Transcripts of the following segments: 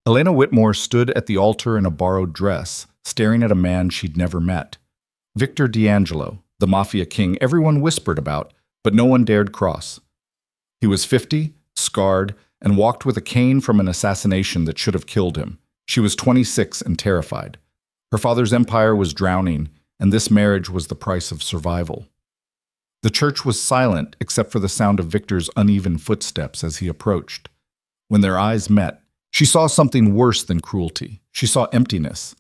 Elena Whitmore stood at the altar in a borrowed dress, staring at a man she'd never met. Victor D'Angelo, the Mafia king everyone whispered about, but no one dared cross. He was 50, scarred, and walked with a cane from an assassination that should have killed him. She was 26 and terrified. Her father's empire was drowning, and this marriage was the price of survival. The church was silent except for the sound of Victor's uneven footsteps as he approached. When their eyes met, she saw something worse than cruelty. She saw emptiness.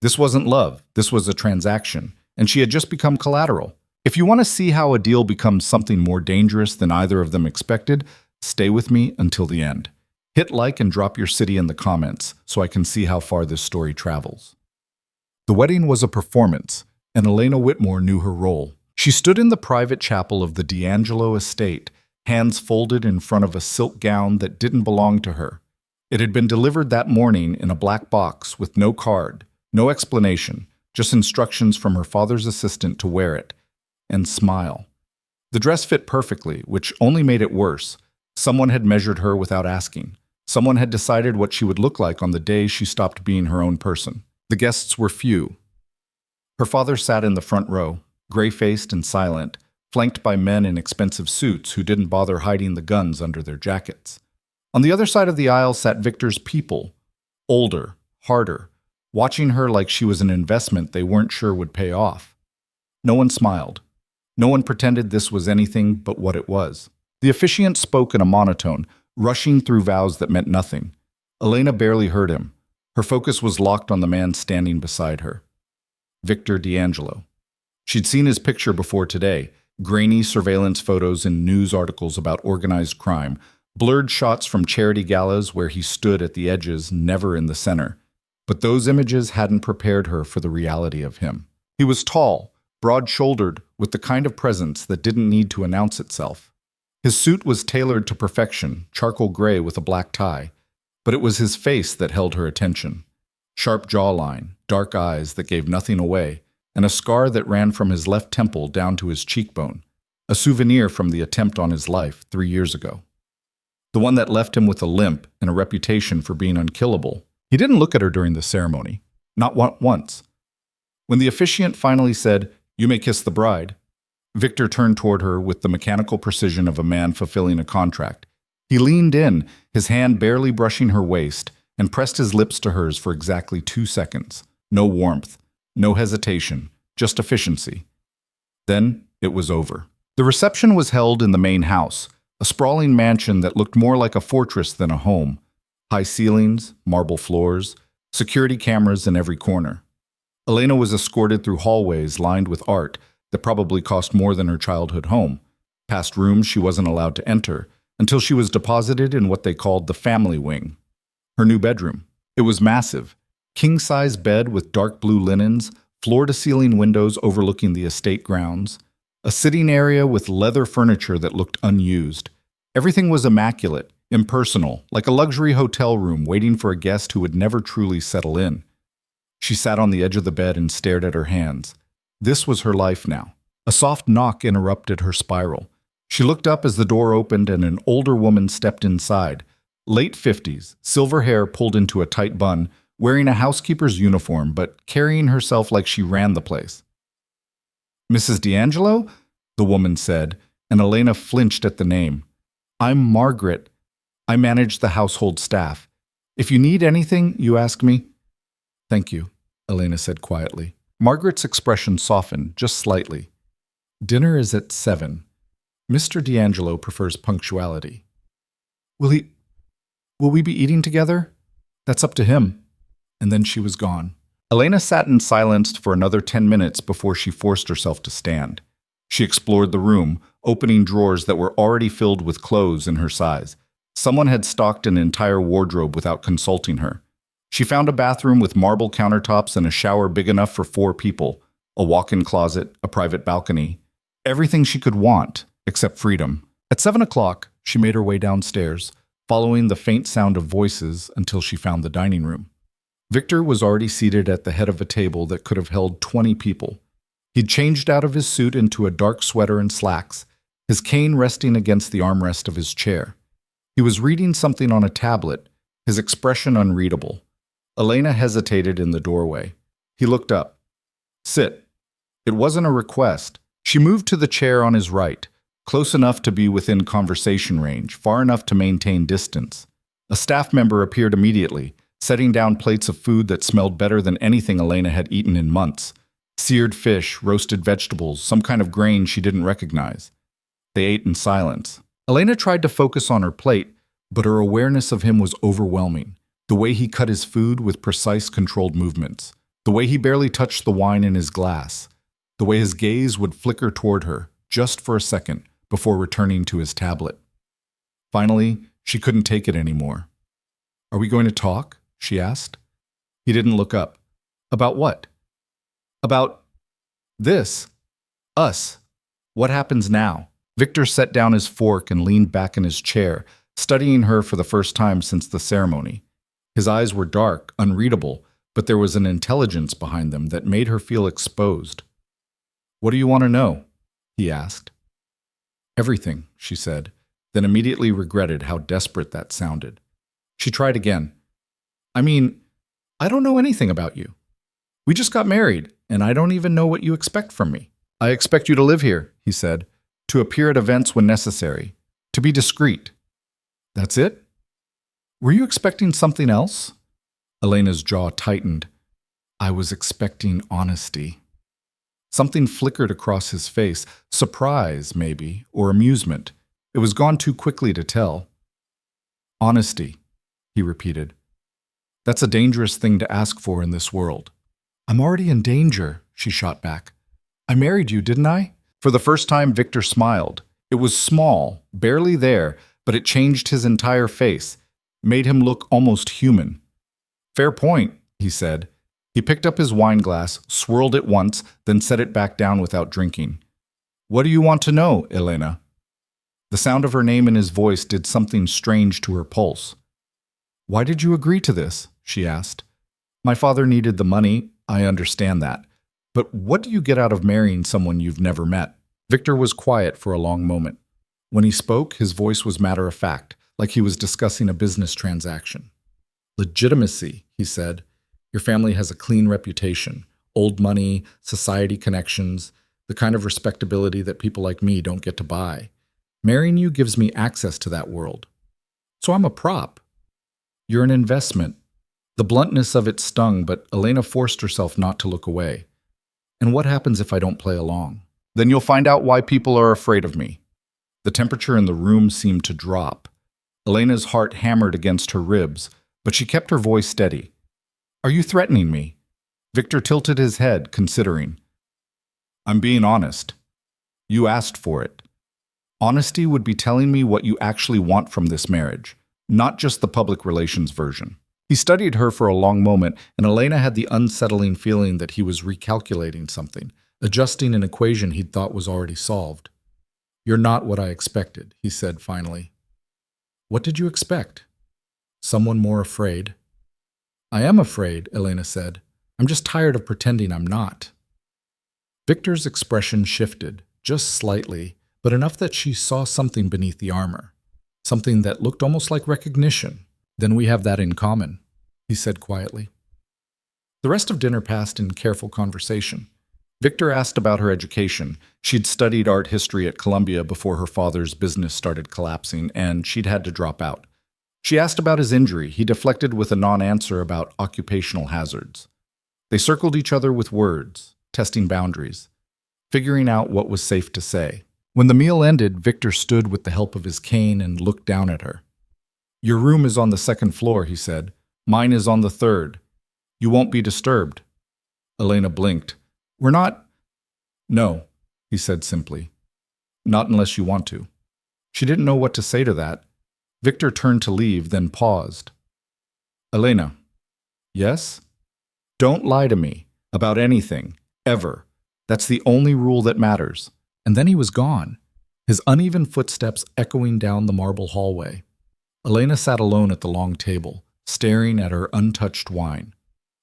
This wasn't love, this was a transaction, and she had just become collateral. If you want to see how a deal becomes something more dangerous than either of them expected, stay with me until the end. Hit like and drop your city in the comments so I can see how far this story travels. The wedding was a performance, and Elena Whitmore knew her role. She stood in the private chapel of the D'Angelo estate, hands folded in front of a silk gown that didn't belong to her. It had been delivered that morning in a black box with no card, no explanation, just instructions from her father's assistant to wear it and smile. The dress fit perfectly, which only made it worse. Someone had measured her without asking. Someone had decided what she would look like on the day she stopped being her own person. The guests were few. Her father sat in the front row, gray-faced and silent, flanked by men in expensive suits who didn't bother hiding the guns under their jackets. On the other side of the aisle sat Victor's people, older, harder, watching her like she was an investment they weren't sure would pay off. No one smiled. No one pretended this was anything but what it was. The officiant spoke in a monotone, rushing through vows that meant nothing. Elena barely heard him. Her focus was locked on the man standing beside her. Victor D'Angelo. She'd seen his picture before today, grainy surveillance photos in news articles about organized crime, blurred shots from charity galas where he stood at the edges, never in the center. But those images hadn't prepared her for the reality of him. He was tall, broad-shouldered, with the kind of presence that didn't need to announce itself. His suit was tailored to perfection, charcoal gray with a black tie, but it was his face that held her attention. Sharp jawline, dark eyes that gave nothing away, and a scar that ran from his left temple down to his cheekbone, a souvenir from the attempt on his life 3 years ago. The one that left him with a limp and a reputation for being unkillable. He didn't look at her during the ceremony, not once. When the officiant finally said, "You may kiss the bride," Victor turned toward her with the mechanical precision of a man fulfilling a contract. He leaned in, his hand barely brushing her waist, and pressed his lips to hers for exactly 2 seconds. No warmth, no hesitation, just efficiency. Then it was over. The reception was held in the main house, a sprawling mansion that looked more like a fortress than a home. High ceilings, marble floors, security cameras in every corner. Elena was escorted through hallways lined with art that probably cost more than her childhood home, past rooms she wasn't allowed to enter, until she was deposited in what they called the family wing. Her new bedroom. It was massive. King-size bed with dark blue linens, floor-to-ceiling windows overlooking the estate grounds, a sitting area with leather furniture that looked unused. Everything was immaculate, impersonal, like a luxury hotel room waiting for a guest who would never truly settle in. She sat on the edge of the bed and stared at her hands. This was her life now. A soft knock interrupted her spiral. She looked up as the door opened and an older woman stepped inside. Late 50s, silver hair pulled into a tight bun, wearing a housekeeper's uniform but carrying herself like she ran the place. "Mrs. D'Angelo?" the woman said, and Elena flinched at the name. "I'm Margaret. I manage the household staff. If you need anything, you ask me." "Thank you," Elena said quietly. Margaret's expression softened just slightly. "Dinner is at 7. Mr. D'Angelo prefers punctuality." Will we be eating together?" "That's up to him." And then she was gone. Elena sat in silence for another 10 minutes before she forced herself to stand. She explored the room, opening drawers that were already filled with clothes in her size. Someone had stocked an entire wardrobe without consulting her. She found a bathroom with marble countertops and a shower big enough for 4 people, a walk-in closet, a private balcony. Everything she could want, except freedom. At 7 o'clock, she made her way downstairs, following the faint sound of voices until she found the dining room. Victor was already seated at the head of a table that could have held 20 people. He'd changed out of his suit into a dark sweater and slacks, his cane resting against the armrest of his chair. He was reading something on a tablet, his expression unreadable. Elena hesitated in the doorway. He looked up. Sit. It wasn't a request. She moved to the chair on his right, close enough to be within conversation range, far enough to maintain distance. A staff member appeared immediately, setting down plates of food that smelled better than anything Elena had eaten in months. Seared fish, roasted vegetables, some kind of grain she didn't recognize. They ate in silence. Elena tried to focus on her plate, but her awareness of him was overwhelming. The way he cut his food with precise, controlled movements. The way he barely touched the wine in his glass. The way his gaze would flicker toward her, just for a second, before returning to his tablet. Finally, she couldn't take it anymore. Are we going to talk? She asked. He didn't look up. About what? About this. Us. What happens now? Victor set down his fork and leaned back in his chair, studying her for the first time since the ceremony. His eyes were dark, unreadable, but there was an intelligence behind them that made her feel exposed. What do you want to know? He asked. Everything, she said, then immediately regretted how desperate that sounded. She tried again. I mean, I don't know anything about you. We just got married, and I don't even know what you expect from me. I expect you to live here, he said, to appear at events when necessary, to be discreet. That's it? Were you expecting something else? Elena's jaw tightened. I was expecting honesty. Something flickered across his face, surprise, maybe, or amusement. It was gone too quickly to tell. Honesty, he repeated. That's a dangerous thing to ask for in this world. I'm already in danger, she shot back. I married you, didn't I? For the first time, Victor smiled. It was small, barely there, but it changed his entire face, made him look almost human. Fair point, he said. He picked up his wine glass, swirled it once, then set it back down without drinking. What do you want to know, Elena? The sound of her name in his voice did something strange to her pulse. Why did you agree to this? She asked. My father needed the money, I understand that. But what do you get out of marrying someone you've never met? Victor was quiet for a long moment. When he spoke, his voice was matter-of-fact, like he was discussing a business transaction. Legitimacy, he said. Your family has a clean reputation, old money, society connections, the kind of respectability that people like me don't get to buy. Marrying you gives me access to that world. So I'm a prop. You're an investment. The bluntness of it stung, but Elena forced herself not to look away. And what happens if I don't play along? Then you'll find out why people are afraid of me. The temperature in the room seemed to drop. Elena's heart hammered against her ribs, but she kept her voice steady. Are you threatening me? Victor tilted his head, considering. I'm being honest. You asked for it. Honesty would be telling me what you actually want from this marriage, not just the public relations version. He studied her for a long moment, and Elena had the unsettling feeling that he was recalculating something, adjusting an equation he'd thought was already solved. You're not what I expected, he said finally. What did you expect? Someone more afraid? I am afraid, Elena said. I'm just tired of pretending I'm not. Victor's expression shifted, just slightly, but enough that she saw something beneath the armor. Something that looked almost like recognition. Then we have that in common, he said quietly. The rest of dinner passed in careful conversation. Victor asked about her education. She'd studied art history at Columbia before her father's business started collapsing, and she'd had to drop out. She asked about his injury. He deflected with a non-answer about occupational hazards. They circled each other with words, testing boundaries, figuring out what was safe to say. When the meal ended, Victor stood with the help of his cane and looked down at her. Your room is on the second floor, he said. Mine is on the third. You won't be disturbed. Elena blinked. We're not... No, he said simply. Not unless you want to. She didn't know what to say to that. Victor turned to leave, then paused. Elena. Yes? Don't lie to me about anything, ever. That's the only rule that matters. And then he was gone, his uneven footsteps echoing down the marble hallway. Elena sat alone at the long table, staring at her untouched wine.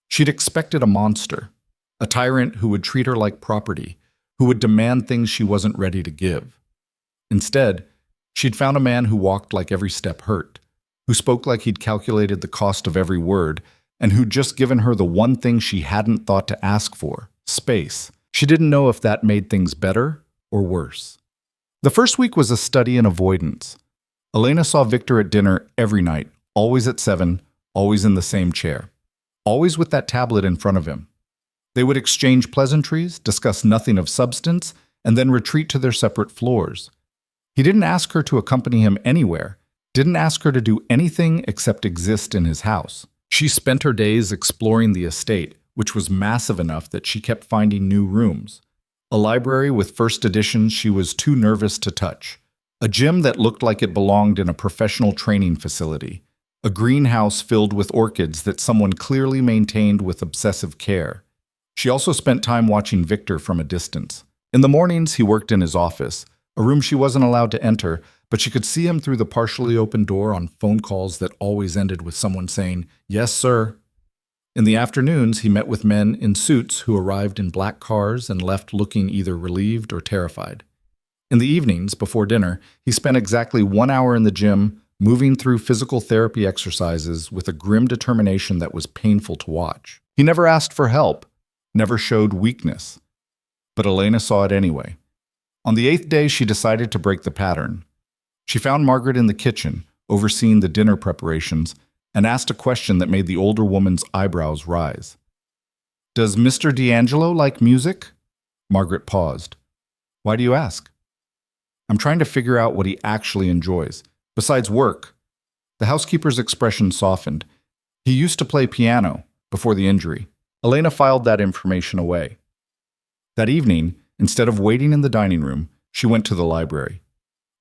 She'd expected a monster, a tyrant who would treat her like property, who would demand things she wasn't ready to give. Instead, she'd found a man who walked like every step hurt, who spoke like he'd calculated the cost of every word, and who'd just given her the one thing she hadn't thought to ask for, space. She didn't know if that made things better or worse. The first week was a study in avoidance. Elena saw Victor at dinner every night, always at 7, always in the same chair, always with that tablet in front of him. They would exchange pleasantries, discuss nothing of substance, and then retreat to their separate floors. He didn't ask her to accompany him anywhere, didn't ask her to do anything except exist in his house. She spent her days exploring the estate, which was massive enough that she kept finding new rooms. A library with first editions she was too nervous to touch. A gym that looked like it belonged in a professional training facility. A greenhouse filled with orchids that someone clearly maintained with obsessive care. She also spent time watching Victor from a distance. In the mornings, he worked in his office, a room she wasn't allowed to enter, but she could see him through the partially open door on phone calls that always ended with someone saying, "Yes, sir." In the afternoons, he met with men in suits who arrived in black cars and left looking either relieved or terrified. In the evenings, before dinner, he spent exactly 1 hour in the gym, moving through physical therapy exercises with a grim determination that was painful to watch. He never asked for help, never showed weakness. But Elena saw it anyway. On the 8th day, she decided to break the pattern. She found Margaret in the kitchen, overseeing the dinner preparations, and asked a question that made the older woman's eyebrows rise. "Does Mr. D'Angelo like music?" Margaret paused. "Why do you ask?" "I'm trying to figure out what he actually enjoys, besides work." The housekeeper's expression softened. "He used to play piano before the injury." Elena filed that information away. That evening, instead of waiting in the dining room, she went to the library.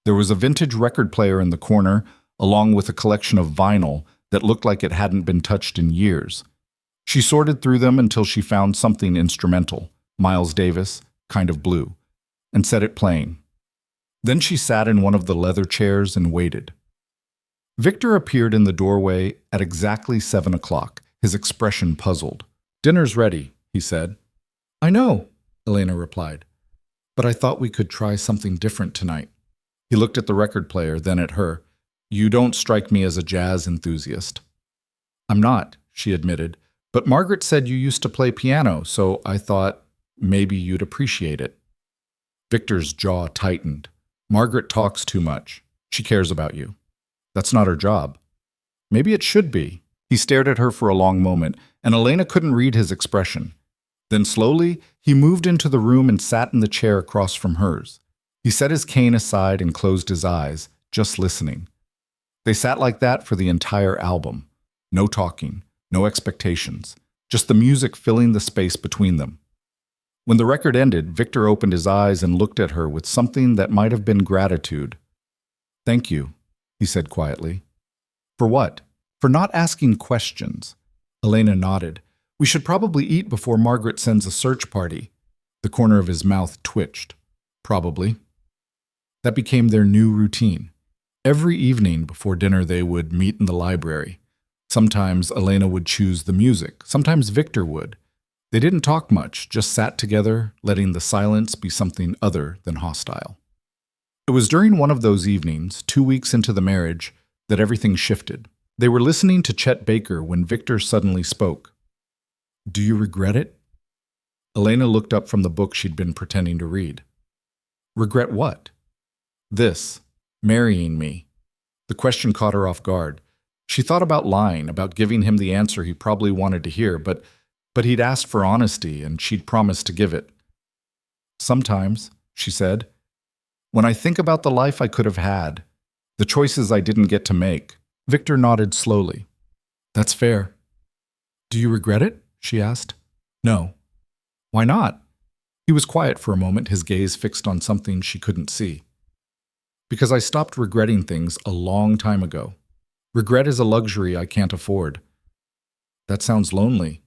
There was a vintage record player in the corner, along with a collection of vinyl that looked like it hadn't been touched in years. She sorted through them until she found something instrumental, Miles Davis, Kind of Blue, and set it playing. Then she sat in one of the leather chairs and waited. Victor appeared in the doorway at exactly 7 o'clock, his expression puzzled. "Dinner's ready," he said. "I know," Elena replied, "but I thought we could try something different tonight." He looked at the record player, then at her. "You don't strike me as a jazz enthusiast." "I'm not," she admitted, "but Margaret said you used to play piano, so I thought maybe you'd appreciate it." Victor's jaw tightened. "Margaret talks too much. She cares about you. That's not her job." "Maybe it should be." He stared at her for a long moment, and Elena couldn't read his expression. Then slowly, he moved into the room and sat in the chair across from hers. He set his cane aside and closed his eyes, just listening. They sat like that for the entire album. No talking, no expectations, just the music filling the space between them. When the record ended, Victor opened his eyes and looked at her with something that might have been gratitude. "Thank you," he said quietly. "For what?" "For not asking questions." Elena nodded. "We should probably eat before Margaret sends a search party." The corner of his mouth twitched. "Probably." That became their new routine. Every evening before dinner they would meet in the library. Sometimes Elena would choose the music, sometimes Victor would. They didn't talk much, just sat together, letting the silence be something other than hostile. It was during one of those evenings, 2 weeks into the marriage, that everything shifted. They were listening to Chet Baker when Victor suddenly spoke. "Do you regret it?" Elena looked up from the book she'd been pretending to read. "Regret what?" "This. Marrying me." The question caught her off guard. She thought about lying, about giving him the answer he probably wanted to hear, but he'd asked for honesty, and she'd promised to give it. "Sometimes," she said, "when I think about the life I could have had, the choices I didn't get to make." Victor nodded slowly. "That's fair." "Do you regret it?" she asked. "No." "Why not?" He was quiet for a moment, his gaze fixed on something she couldn't see. "Because I stopped regretting things a long time ago. Regret is a luxury I can't afford." "That sounds lonely."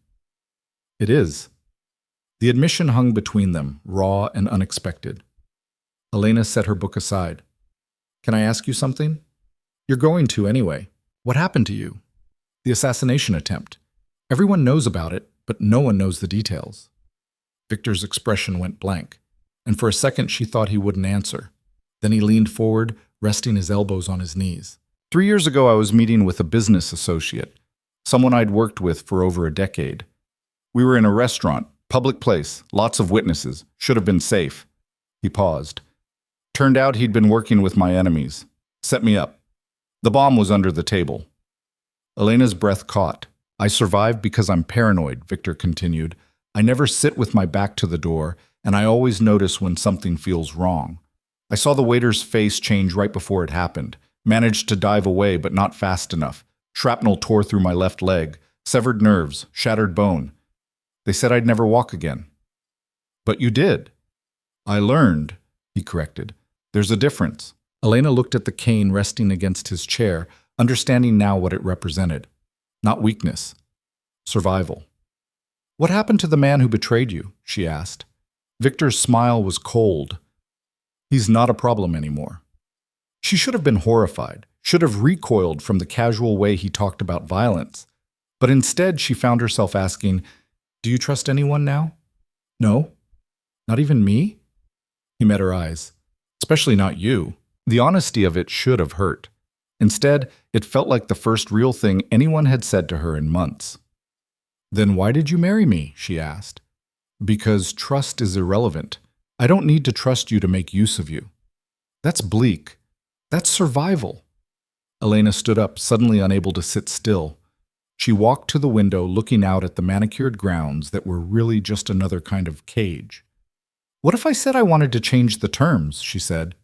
"It is." The admission hung between them, raw and unexpected. Elena set her book aside. "Can I ask you something?" "You're going to anyway. What happened to you?" "The assassination attempt. Everyone knows about it, but no one knows the details." Victor's expression went blank, and for a second she thought he wouldn't answer. Then he leaned forward, resting his elbows on his knees. 3 years ago, I was meeting with a business associate, someone I'd worked with for over a decade. We were in a restaurant, public place, lots of witnesses, should have been safe. He paused. Turned out he'd been working with my enemies. Set me up. The bomb was under the table. Elena's breath caught. I survived because I'm paranoid, Victor continued. I never sit with my back to the door, and I always notice when something feels wrong. I saw the waiter's face change right before it happened. Managed to dive away, but not fast enough. Shrapnel tore through my left leg. Severed nerves, shattered bone. They said I'd never walk again. But you did. I learned, he corrected. There's a difference. Elena looked at the cane resting against his chair, understanding now what it represented. Not weakness. Survival. What happened to the man who betrayed you? She asked. Victor's smile was cold. He's not a problem anymore. She should have been horrified, should have recoiled from the casual way he talked about violence. But instead, she found herself asking, do you trust anyone now? No? Not even me? He met her eyes. Especially not you. The honesty of it should have hurt. Instead, it felt like the first real thing anyone had said to her in months. Then why did you marry me? She asked. Because trust is irrelevant. I don't need to trust you to make use of you. That's bleak. That's survival. Elena stood up, suddenly unable to sit still. She walked to the window, looking out at the manicured grounds that were really just another kind of cage. What if I said I wanted to change the terms? She said.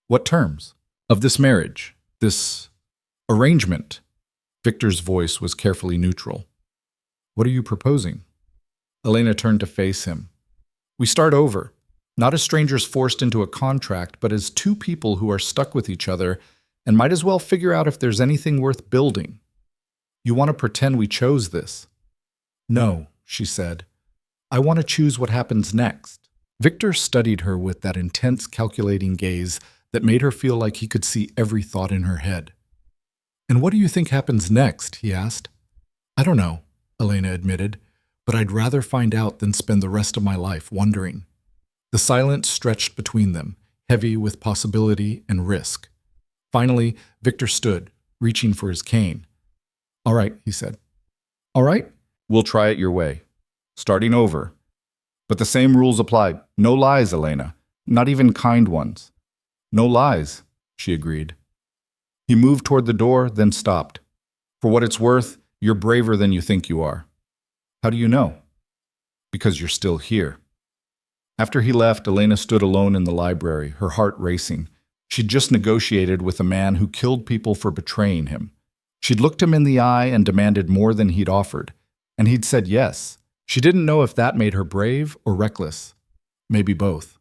What terms? Of this marriage, this arrangement. Victor's voice was carefully neutral. What are you proposing? Elena turned to face him. We start over. Not as strangers forced into a contract, but as two people who are stuck with each other and might as well figure out if there's anything worth building. You want to pretend we chose this? No, she said. I want to choose what happens next. Victor studied her with that intense, calculating gaze that made her feel like he could see every thought in her head. And what do you think happens next? He asked. I don't know, Elena admitted, but I'd rather find out than spend the rest of my life wondering. The silence stretched between them, heavy with possibility and risk. Finally, Victor stood, reaching for his cane. All right, he said. All right? We'll try it your way. Starting over. But the same rules apply. No lies, Elena. Not even kind ones. No lies, she agreed. He moved toward the door, then stopped. For what it's worth, you're braver than you think you are. How do you know? Because you're still here. After he left, Elena stood alone in the library, her heart racing. She'd just negotiated with a man who killed people for betraying him. She'd looked him in the eye and demanded more than he'd offered, and he'd said yes. She didn't know if that made her brave or reckless. Maybe both.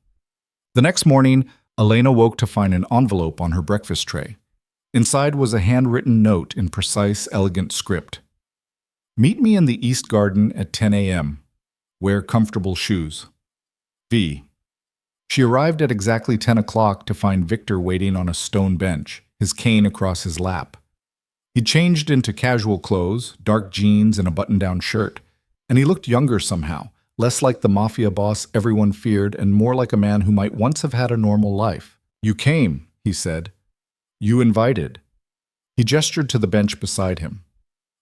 The next morning, Elena woke to find an envelope on her breakfast tray. Inside was a handwritten note in precise, elegant script. Meet me in the East Garden at 10 a.m. Wear comfortable shoes. V. She arrived at exactly 10 o'clock to find Victor waiting on a stone bench, his cane across his lap. He'd changed into casual clothes, dark jeans and a button-down shirt, and he looked younger somehow, less like the Mafia boss everyone feared and more like a man who might once have had a normal life. You came, he said. You invited. He gestured to the bench beside him.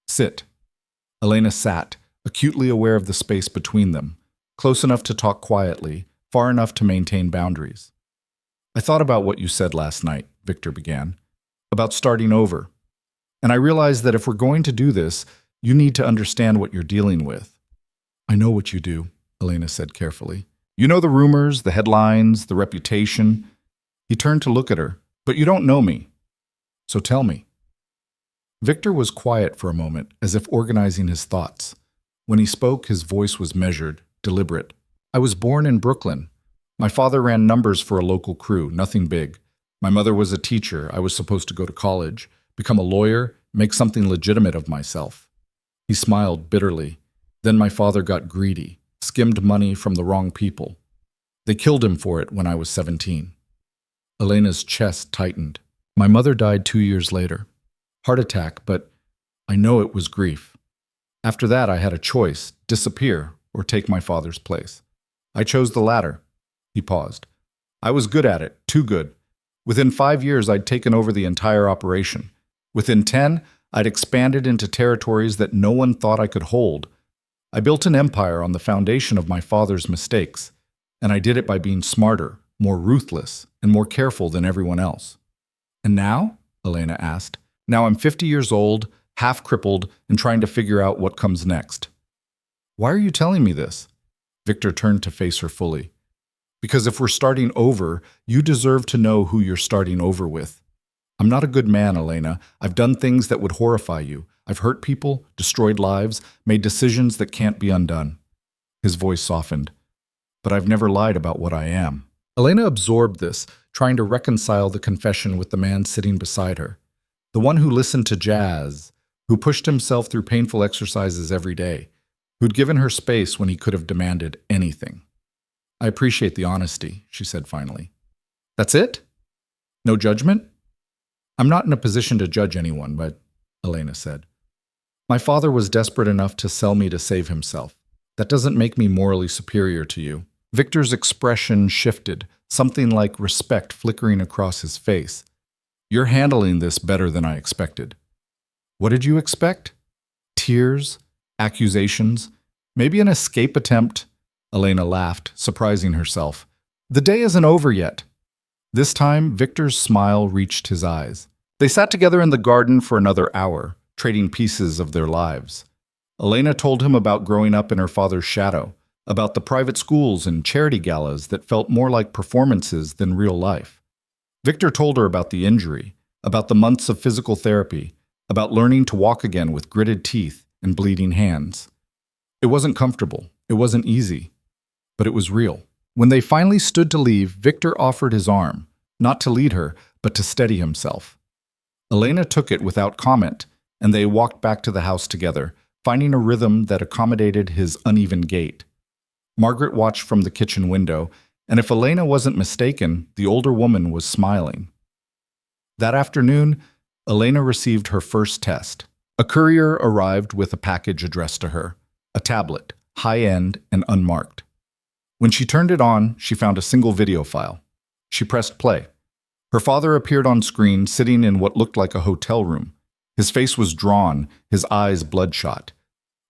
Sit. Elena sat, acutely aware of the space between them, close enough to talk quietly, far enough to maintain boundaries. I thought about what you said last night, Victor began, about starting over. And I realized that if we're going to do this, you need to understand what you're dealing with. I know what you do, Elena said carefully. You know the rumors, the headlines, the reputation. He turned to look at her. But you don't know me. So tell me. Victor was quiet for a moment, as if organizing his thoughts. When he spoke, his voice was measured, deliberate. I was born in Brooklyn. My father ran numbers for a local crew, nothing big. My mother was a teacher. I was supposed to go to college, become a lawyer, make something legitimate of myself. He smiled bitterly. Then my father got greedy, skimmed money from the wrong people. They killed him for it when I was 17. Elena's chest tightened. My mother died 2 years later. Heart attack, but I know it was grief. After that, I had a choice, disappear or take my father's place. I chose the latter. He paused. I was good at it, too good. Within 5 years, I'd taken over the entire operation. Within 10, I'd expanded into territories that no one thought I could hold. I built an empire on the foundation of my father's mistakes, and I did it by being smarter, more ruthless, and more careful than everyone else. And now? Elena asked. Now I'm 50 years old, half crippled, and trying to figure out what comes next. Why are you telling me this? Victor turned to face her fully. Because if we're starting over, you deserve to know who you're starting over with. I'm not a good man, Elena. I've done things that would horrify you. I've hurt people, destroyed lives, made decisions that can't be undone. His voice softened. But I've never lied about what I am. Elena absorbed this, trying to reconcile the confession with the man sitting beside her. The one who listened to jazz, who pushed himself through painful exercises every day, who'd given her space when he could have demanded anything. I appreciate the honesty, she said finally. That's it? No judgment? I'm not in a position to judge anyone, but, Elena said. My father was desperate enough to sell me to save himself. That doesn't make me morally superior to you. Victor's expression shifted, something like respect flickering across his face. You're handling this better than I expected. What did you expect? Tears? Accusations? Maybe an escape attempt? Elena laughed, surprising herself. The day isn't over yet. This time, Victor's smile reached his eyes. They sat together in the garden for another hour, trading pieces of their lives. Elena told him about growing up in her father's shadow, about the private schools and charity galas that felt more like performances than real life. Victor told her about the injury, about the months of physical therapy, about learning to walk again with gritted teeth and bleeding hands. It wasn't comfortable, it wasn't easy, but it was real. When they finally stood to leave, Victor offered his arm, not to lead her, but to steady himself. Elena took it without comment, and they walked back to the house together, finding a rhythm that accommodated his uneven gait. Margaret watched from the kitchen window, and if Elena wasn't mistaken, the older woman was smiling. That afternoon, Elena received her first test. A courier arrived with a package addressed to her, a tablet, high-end and unmarked. When she turned it on, she found a single video file. She pressed play. Her father appeared on screen, sitting in what looked like a hotel room. His face was drawn, his eyes bloodshot.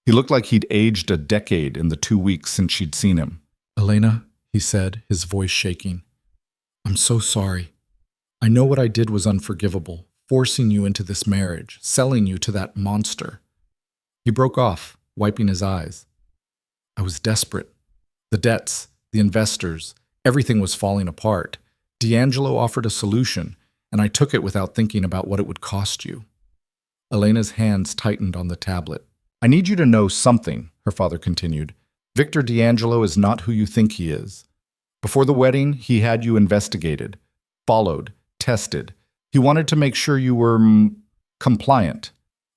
He looked like he'd aged a decade in the 2 weeks since she'd seen him. Elena, he said, his voice shaking. I'm so sorry. I know what I did was unforgivable, forcing you into this marriage, selling you to that monster. He broke off, wiping his eyes. I was desperate. The debts, the investors, everything was falling apart. D'Angelo offered a solution, and I took it without thinking about what it would cost you. Elena's hands tightened on the tablet. I need you to know something, her father continued. Victor D'Angelo is not who you think he is. Before the wedding, he had you investigated, followed, tested. He wanted to make sure you were compliant,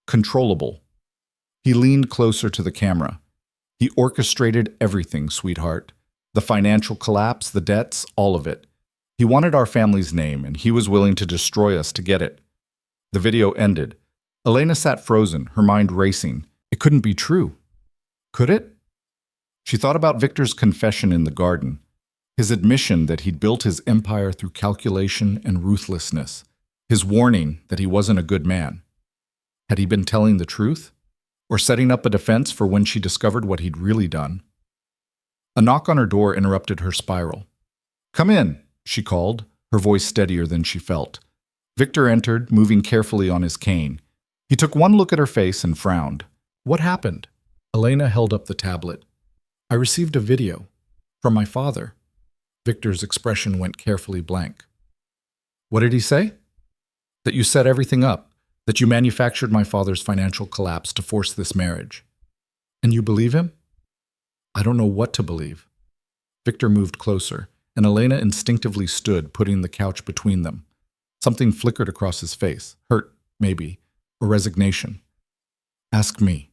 controllable. He leaned closer to the camera. He orchestrated everything, sweetheart. The financial collapse, the debts, all of it. He wanted our family's name, and he was willing to destroy us to get it. The video ended. Elena sat frozen, her mind racing. It couldn't be true. Could it? She thought about Victor's confession in the garden, his admission that he'd built his empire through calculation and ruthlessness, his warning that he wasn't a good man. Had he been telling the truth? Or setting up a defense for when she discovered what he'd really done? A knock on her door interrupted her spiral. Come in, she called, her voice steadier than she felt. Victor entered, moving carefully on his cane. He took one look at her face and frowned. What happened? Elena held up the tablet. I received a video. From my father. Victor's expression went carefully blank. What did he say? That you set everything up, that you manufactured my father's financial collapse to force this marriage. And you believe him? I don't know what to believe. Victor moved closer, and Elena instinctively stood, putting the couch between them. Something flickered across his face, hurt, maybe, or resignation. Ask me,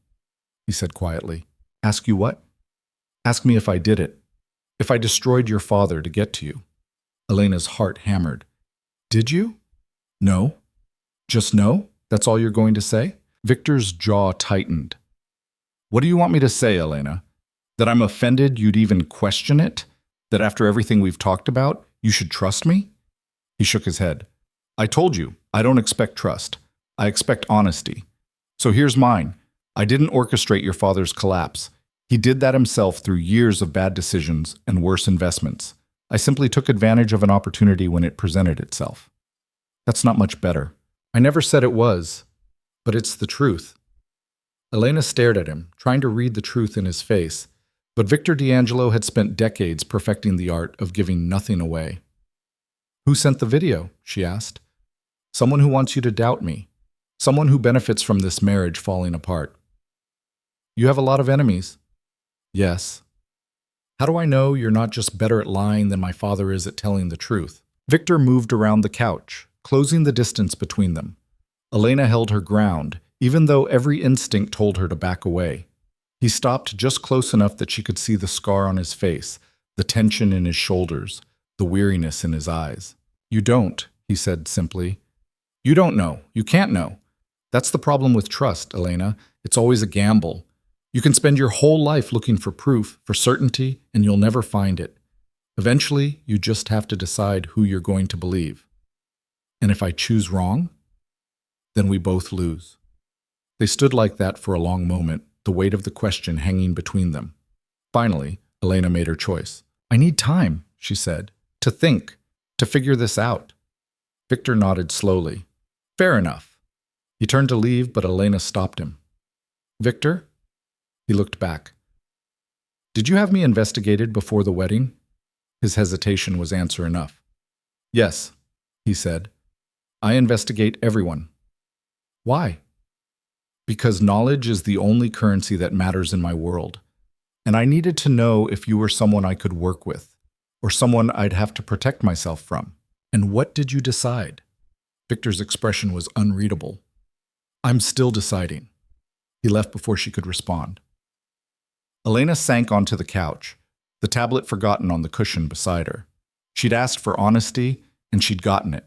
he said quietly. Ask you what? Ask me if I did it. If I destroyed your father to get to you. Elena's heart hammered. Did you? No. Just no? That's all you're going to say? Victor's jaw tightened. What do you want me to say, Elena? That I'm offended you'd even question it? That after everything we've talked about, you should trust me? He shook his head. I told you, I don't expect trust. I expect honesty. So here's mine. I didn't orchestrate your father's collapse. He did that himself through years of bad decisions and worse investments. I simply took advantage of an opportunity when it presented itself. That's not much better. I never said it was, but it's the truth. Elena stared at him, trying to read the truth in his face, but Victor D'Angelo had spent decades perfecting the art of giving nothing away. Who sent the video? She asked. Someone who wants you to doubt me. Someone who benefits from this marriage falling apart. You have a lot of enemies. Yes. How do I know you're not just better at lying than my father is at telling the truth? Victor moved around the couch, closing the distance between them. Elena held her ground, even though every instinct told her to back away. He stopped just close enough that she could see the scar on his face, the tension in his shoulders, the weariness in his eyes. You don't, he said simply. You don't know. You can't know. That's the problem with trust, Elena. It's always a gamble. You can spend your whole life looking for proof, for certainty, and you'll never find it. Eventually, you just have to decide who you're going to believe. And if I choose wrong, then we both lose. They stood like that for a long moment, the weight of the question hanging between them. Finally, Elena made her choice. I need time, she said, to think, to figure this out. Victor nodded slowly. Fair enough. He turned to leave, but Elena stopped him. Victor? He looked back. Did you have me investigated before the wedding? His hesitation was answer enough. Yes, he said. I investigate everyone. Why? Because knowledge is the only currency that matters in my world. And I needed to know if you were someone I could work with, or someone I'd have to protect myself from. And what did you decide? Victor's expression was unreadable. I'm still deciding. He left before she could respond. Elena sank onto the couch, the tablet forgotten on the cushion beside her. She'd asked for honesty, and she'd gotten it.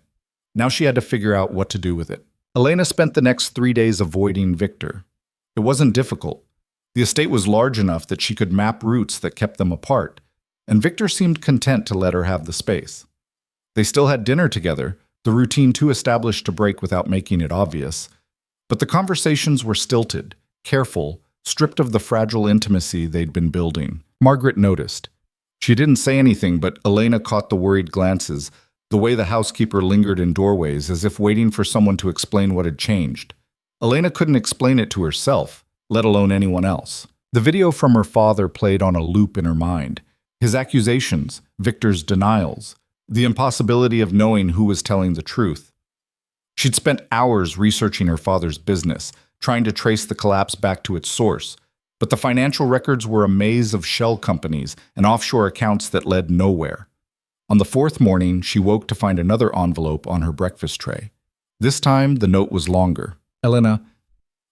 Now she had to figure out what to do with it. Elena spent the next 3 days avoiding Victor. It wasn't difficult. The estate was large enough that she could map routes that kept them apart, and Victor seemed content to let her have the space. They still had dinner together, the routine too established to break without making it obvious. But the conversations were stilted, careful, stripped of the fragile intimacy they'd been building. Margaret noticed. She didn't say anything, but Elena caught the worried glances, the way the housekeeper lingered in doorways as if waiting for someone to explain what had changed. Elena couldn't explain it to herself, let alone anyone else. The video from her father played on a loop in her mind. His accusations, Victor's denials, the impossibility of knowing who was telling the truth. She'd spent hours researching her father's business, trying to trace the collapse back to its source. But the financial records were a maze of shell companies and offshore accounts that led nowhere. On the fourth morning, she woke to find another envelope on her breakfast tray. This time, the note was longer. Elena,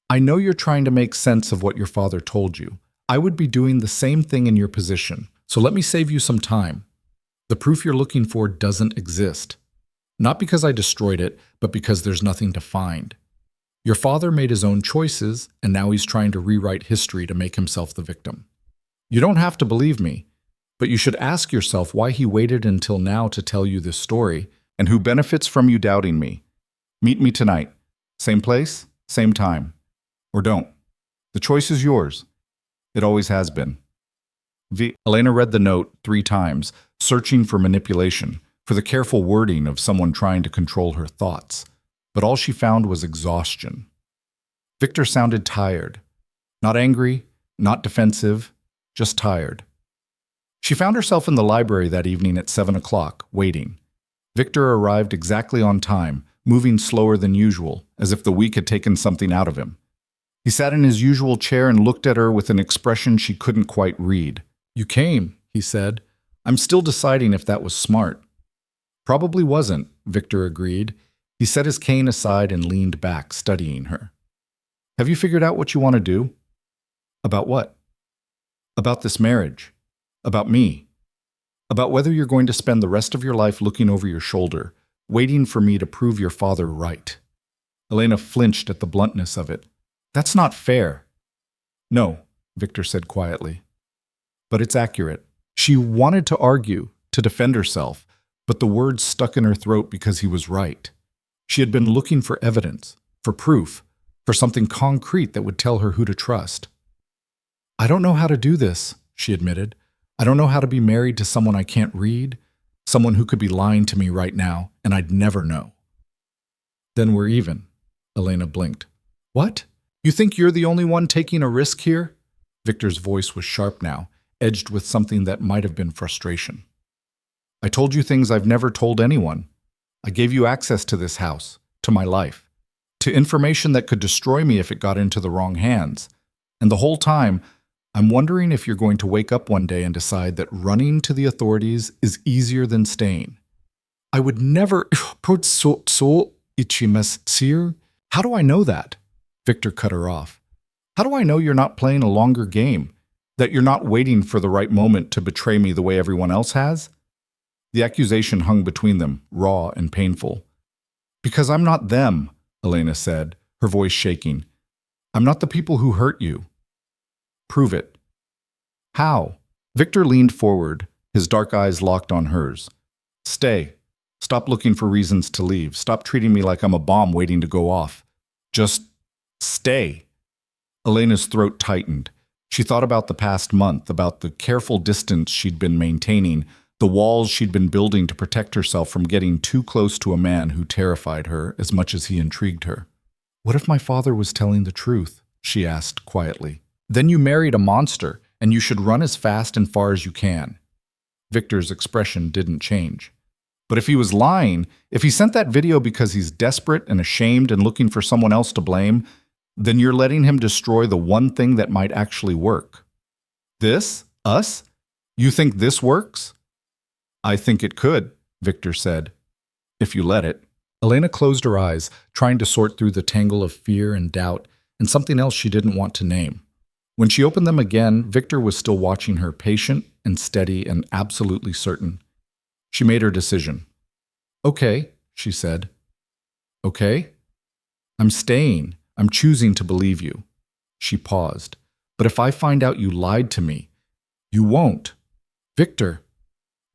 I know you're trying to make sense of what your father told you. I would be doing the same thing in your position, so let me save you some time. The proof you're looking for doesn't exist. Not because I destroyed it, but because there's nothing to find. Your father made his own choices, and now he's trying to rewrite history to make himself the victim. You don't have to believe me, but you should ask yourself why he waited until now to tell you this story, and who benefits from you doubting me. Meet me tonight. Same place, same time. Or don't. The choice is yours. It always has been. Elena read the note 3 times, searching for manipulation, for the careful wording of someone trying to control her thoughts. But all she found was exhaustion. Victor sounded tired. Not angry, not defensive, just tired. She found herself in the library that evening at 7 o'clock, waiting. Victor arrived exactly on time, moving slower than usual, as if the week had taken something out of him. He sat in his usual chair and looked at her with an expression she couldn't quite read. You came, he said. I'm still deciding if that was smart. Probably wasn't, Victor agreed. He set his cane aside and leaned back, studying her. Have you figured out what you want to do? About what? About this marriage. About me. About whether you're going to spend the rest of your life looking over your shoulder, waiting for me to prove your father right. Elena flinched at the bluntness of it. That's not fair. No, Victor said quietly. But it's accurate. She wanted to argue, to defend herself, but the words stuck in her throat because he was right. She had been looking for evidence, for proof, for something concrete that would tell her who to trust. "I don't know how to do this," she admitted. "I don't know how to be married to someone I can't read, someone who could be lying to me right now, and I'd never know." "Then we're even." Elena blinked. "What? You think you're the only one taking a risk here?" Victor's voice was sharp now, edged with something that might have been frustration. "I told you things I've never told anyone. I gave you access to this house, to my life, to information that could destroy me if it got into the wrong hands. And the whole time, I'm wondering if you're going to wake up one day and decide that running to the authorities is easier than staying." "I would never so ichimas. How do I know that?" Victor cut her off. "How do I know you're not playing a longer game? That you're not waiting for the right moment to betray me the way everyone else has?" The accusation hung between them, raw and painful. "Because I'm not them," Elena said, her voice shaking. "I'm not the people who hurt you." "Prove it." "How?" Victor leaned forward, his dark eyes locked on hers. "Stay. Stop looking for reasons to leave. Stop treating me like I'm a bomb waiting to go off. Just stay." Elena's throat tightened. She thought about the past month, about the careful distance she'd been maintaining, the walls she'd been building to protect herself from getting too close to a man who terrified her as much as he intrigued her. "What if my father was telling the truth?" she asked quietly. "Then you married a monster, and you should run as fast and far as you can." Victor's expression didn't change. "But if he was lying, if he sent that video because he's desperate and ashamed and looking for someone else to blame, then you're letting him destroy the one thing that might actually work." "This? Us? You think this works?" "I think it could," Victor said. "If you let it." Elena closed her eyes, trying to sort through the tangle of fear and doubt and something else she didn't want to name. When she opened them again, Victor was still watching her, patient and steady and absolutely certain. She made her decision. "Okay," she said. "Okay? I'm staying. I'm choosing to believe you." She paused. "But if I find out you lied to me..." "You won't." "Victor."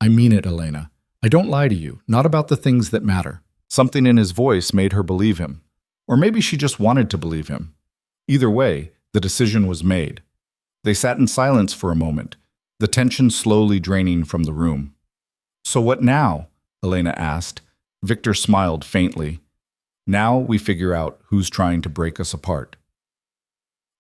"I mean it, Elena. I don't lie to you, not about the things that matter." Something in his voice made her believe him. Or maybe she just wanted to believe him. Either way, the decision was made. They sat in silence for a moment, the tension slowly draining from the room. "So what now?" Elena asked. Victor smiled faintly. "Now we figure out who's trying to break us apart."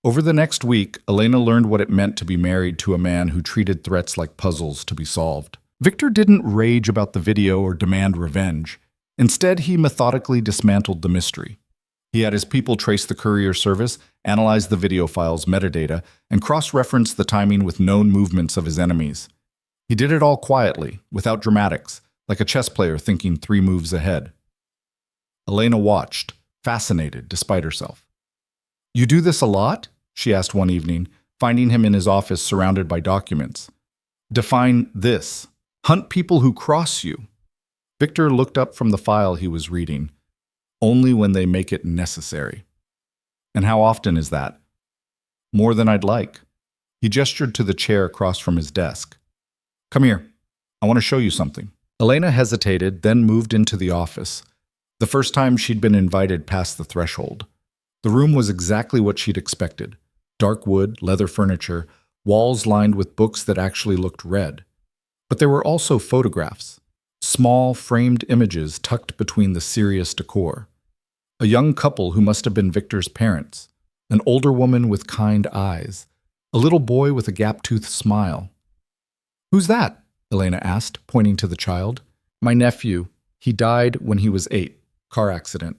Over the next week, Elena learned what it meant to be married to a man who treated threats like puzzles to be solved. Victor didn't rage about the video or demand revenge. Instead, he methodically dismantled the mystery. He had his people trace the courier service, analyze the video file's metadata, and cross-reference the timing with known movements of his enemies. He did it all quietly, without dramatics, like a chess player thinking 3 moves ahead. Elena watched, fascinated despite herself. "You do this a lot?" she asked one evening, finding him in his office surrounded by documents. "Define this. Hunt people who cross you." Victor looked up from the file he was reading. "Only when they make it necessary." "And how often is that?" "More than I'd like." He gestured to the chair across from his desk. "Come here. I want to show you something." Elena hesitated, then moved into the office. The first time she'd been invited past the threshold. The room was exactly what she'd expected. Dark wood, leather furniture, walls lined with books that actually looked red. But there were also photographs, small, framed images tucked between the serious decor. A young couple who must have been Victor's parents, an older woman with kind eyes, a little boy with a gap-toothed smile. "Who's that?" Elena asked, pointing to the child. "My nephew. He died when he was 8. Car accident."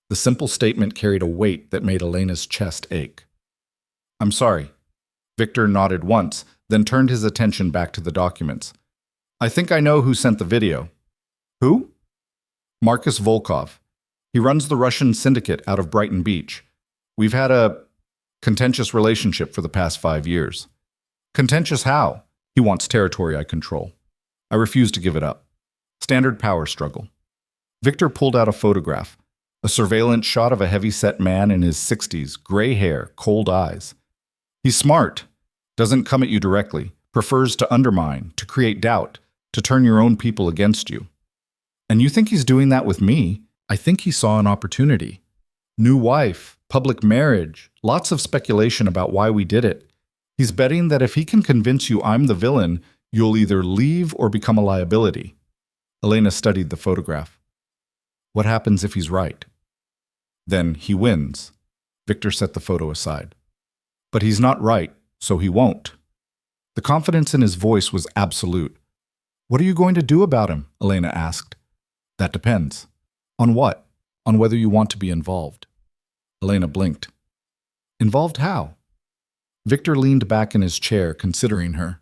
The simple statement carried a weight that made Elena's chest ache. "I'm sorry." Victor nodded once, then turned his attention back to the documents. "I think I know who sent the video." "Who?" "Marcus Volkov. He runs the Russian syndicate out of Brighton Beach. We've had a contentious relationship for the past 5 years." "Contentious how?" "He wants territory I control. I refuse to give it up. Standard power struggle." Victor pulled out a photograph, a surveillance shot of a heavy-set man in his 60s, gray hair, cold eyes. "He's smart, doesn't come at you directly, prefers to undermine, to create doubt, to turn your own people against you." "And you think he's doing that with me?" "I think he saw an opportunity." New wife, public marriage, lots of speculation about why we did it. He's betting that if he can convince you I'm the villain, you'll either leave or become a liability. Elena studied the photograph. What happens if he's right? Then he wins. Victor set the photo aside. But he's not right, so he won't. The confidence in his voice was absolute. What are you going to do about him? Elena asked. That depends. On what? On whether you want to be involved. Elena blinked. Involved how? Victor leaned back in his chair, considering her.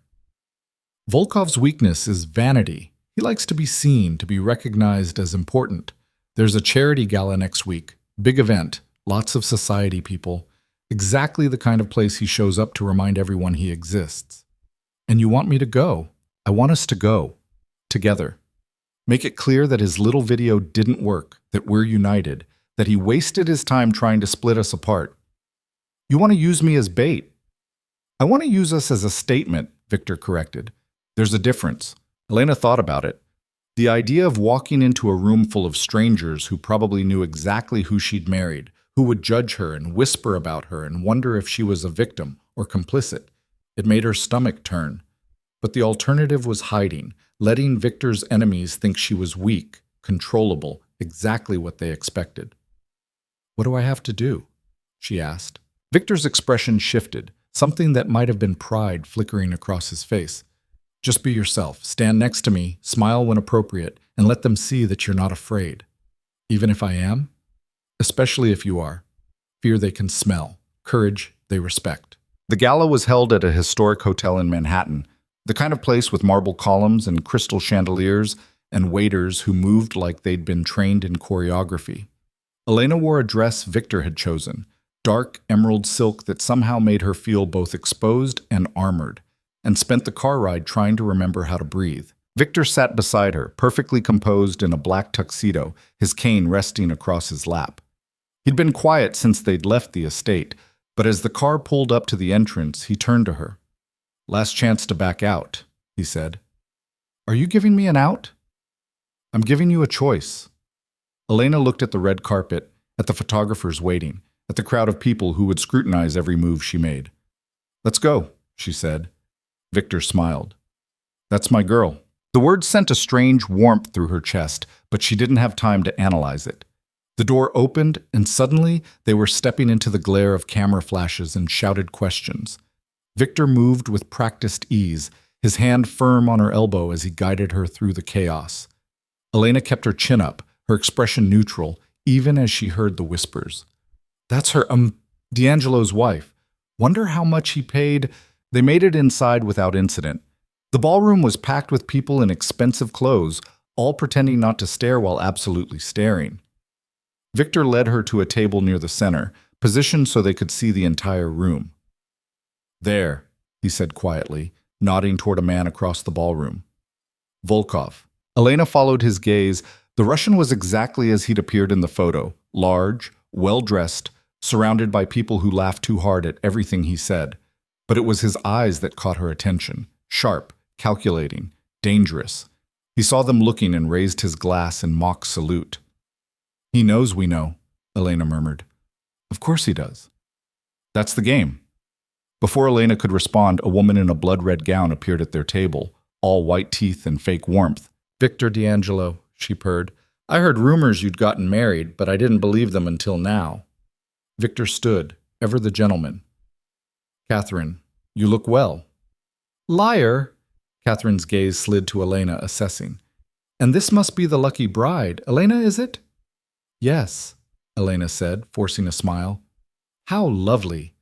Volkov's weakness is vanity. He likes to be seen, to be recognized as important. There's a charity gala next week. Big event. Lots of society people. Exactly the kind of place he shows up to remind everyone he exists. And you want me to go. I want us to go. Together. Make it clear that his little video didn't work, that we're united, that he wasted his time trying to split us apart. You want to use me as bait. I want to use us as a statement, Victor corrected. There's a difference. Elena thought about it. The idea of walking into a room full of strangers who probably knew exactly who she'd married, who would judge her and whisper about her and wonder if she was a victim or complicit. It made her stomach turn. But the alternative was hiding, letting Victor's enemies think she was weak, controllable, exactly what they expected. What do I have to do? She asked. Victor's expression shifted, something that might have been pride flickering across his face. Just be yourself, stand next to me, smile when appropriate, and let them see that you're not afraid. Even if I am? Especially if you are. Fear they can smell, courage they respect. The gala was held at a historic hotel in Manhattan, the kind of place with marble columns and crystal chandeliers and waiters who moved like they'd been trained in choreography. Elena wore a dress Victor had chosen, dark emerald silk that somehow made her feel both exposed and armored, and spent the car ride trying to remember how to breathe. Victor sat beside her, perfectly composed in a black tuxedo, his cane resting across his lap. He'd been quiet since they'd left the estate, but as the car pulled up to the entrance, he turned to her. Last chance to back out, he said. Are you giving me an out? I'm giving you a choice. Elena looked at the red carpet, at the photographers waiting, at the crowd of people who would scrutinize every move she made. Let's go, she said. Victor smiled. That's my girl. The words sent a strange warmth through her chest, but she didn't have time to analyze it. The door opened, and suddenly they were stepping into the glare of camera flashes and shouted questions. Victor moved with practiced ease, his hand firm on her elbow as he guided her through the chaos. Elena kept her chin up, her expression neutral, even as she heard the whispers. That's her, D'Angelo's wife. Wonder how much he paid. They made it inside without incident. The ballroom was packed with people in expensive clothes, all pretending not to stare while absolutely staring. Victor led her to a table near the center, positioned so they could see the entire room. There, he said quietly, nodding toward a man across the ballroom. Volkov. Elena followed his gaze. The Russian was exactly as he'd appeared in the photo, large, well-dressed, surrounded by people who laughed too hard at everything he said. But it was his eyes that caught her attention, sharp, calculating, dangerous. He saw them looking and raised his glass in mock salute. He knows we know, Elena murmured. Of course he does. That's the game. Before Elena could respond, a woman in a blood-red gown appeared at their table, all white teeth and fake warmth. Victor D'Angelo, she purred. I heard rumors you'd gotten married, but I didn't believe them until now. Victor stood, ever the gentleman. Catherine, you look well. Liar! Catherine's gaze slid to Elena, assessing. And this must be the lucky bride. Elena, is it? Yes, Elena said, forcing a smile. How lovely.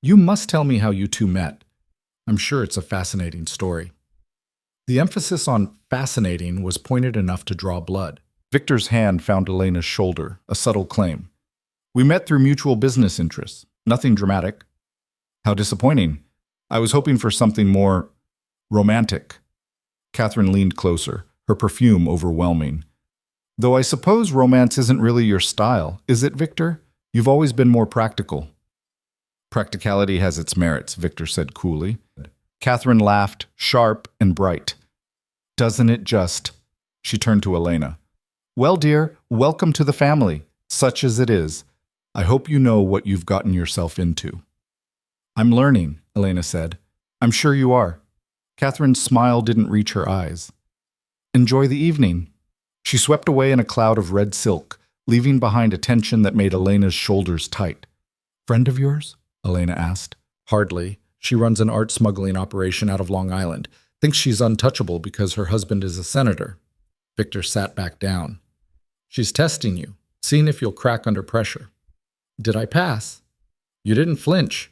You must tell me how you two met. I'm sure it's a fascinating story. The emphasis on fascinating was pointed enough to draw blood. Victor's hand found Elena's shoulder, a subtle claim. We met through mutual business interests. Nothing dramatic. How disappointing. I was hoping for something more romantic. Catherine leaned closer, her perfume overwhelming. Though I suppose romance isn't really your style, is it, Victor? You've always been more practical. Practicality has its merits, Victor said coolly. Catherine laughed, sharp and bright. Doesn't it just? She turned to Elena. Well, dear, welcome to the family, such as it is. I hope you know what you've gotten yourself into. I'm learning, Elena said. I'm sure you are. Catherine's smile didn't reach her eyes. Enjoy the evening. She swept away in a cloud of red silk, leaving behind a tension that made Elena's shoulders tight. Friend of yours? Elena asked. Hardly. She runs an art smuggling operation out of Long Island. Thinks she's untouchable because her husband is a senator. Victor sat back down. She's testing you, seeing if you'll crack under pressure. Did I pass? You didn't flinch.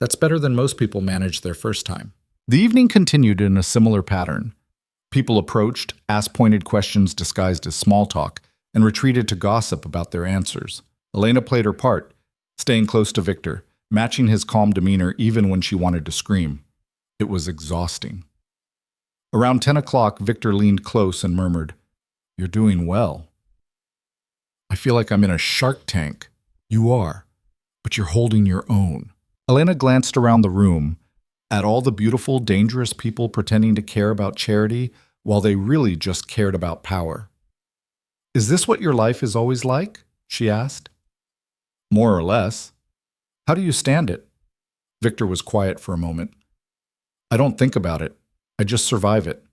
That's better than most people manage their first time. The evening continued in a similar pattern. People approached, asked pointed questions disguised as small talk, and retreated to gossip about their answers. Elena played her part, staying close to Victor, matching his calm demeanor even when she wanted to scream. It was exhausting. Around 10 o'clock, Victor leaned close and murmured, You're doing well. I feel like I'm in a shark tank. You are, but you're holding your own. Elena glanced around the room at all the beautiful, dangerous people pretending to care about charity while they really just cared about power. Is this what your life is always like? She asked. More or less. How do you stand it? Victor was quiet for a moment. I don't think about it. I just survive it.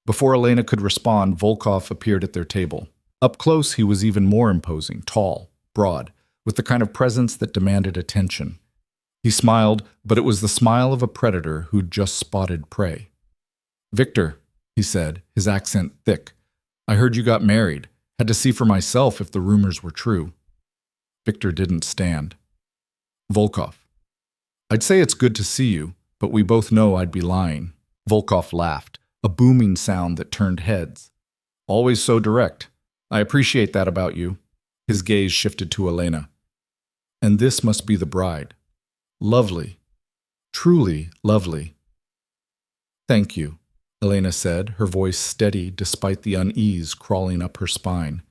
Before Elena could respond, Volkov appeared at their table. Up close, he was even more imposing, tall, broad, with the kind of presence that demanded attention. He smiled, but it was the smile of a predator who'd just spotted prey. Victor, he said, his accent thick, I heard you got married. Had to see for myself if the rumors were true. Victor didn't stand. Volkov, I'd say it's good to see you, but we both know I'd be lying. Volkov laughed, a booming sound that turned heads. Always so direct. I appreciate that about you. His gaze shifted to Elena. And this must be the bride. Lovely. Truly lovely. Thank you, Elena said, her voice steady despite the unease crawling up her spine.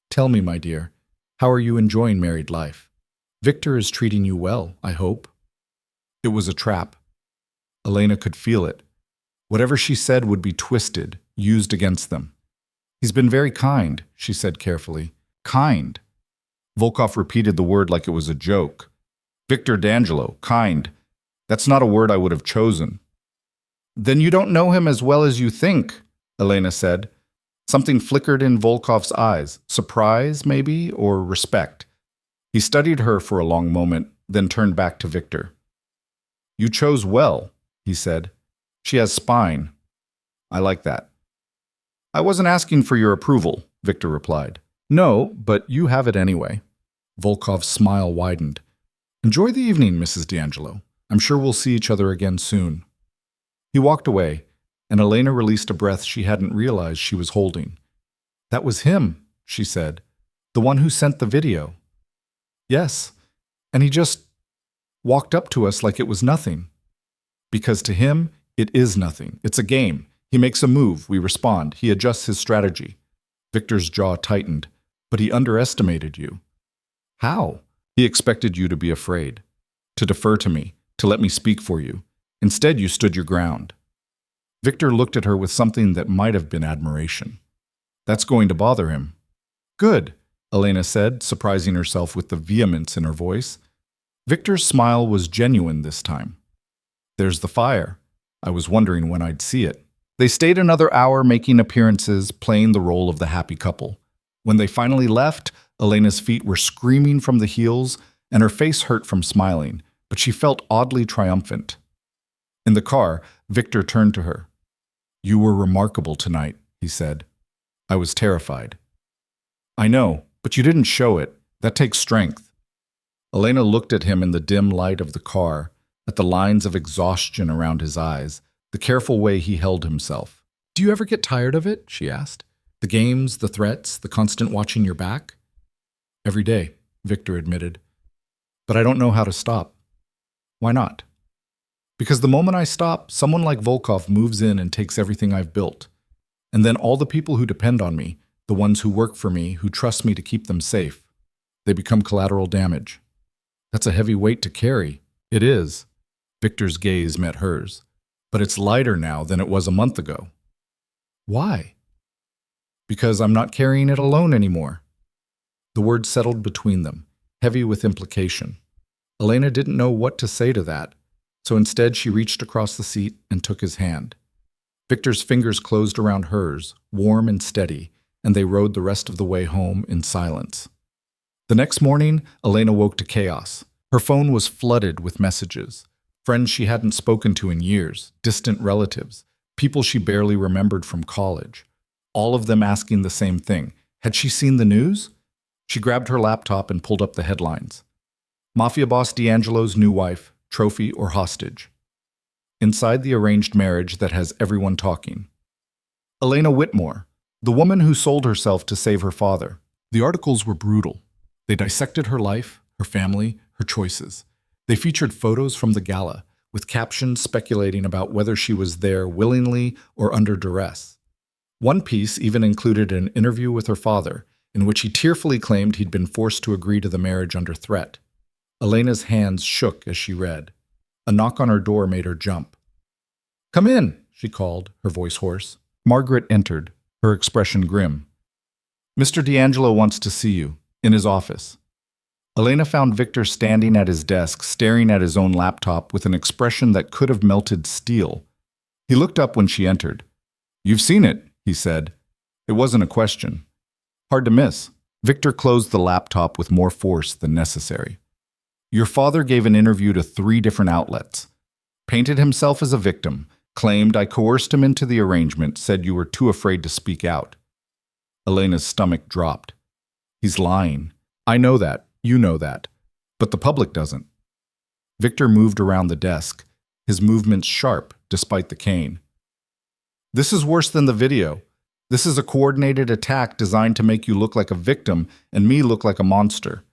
Tell me, my dear, how are you enjoying married life? Victor is treating you well, I hope. It was a trap. Elena could feel it. Whatever she said would be twisted, used against them. He's been very kind, she said carefully. Kind. Volkov repeated the word like it was a joke. Victor D'Angelo, kind. That's not a word I would have chosen. Then you don't know him as well as you think, Elena said. Something flickered in Volkov's eyes, surprise, maybe, or respect. He studied her for a long moment, then turned back to Victor. You chose well, he said. She has spine. I like that. I wasn't asking for your approval, Victor replied. No, but you have it anyway. Volkov's smile widened. Enjoy the evening, Mrs. D'Angelo. I'm sure we'll see each other again soon. He walked away, and Elena released a breath she hadn't realized she was holding. That was him, she said. The one who sent the video. Yes, and he just walked up to us like it was nothing. Because to him, it is nothing. It's a game. He makes a move, we respond. He adjusts his strategy. Victor's jaw tightened. But he underestimated you. How? He expected you to be afraid, to defer to me, to let me speak for you. Instead, you stood your ground. Victor looked at her with something that might have been admiration. That's going to bother him. Good, Elena said, surprising herself with the vehemence in her voice. Victor's smile was genuine this time. There's the fire. I was wondering when I'd see it. They stayed another hour making appearances, playing the role of the happy couple. When they finally left, Elena's feet were screaming from the heels, and her face hurt from smiling, but she felt oddly triumphant. In the car, Victor turned to her. You were remarkable tonight, he said. I was terrified. I know, but you didn't show it. That takes strength. Elena looked at him in the dim light of the car, at the lines of exhaustion around his eyes, the careful way he held himself. Do you ever get tired of it? She asked. The games, the threats, the constant watching your back? Every day, Victor admitted. But I don't know how to stop. Why not? Because the moment I stop, someone like Volkov moves in and takes everything I've built. And then all the people who depend on me, the ones who work for me, who trust me to keep them safe, they become collateral damage. That's a heavy weight to carry. It is. Victor's gaze met hers. But it's lighter now than it was a month ago. Why? Because I'm not carrying it alone anymore. The word settled between them. heavy with implication. Elena didn't know what to say to that, so instead she reached across the seat and took his hand. Victor's fingers closed around hers, warm and steady, and they rode the rest of the way home in silence. The next morning, Elena woke to chaos. Her phone was flooded with messages. Friends she hadn't spoken to in years, distant relatives, people she barely remembered from college. All of them asking the same thing. Had she seen the news? She grabbed her laptop and pulled up the headlines. Mafia boss D'Angelo's new wife, trophy or hostage. Inside the arranged marriage that has everyone talking. Elena Whitmore, the woman who sold herself to save her father. The articles were brutal. They dissected her life, her family, her choices. They featured photos from the gala, with captions speculating about whether she was there willingly or under duress. One piece even included an interview with her father, in which he tearfully claimed he'd been forced to agree to the marriage under threat. Elena's hands shook as she read. A knock on her door made her jump. "Come in," she called, her voice hoarse. Margaret entered, her expression grim. "Mr. D'Angelo wants to see you, in his office." Elena found Victor standing at his desk, staring at his own laptop with an expression that could have melted steel. He looked up when she entered. "You've seen it," he said. It wasn't a question. Hard to miss. Victor closed the laptop with more force than necessary. "Your father gave an interview to 3 different outlets. Painted himself as a victim, claimed I coerced him into the arrangement, said you were too afraid to speak out." Elena's stomach dropped. "He's lying. I know that. You know that. But the public doesn't." Victor moved around the desk, his movements sharp despite the cane. "This is worse than the video. This is a coordinated attack designed to make you look like a victim and me look like a monster.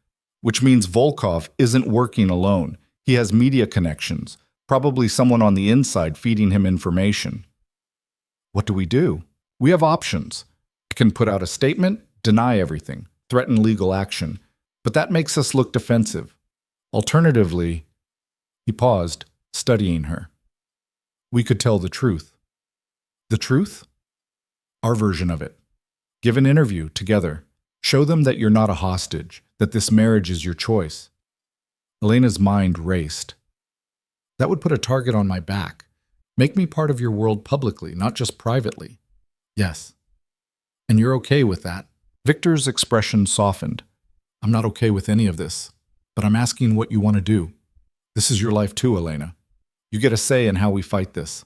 Which means Volkov isn't working alone. He has media connections, probably someone on the inside feeding him information." "What do we do?" "We have options. I can put out a statement, deny everything, threaten legal action, but that makes us look defensive. Alternatively," he paused, studying her, "we could tell the truth." "The truth?" "Our version of it. Give an interview together. Show them that you're not a hostage, that this marriage is your choice." Elena's mind raced. "That would put a target on my back. Make me part of your world publicly, not just privately." "Yes." "And you're okay with that?" Victor's expression softened. "I'm not okay with any of this, but I'm asking what you want to do. This is your life too, Elena. You get a say in how we fight this."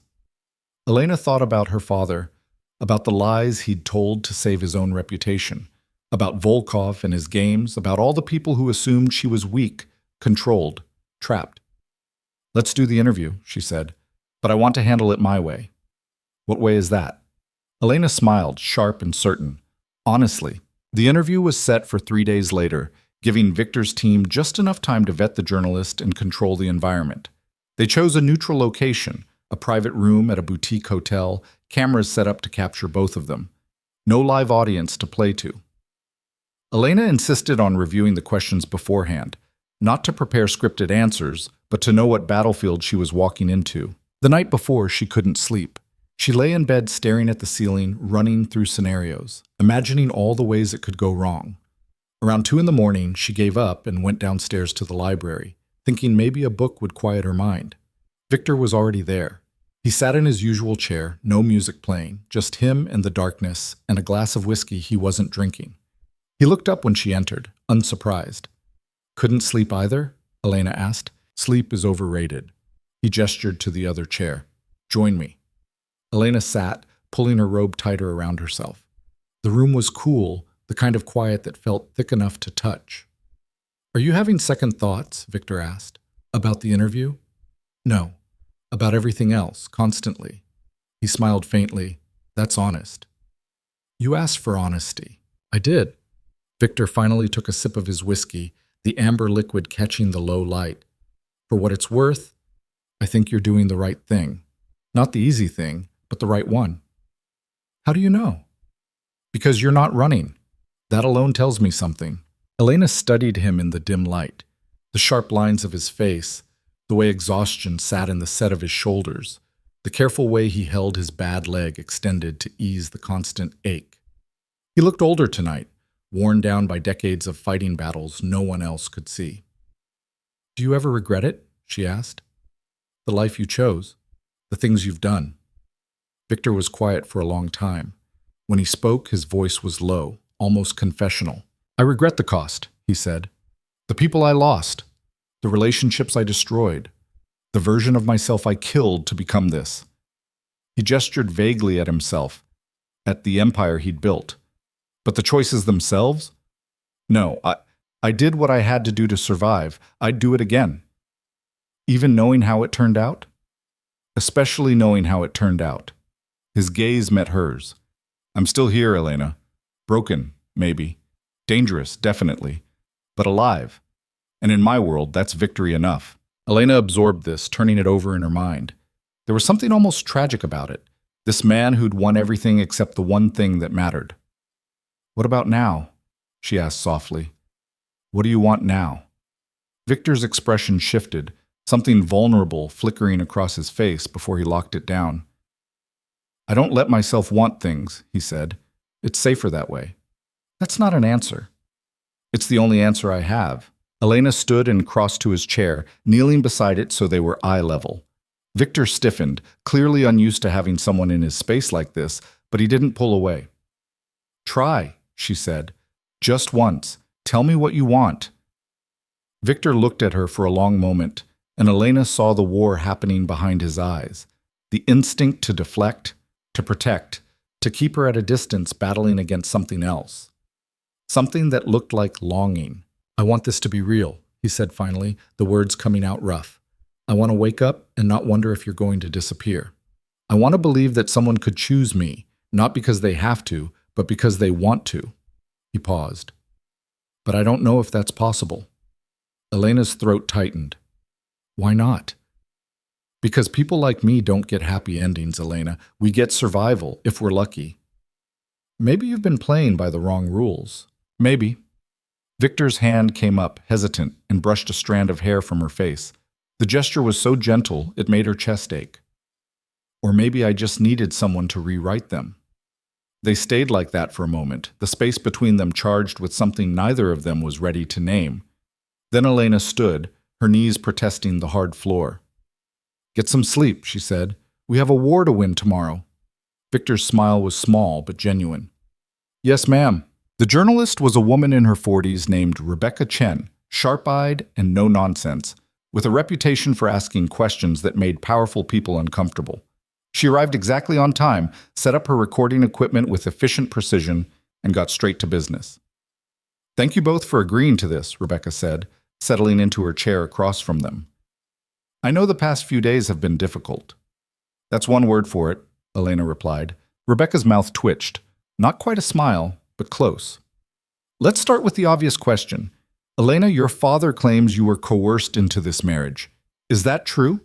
Elena thought about her father, about the lies he'd told to save his own reputation, about Volkov and his games, about all the people who assumed she was weak, controlled, trapped. "Let's do the interview," she said, "but I want to handle it my way." "What way is that?" Elena smiled, sharp and certain. Honestly, the interview was set for 3 days later, giving Victor's team just enough time to vet the journalist and control the environment. They chose a neutral location, a private room at a boutique hotel, cameras set up to capture both of them. No live audience to play to. Elena insisted on reviewing the questions beforehand, not to prepare scripted answers, but to know what battlefield she was walking into. The night before, she couldn't sleep. She lay in bed staring at the ceiling, running through scenarios, imagining all the ways it could go wrong. Around 2 in the morning, she gave up and went downstairs to the library, thinking maybe a book would quiet her mind. Victor was already there. He sat in his usual chair, no music playing, just him and the darkness, and a glass of whiskey he wasn't drinking. He looked up when she entered, unsurprised. "Couldn't sleep either?" Elena asked. "Sleep is overrated." He gestured to the other chair. "Join me." Elena sat, pulling her robe tighter around herself. The room was cool, the kind of quiet that felt thick enough to touch. "Are you having second thoughts?" Victor asked. "About the interview?" "No. About everything else, constantly." He smiled faintly. "That's honest." "You asked for honesty." "I did." Victor finally took a sip of his whiskey, the amber liquid catching the low light. "For what it's worth, I think you're doing the right thing. Not the easy thing, but the right one." "How do you know?" "Because you're not running. That alone tells me something." Elena studied him in the dim light, the sharp lines of his face, the way exhaustion sat in the set of his shoulders, the careful way he held his bad leg extended to ease the constant ache. He looked older tonight, worn down by decades of fighting battles no one else could see. "Do you ever regret it?" she asked. "The life you chose, the things you've done." Victor was quiet for a long time. When he spoke, his voice was low, almost confessional. "I regret the cost," he said. "The people I lost, the relationships I destroyed, the version of myself I killed to become this." He gestured vaguely at himself, at the empire he'd built. But the choices themselves? No, I did what I had to do to survive. I'd do it again. Even knowing how it turned out? Especially knowing how it turned out. His gaze met hers. "I'm still here, Elena. Broken, maybe. Dangerous, definitely. But alive. And in my world, that's victory enough." Elena absorbed this, turning it over in her mind. There was something almost tragic about it. This man who'd won everything except the one thing that mattered. "What about now?" she asked softly. "What do you want now?" Victor's expression shifted, something vulnerable flickering across his face before he locked it down. "I don't let myself want things," he said. "It's safer that way." "That's not an answer." "It's the only answer I have." Elena stood and crossed to his chair, kneeling beside it so they were eye level. Victor stiffened, clearly unused to having someone in his space like this, but he didn't pull away. "Try," she said. "Just once. Tell me what you want." Victor looked at her for a long moment, and Elena saw the war happening behind his eyes. The instinct to deflect, to protect, to keep her at a distance battling against something else. Something that looked like longing. "I want this to be real," he said finally, the words coming out rough. "I want to wake up and not wonder if you're going to disappear. I want to believe that someone could choose me, not because they have to, but because they want to." He paused. "But I don't know if that's possible." Elena's throat tightened. "Why not?" "Because people like me don't get happy endings, Elena. We get survival, if we're lucky." "Maybe you've been playing by the wrong rules." "Maybe." Victor's hand came up, hesitant, and brushed a strand of hair from her face. The gesture was so gentle, it made her chest ache. "Or maybe I just needed someone to rewrite them." They stayed like that for a moment, the space between them charged with something neither of them was ready to name. Then Elena stood, her knees protesting the hard floor. "Get some sleep," she said. "We have a war to win tomorrow." Victor's smile was small but genuine. "Yes, ma'am." The journalist was a woman in her 40s named Rebecca Chen, sharp-eyed and no-nonsense, with a reputation for asking questions that made powerful people uncomfortable. She arrived exactly on time, set up her recording equipment with efficient precision, and got straight to business. "Thank you both for agreeing to this," Rebecca said, settling into her chair across from them. "I know the past few days have been difficult." "That's one word for it," Elena replied. Rebecca's mouth twitched. Not quite a smile, but close. "Let's start with the obvious question. Elena, your father claims you were coerced into this marriage. Is that true?"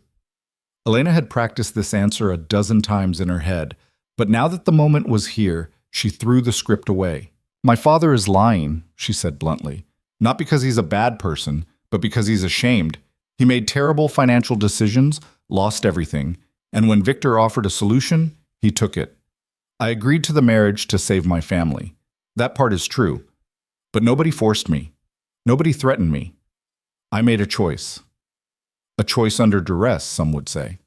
Elena had practiced this answer a dozen times in her head, but now that the moment was here, she threw the script away. "My father is lying," she said bluntly. "Not because he's a bad person, but because he's ashamed. He made terrible financial decisions, lost everything, and when Victor offered a solution, he took it. I agreed to the marriage to save my family. That part is true. But nobody forced me. Nobody threatened me. I made a choice. A choice under duress, some would say.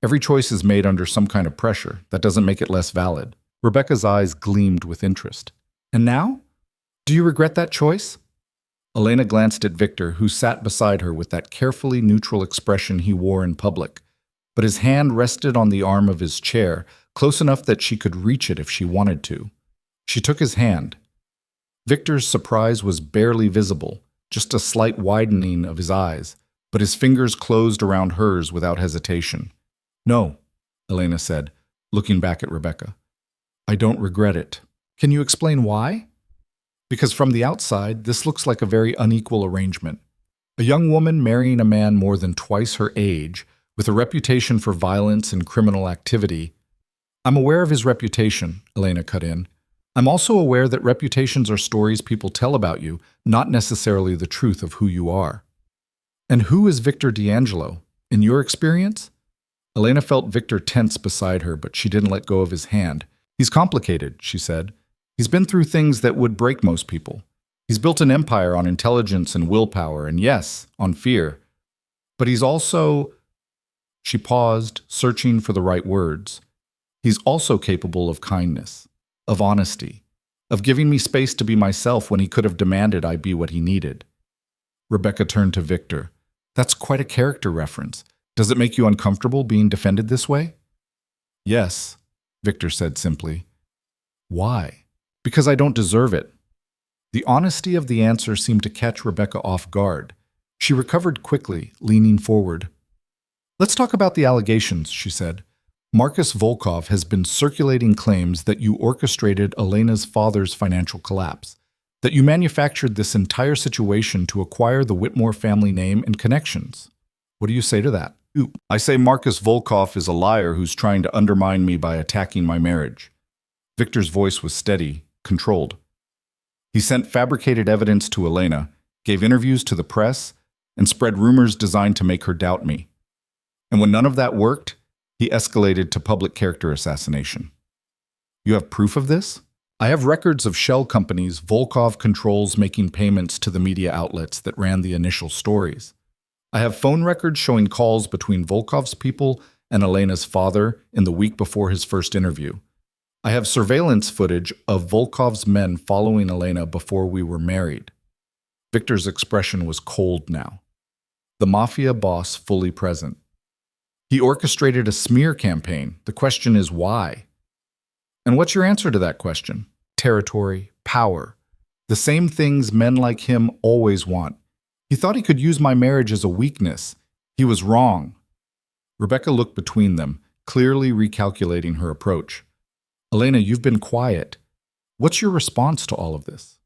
Every choice is made under some kind of pressure. That doesn't make it less valid." Rebecca's eyes gleamed with interest. "And now? Do you regret that choice?" Elena glanced at Victor, who sat beside her with that carefully neutral expression he wore in public. But his hand rested on the arm of his chair, close enough that she could reach it if she wanted to. She took his hand. Victor's surprise was barely visible, just a slight widening of his eyes, but his fingers closed around hers without hesitation. "No," Elena said, looking back at Rebecca. "I don't regret it." "Can you explain why?" "Because from the outside, this looks like a very unequal arrangement. A young woman marrying a man more than twice her age, with a reputation for violence and criminal activity." "I'm aware of his reputation," Elena cut in. "I'm also aware that reputations are stories people tell about you, not necessarily the truth of who you are." "And who is Victor D'Angelo? In your experience?" Elena felt Victor tense beside her, but she didn't let go of his hand. "He's complicated," she said. He's been through things that would break most people. He's built an empire on intelligence and willpower, and yes, on fear. But he's also... She paused, searching for the right words. He's also capable of kindness, of honesty, of giving me space to be myself when he could have demanded I be what he needed. Rebecca turned to Victor. That's quite a character reference. Does it make you uncomfortable being defended this way? Yes, Victor said simply. Why? Because I don't deserve it. The honesty of the answer seemed to catch Rebecca off guard. She recovered quickly, leaning forward. Let's talk about the allegations, she said. Marcus Volkov has been circulating claims that you orchestrated Elena's father's financial collapse, that you manufactured this entire situation to acquire the Whitmore family name and connections. What do you say to that? I say Marcus Volkov is a liar who's trying to undermine me by attacking my marriage. Victor's voice was steady, controlled. He sent fabricated evidence to Elena, gave interviews to the press, and spread rumors designed to make her doubt me. And when none of that worked, he escalated to public character assassination. You have proof of this? I have records of shell companies Volkov controls making payments to the media outlets that ran the initial stories. I have phone records showing calls between Volkov's people and Elena's father in the week before his first interview. I have surveillance footage of Volkov's men following Elena before we were married. Victor's expression was cold now. The Mafia boss fully present. He orchestrated a smear campaign. The question is why? And what's your answer to that question? Territory, power. The same things men like him always want. He thought he could use my marriage as a weakness. He was wrong. Rebecca looked between them, clearly recalculating her approach. Elena, you've been quiet. What's your response to all of this?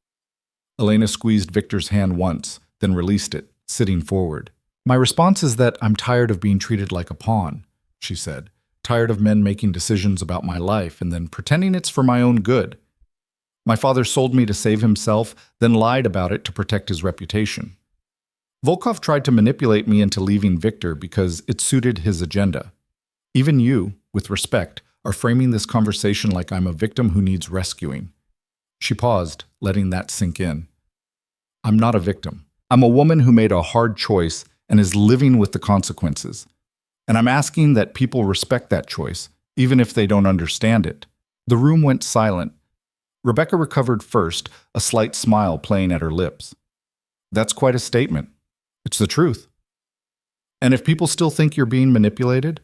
Elena squeezed Victor's hand once, then released it, sitting forward. My response is that I'm tired of being treated like a pawn, she said. Tired of men making decisions about my life and then pretending it's for my own good. My father sold me to save himself, then lied about it to protect his reputation. Volkov tried to manipulate me into leaving Victor because it suited his agenda. Even you, with respect, are framing this conversation like I'm a victim who needs rescuing. She paused, letting that sink in. I'm not a victim. I'm a woman who made a hard choice and is living with the consequences. And I'm asking that people respect that choice, even if they don't understand it. The room went silent. Rebecca recovered first, a slight smile playing at her lips. That's quite a statement. It's the truth. And if people still think you're being manipulated,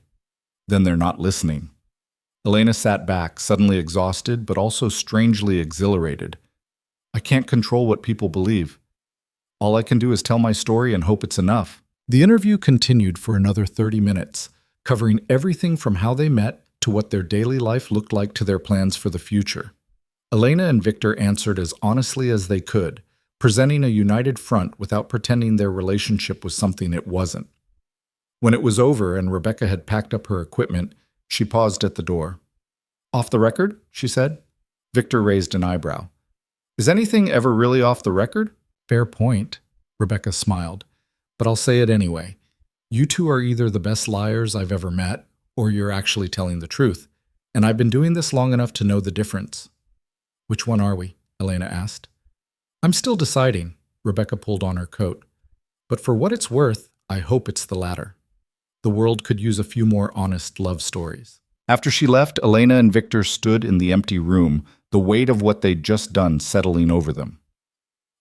then they're not listening. Elena sat back, suddenly exhausted, but also strangely exhilarated. I can't control what people believe. All I can do is tell my story and hope it's enough. The interview continued for another 30 minutes, covering everything from how they met to what their daily life looked like to their plans for the future. Elena and Victor answered as honestly as they could, presenting a united front without pretending their relationship was something it wasn't. When it was over and Rebecca had packed up her equipment, she paused at the door. Off the record? She said. Victor raised an eyebrow. Is anything ever really off the record? Fair point, Rebecca smiled. But I'll say it anyway. You two are either the best liars I've ever met, or you're actually telling the truth. And I've been doing this long enough to know the difference. Which one are we? Elena asked. I'm still deciding. Rebecca pulled on her coat. But for what it's worth, I hope it's the latter. The world could use a few more honest love stories. After she left, Elena and Victor stood in the empty room, the weight of what they'd just done settling over them.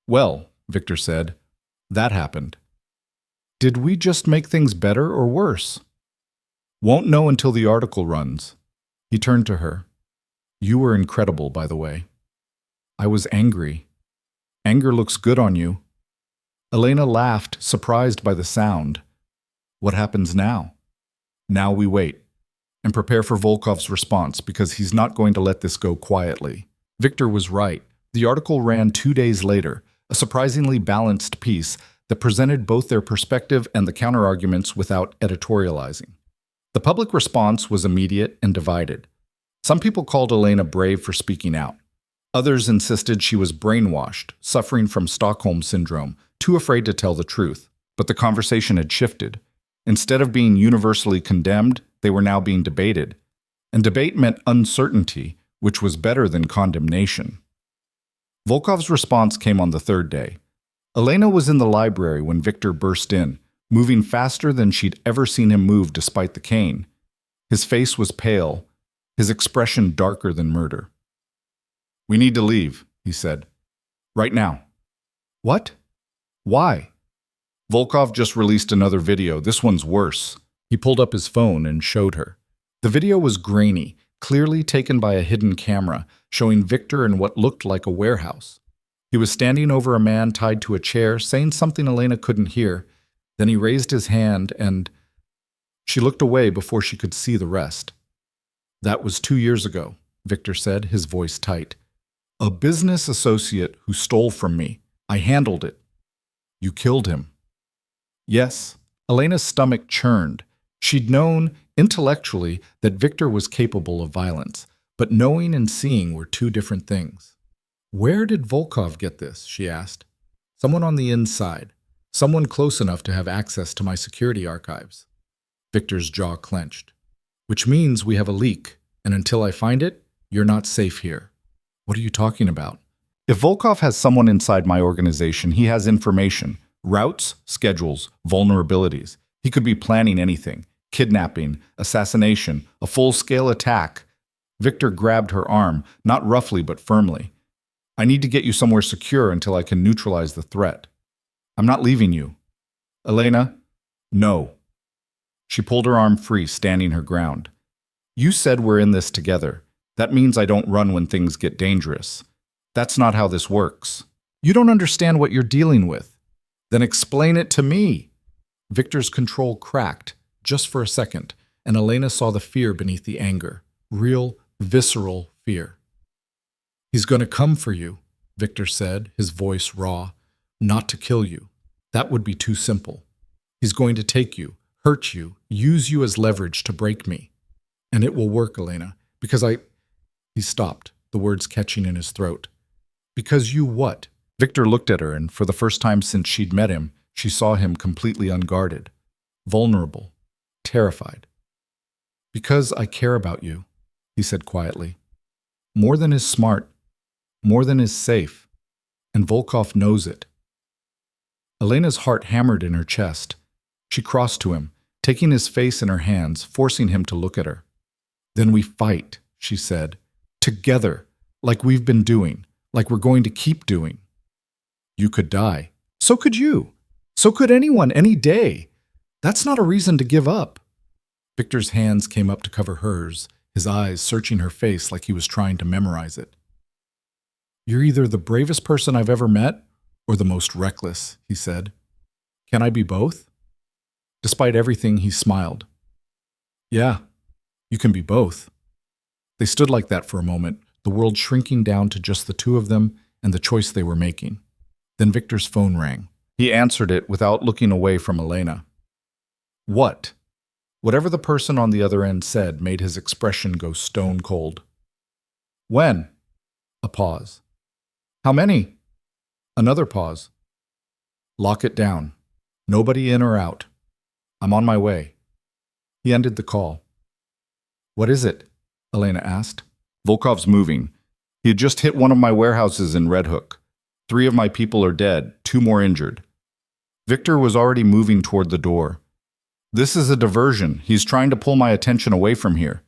Well, Victor said, that happened. Did we just make things better or worse? Won't know until the article runs. He turned to her. You were incredible, by the way. I was angry. Anger looks good on you. Elena laughed, surprised by the sound. What happens now? Now we wait and prepare for Volkov's response because he's not going to let this go quietly. Victor was right. The article ran 2 days later, a surprisingly balanced piece that presented both their perspective and the counterarguments without editorializing. The public response was immediate and divided. Some people called Elena brave for speaking out. Others insisted she was brainwashed, suffering from Stockholm Syndrome, too afraid to tell the truth. But the conversation had shifted. Instead of being universally condemned, they were now being debated. And debate meant uncertainty, which was better than condemnation. Volkov's response came on the third day. Elena was in the library when Victor burst in, moving faster than she'd ever seen him move despite the cane. His face was pale, his expression darker than murder. "We need to leave," he said. "Right now." "What? Why?" "Volkov just released another video. This one's worse." He pulled up his phone and showed her. The video was grainy, clearly taken by a hidden camera, showing Victor in what looked like a warehouse. He was standing over a man tied to a chair, saying something Elena couldn't hear. Then he raised his hand and she looked away before she could see the rest. "That was 2 years ago," Victor said, his voice tight. "A business associate who stole from me. I handled it." "You killed him." "Yes." Elena's stomach churned. She'd known, intellectually, that Victor was capable of violence, but knowing and seeing were two different things. "Where did Volkov get this?" she asked. "Someone on the inside. Someone close enough to have access to my security archives." Victor's jaw clenched. "Which means we have a leak, and until I find it, you're not safe here." "What are you talking about?" "If Volkov has someone inside my organization, he has information. Routes, schedules, vulnerabilities. He could be planning anything. Kidnapping, assassination, a full-scale attack." Victor grabbed her arm, not roughly but firmly. "I need to get you somewhere secure until I can neutralize the threat. I'm not leaving you." "Elena?" "No." She pulled her arm free, standing her ground. "You said we're in this together. That means I don't run when things get dangerous. That's not how this works." "You don't understand what you're dealing with." "Then explain it to me." Victor's control cracked, just for a second, and Elena saw the fear beneath the anger. Real, visceral fear. "He's going to come for you," Victor said, his voice raw. "Not to kill you. That would be too simple. He's going to take you, hurt you, use you as leverage to break me. And it will work, Elena, because I—" He stopped, the words catching in his throat. "Because you what?" Victor looked at her, and for the first time since she'd met him, she saw him completely unguarded, vulnerable, terrified. "Because I care about you," he said quietly. "More than is smart, more than is safe, and Volkov knows it." Elena's heart hammered in her chest. She crossed to him, taking his face in her hands, forcing him to look at her. "Then we fight," she said, "together, like we've been doing, like we're going to keep doing." "You could die. So could you. So could anyone, any day. That's not a reason to give up." Victor's hands came up to cover hers, his eyes searching her face like he was trying to memorize it. "You're either the bravest person I've ever met or the most reckless," he said. "Can I be both?" Despite everything, he smiled. "Yeah, you can be both." They stood like that for a moment, the world shrinking down to just the two of them and the choice they were making. Then Victor's phone rang. He answered it without looking away from Elena. "What?" Whatever the person on the other end said made his expression go stone cold. "When?" A pause. "How many?" Another pause. "Lock it down. Nobody in or out. I'm on my way." He ended the call. "What is it?" Elena asked. "Volkov's moving. He had just hit one of my warehouses in Red Hook. 3 of my people are dead, 2 more injured." Victor was already moving toward the door. "This is a diversion. He's trying to pull my attention away from here."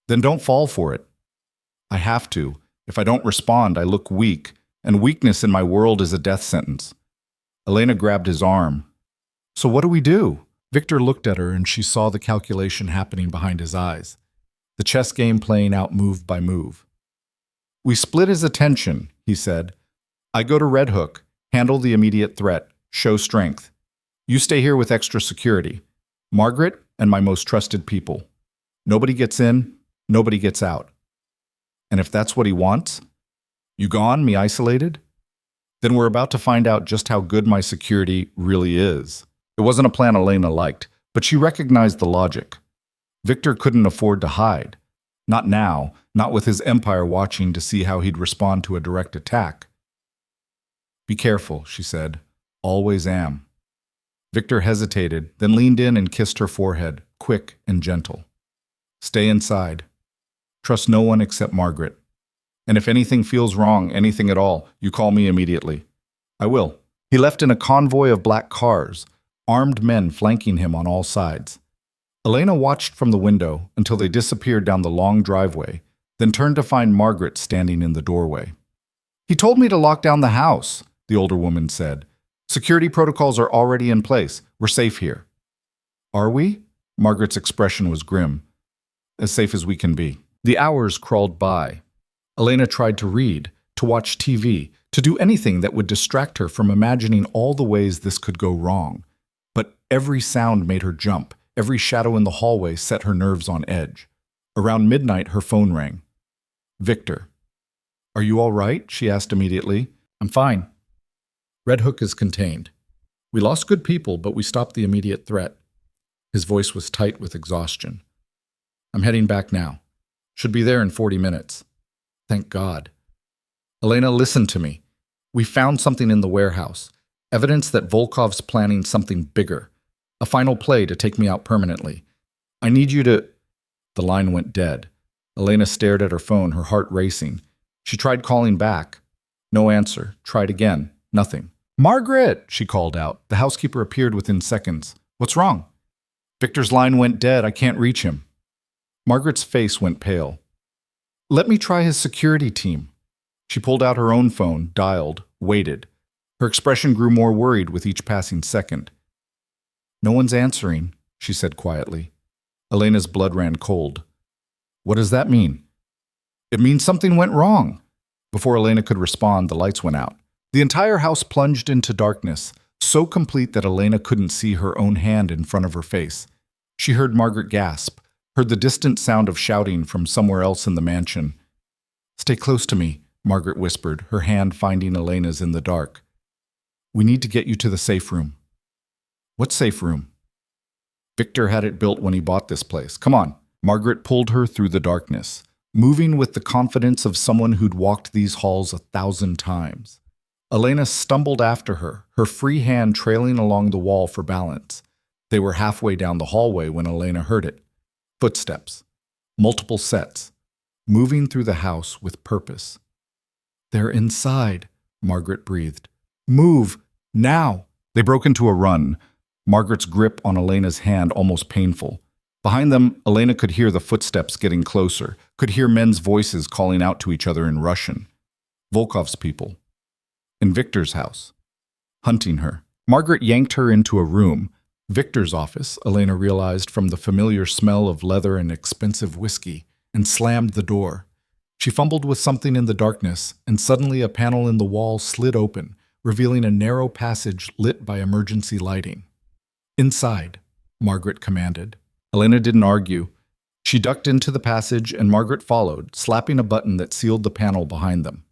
"Then don't fall for it." "I have to. If I don't respond, I look weak, and weakness in my world is a death sentence." Elena grabbed his arm. "So what do we do?" Victor looked at her, and she saw the calculation happening behind his eyes, the chess game playing out move by move. "We split his attention," he said. "I go to Red Hook, handle the immediate threat, show strength. You stay here with extra security. Margaret and my most trusted people. Nobody gets in, nobody gets out." "And if that's what he wants? You gone, me isolated?" "Then we're about to find out just how good my security really is." It wasn't a plan Elena liked, but she recognized the logic. Victor couldn't afford to hide. Not now, not with his empire watching to see how he'd respond to a direct attack. "Be careful," she said. "Always am." Victor hesitated, then leaned in and kissed her forehead, quick and gentle. "Stay inside. Trust no one except Margaret." And if anything feels wrong, anything at all, you call me immediately. I will. He left in a convoy of black cars, armed men flanking him on all sides. Elena watched from the window until they disappeared down the long driveway, then turned to find Margaret standing in the doorway. He told me to lock down the house, the older woman said. Security protocols are already in place. We're safe here. Are we? Margaret's expression was grim. As safe as we can be. The hours crawled by. Elena tried to read, to watch TV, to do anything that would distract her from imagining all the ways this could go wrong. But every sound made her jump. Every shadow in the hallway set her nerves on edge. Around midnight, her phone rang. Victor. Are you all right? She asked immediately. I'm fine. Red Hook is contained. We lost good people, but we stopped the immediate threat. His voice was tight with exhaustion. I'm heading back now. Should be there in 40 minutes. Thank God. Elena, listen to me. We found something in the warehouse. Evidence that Volkov's planning something bigger. A final play to take me out permanently. I need you to... The line went dead. Elena stared at her phone, her heart racing. She tried calling back. No answer. Tried again. Nothing. Margaret! She called out. The housekeeper appeared within seconds. What's wrong? Victor's line went dead. I can't reach him. Margaret's face went pale. Let me try his security team. She pulled out her own phone, dialed, waited. Her expression grew more worried with each passing second. No one's answering, she said quietly. Elena's blood ran cold. What does that mean? It means something went wrong. Before Elena could respond, the lights went out. The entire house plunged into darkness, so complete that Elena couldn't see her own hand in front of her face. She heard Margaret gasp, heard the distant sound of shouting from somewhere else in the mansion. Stay close to me, Margaret whispered, her hand finding Elena's in the dark. We need to get you to the safe room. What safe room? Victor had it built when he bought this place. Come on. Margaret pulled her through the darkness, moving with the confidence of someone who'd walked these halls 1,000 times. Elena stumbled after her, her free hand trailing along the wall for balance. They were halfway down the hallway when Elena heard it. Footsteps. Multiple sets. Moving through the house with purpose. They're inside, Margaret breathed. Move! Now! They broke into a run, Margaret's grip on Elena's hand almost painful. Behind them, Elena could hear the footsteps getting closer, could hear men's voices calling out to each other in Russian. Volkov's people. In Victor's house. Hunting her. Margaret yanked her into a room. Victor's office, Elena realized from the familiar smell of leather and expensive whiskey, and slammed the door. She fumbled with something in the darkness, and suddenly a panel in the wall slid open, revealing a narrow passage lit by emergency lighting. Inside, Margaret commanded. Elena didn't argue. She ducked into the passage and Margaret followed, slapping a button that sealed the panel behind them.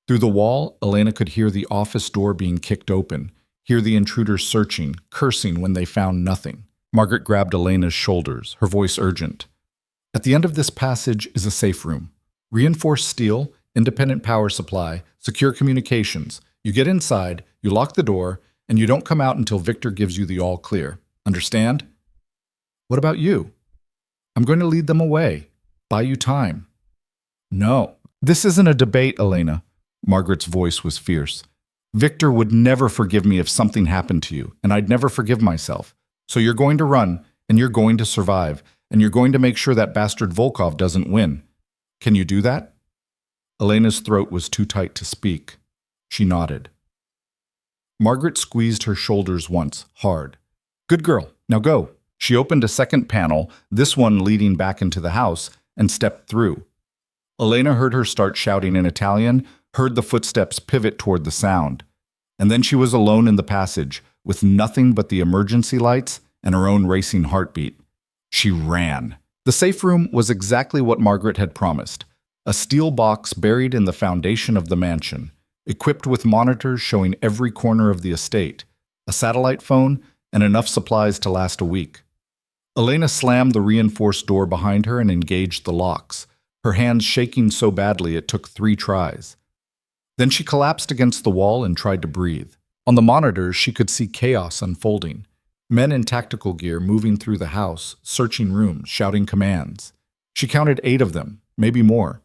Through the wall, Elena could hear the office door being kicked open, hear the intruders searching, cursing when they found nothing. Margaret grabbed Elena's shoulders, her voice urgent. At the end of this passage is a safe room. Reinforced steel, independent power supply, secure communications. You get inside, you lock the door, and you don't come out until Victor gives you the all clear. Understand? What about you? I'm going to lead them away. Buy you time. No. This isn't a debate, Elena. Margaret's voice was fierce. Victor would never forgive me if something happened to you, and I'd never forgive myself. So you're going to run, and you're going to survive, and you're going to make sure that bastard Volkov doesn't win. Can you do that? Elena's throat was too tight to speak. She nodded. Margaret squeezed her shoulders once, hard. Good girl, now go. She opened a second panel, this one leading back into the house, and stepped through. Elena heard her start shouting in Italian, heard the footsteps pivot toward the sound. And then she was alone in the passage, with nothing but the emergency lights and her own racing heartbeat. She ran. The safe room was exactly what Margaret had promised. A steel box buried in the foundation of the mansion, equipped with monitors showing every corner of the estate, a satellite phone, and enough supplies to last a week. Elena slammed the reinforced door behind her and engaged the locks, her hands shaking so badly it took 3 tries. Then she collapsed against the wall and tried to breathe. On the monitors, she could see chaos unfolding. Men in tactical gear moving through the house, searching rooms, shouting commands. She counted 8 of them, maybe more.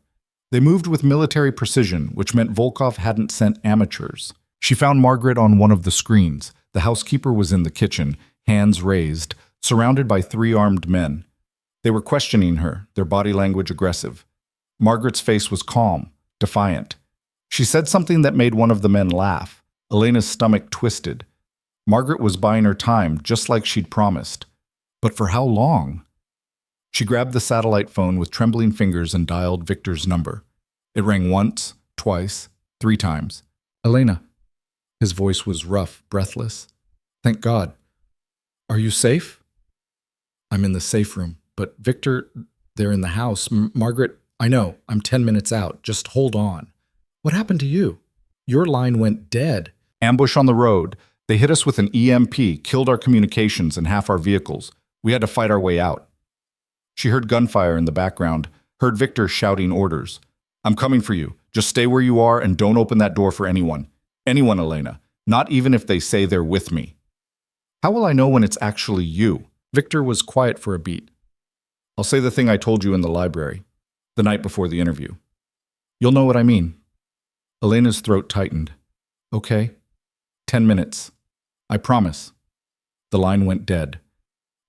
They moved with military precision, which meant Volkov hadn't sent amateurs. She found Margaret on one of the screens. The housekeeper was in the kitchen, hands raised, surrounded by 3 armed men. They were questioning her, their body language aggressive. Margaret's face was calm, defiant. She said something that made one of the men laugh. Elena's stomach twisted. Margaret was buying her time, just like she'd promised. But for how long? She grabbed the satellite phone with trembling fingers and dialed Victor's number. It rang once, twice, 3 times. Elena. His voice was rough, breathless. Thank God. Are you safe? I'm in the safe room. But Victor, they're in the house. Margaret, I know, I'm 10 minutes out. Just hold on. What happened to you? Your line went dead. Ambush on the road. They hit us with an EMP, killed our communications and half our vehicles. We had to fight our way out. She heard gunfire in the background, heard Victor shouting orders. I'm coming for you. Just stay where you are and don't open that door for anyone. Anyone, Elena. Not even if they say they're with me. How will I know when it's actually you? Victor was quiet for a beat. I'll say the thing I told you in the library, the night before the interview. You'll know what I mean. Elena's throat tightened. Okay. 10 minutes. I promise. The line went dead.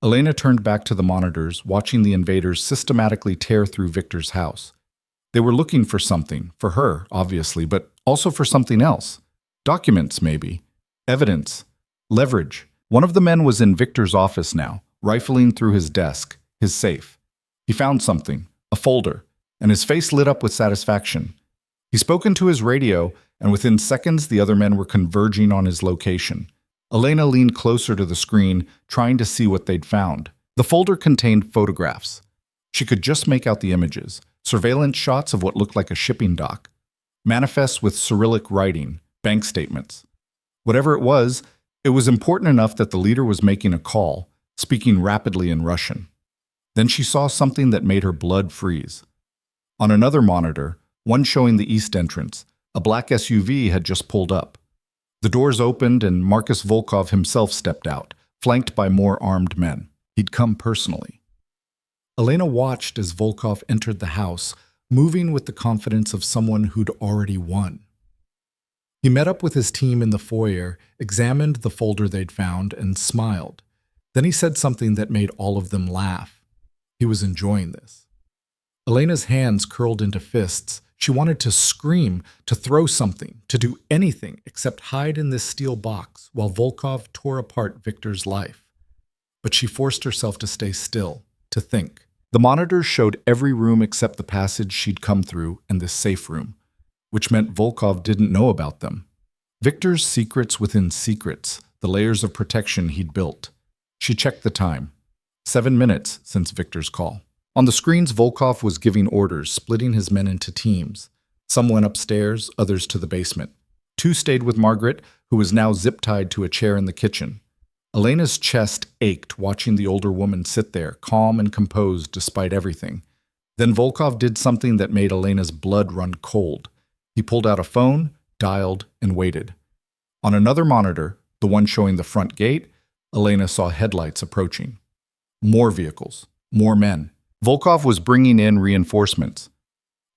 Elena turned back to the monitors, watching the invaders systematically tear through Victor's house. They were looking for something, for her, obviously, but also for something else. Documents, maybe. Evidence. Leverage. One of the men was in Victor's office now, rifling through his desk, his safe. He found something, a folder, and his face lit up with satisfaction. He spoke into his radio, and within seconds the other men were converging on his location. Elena leaned closer to the screen, trying to see what they'd found. The folder contained photographs. She could just make out the images, surveillance shots of what looked like a shipping dock, manifests with Cyrillic writing, bank statements. Whatever it was important enough that the leader was making a call, speaking rapidly in Russian. Then she saw something that made her blood freeze. On another monitor, one showing the east entrance, a black SUV had just pulled up. The doors opened and Marcus Volkov himself stepped out, flanked by more armed men. He'd come personally. Elena watched as Volkov entered the house, moving with the confidence of someone who'd already won. He met up with his team in the foyer, examined the folder they'd found, and smiled. Then he said something that made all of them laugh. He was enjoying this. Elena's hands curled into fists. She wanted to scream, to throw something, to do anything except hide in this steel box while Volkov tore apart Victor's life. But she forced herself to stay still, to think. The monitors showed every room except the passage she'd come through and this safe room, which meant Volkov didn't know about them. Victor's secrets within secrets, the layers of protection he'd built. She checked the time. 7 minutes since Victor's call. On the screens, Volkov was giving orders, splitting his men into teams. Some went upstairs, others to the basement. 2 stayed with Margaret, who was now zip-tied to a chair in the kitchen. Elena's chest ached watching the older woman sit there, calm and composed despite everything. Then Volkov did something that made Elena's blood run cold. He pulled out a phone, dialed, and waited. On another monitor, the one showing the front gate, Elena saw headlights approaching. More vehicles, more men. Volkov was bringing in reinforcements.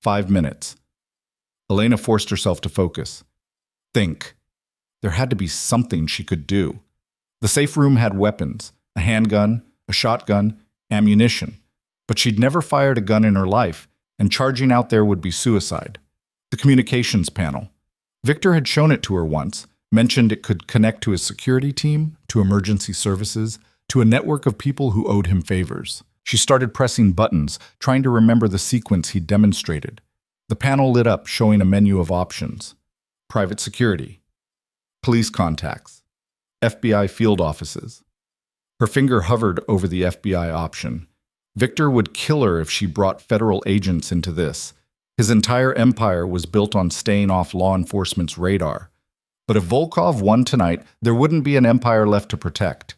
5 minutes. Elena forced herself to focus. Think. There had to be something she could do. The safe room had weapons, a handgun, a shotgun, ammunition. But she'd never fired a gun in her life, and charging out there would be suicide. The communications panel. Victor had shown it to her once, mentioned it could connect to his security team, to emergency services, to a network of people who owed him favors. She started pressing buttons, trying to remember the sequence he'd demonstrated. The panel lit up, showing a menu of options. Private security. Police contacts. FBI field offices. Her finger hovered over the FBI option. Victor would kill her if she brought federal agents into this. His entire empire was built on staying off law enforcement's radar. But if Volkov won tonight, there wouldn't be an empire left to protect.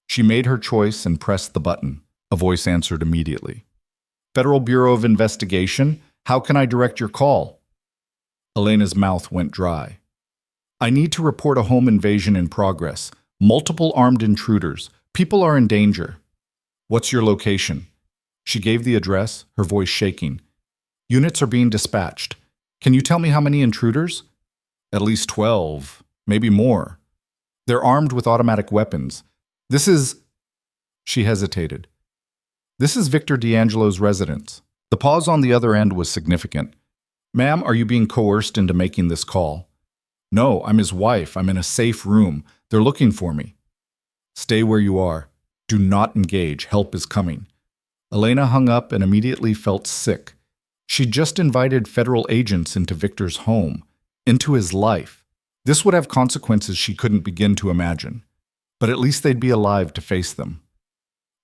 She made her choice and pressed the button. A voice answered immediately. Federal Bureau of Investigation, how can I direct your call? Elena's mouth went dry. I need to report a home invasion in progress. Multiple armed intruders. People are in danger. What's your location? She gave the address, her voice shaking. Units are being dispatched. Can you tell me how many intruders? At least 12, maybe more. They're armed with automatic weapons. This is... She hesitated. This is Victor D'Angelo's residence. The pause on the other end was significant. Ma'am, are you being coerced into making this call? No, I'm his wife. I'm in a safe room. They're looking for me. Stay where you are. Do not engage. Help is coming. Elena hung up and immediately felt sick. She'd just invited federal agents into Victor's home, into his life. This would have consequences she couldn't begin to imagine. But at least they'd be alive to face them.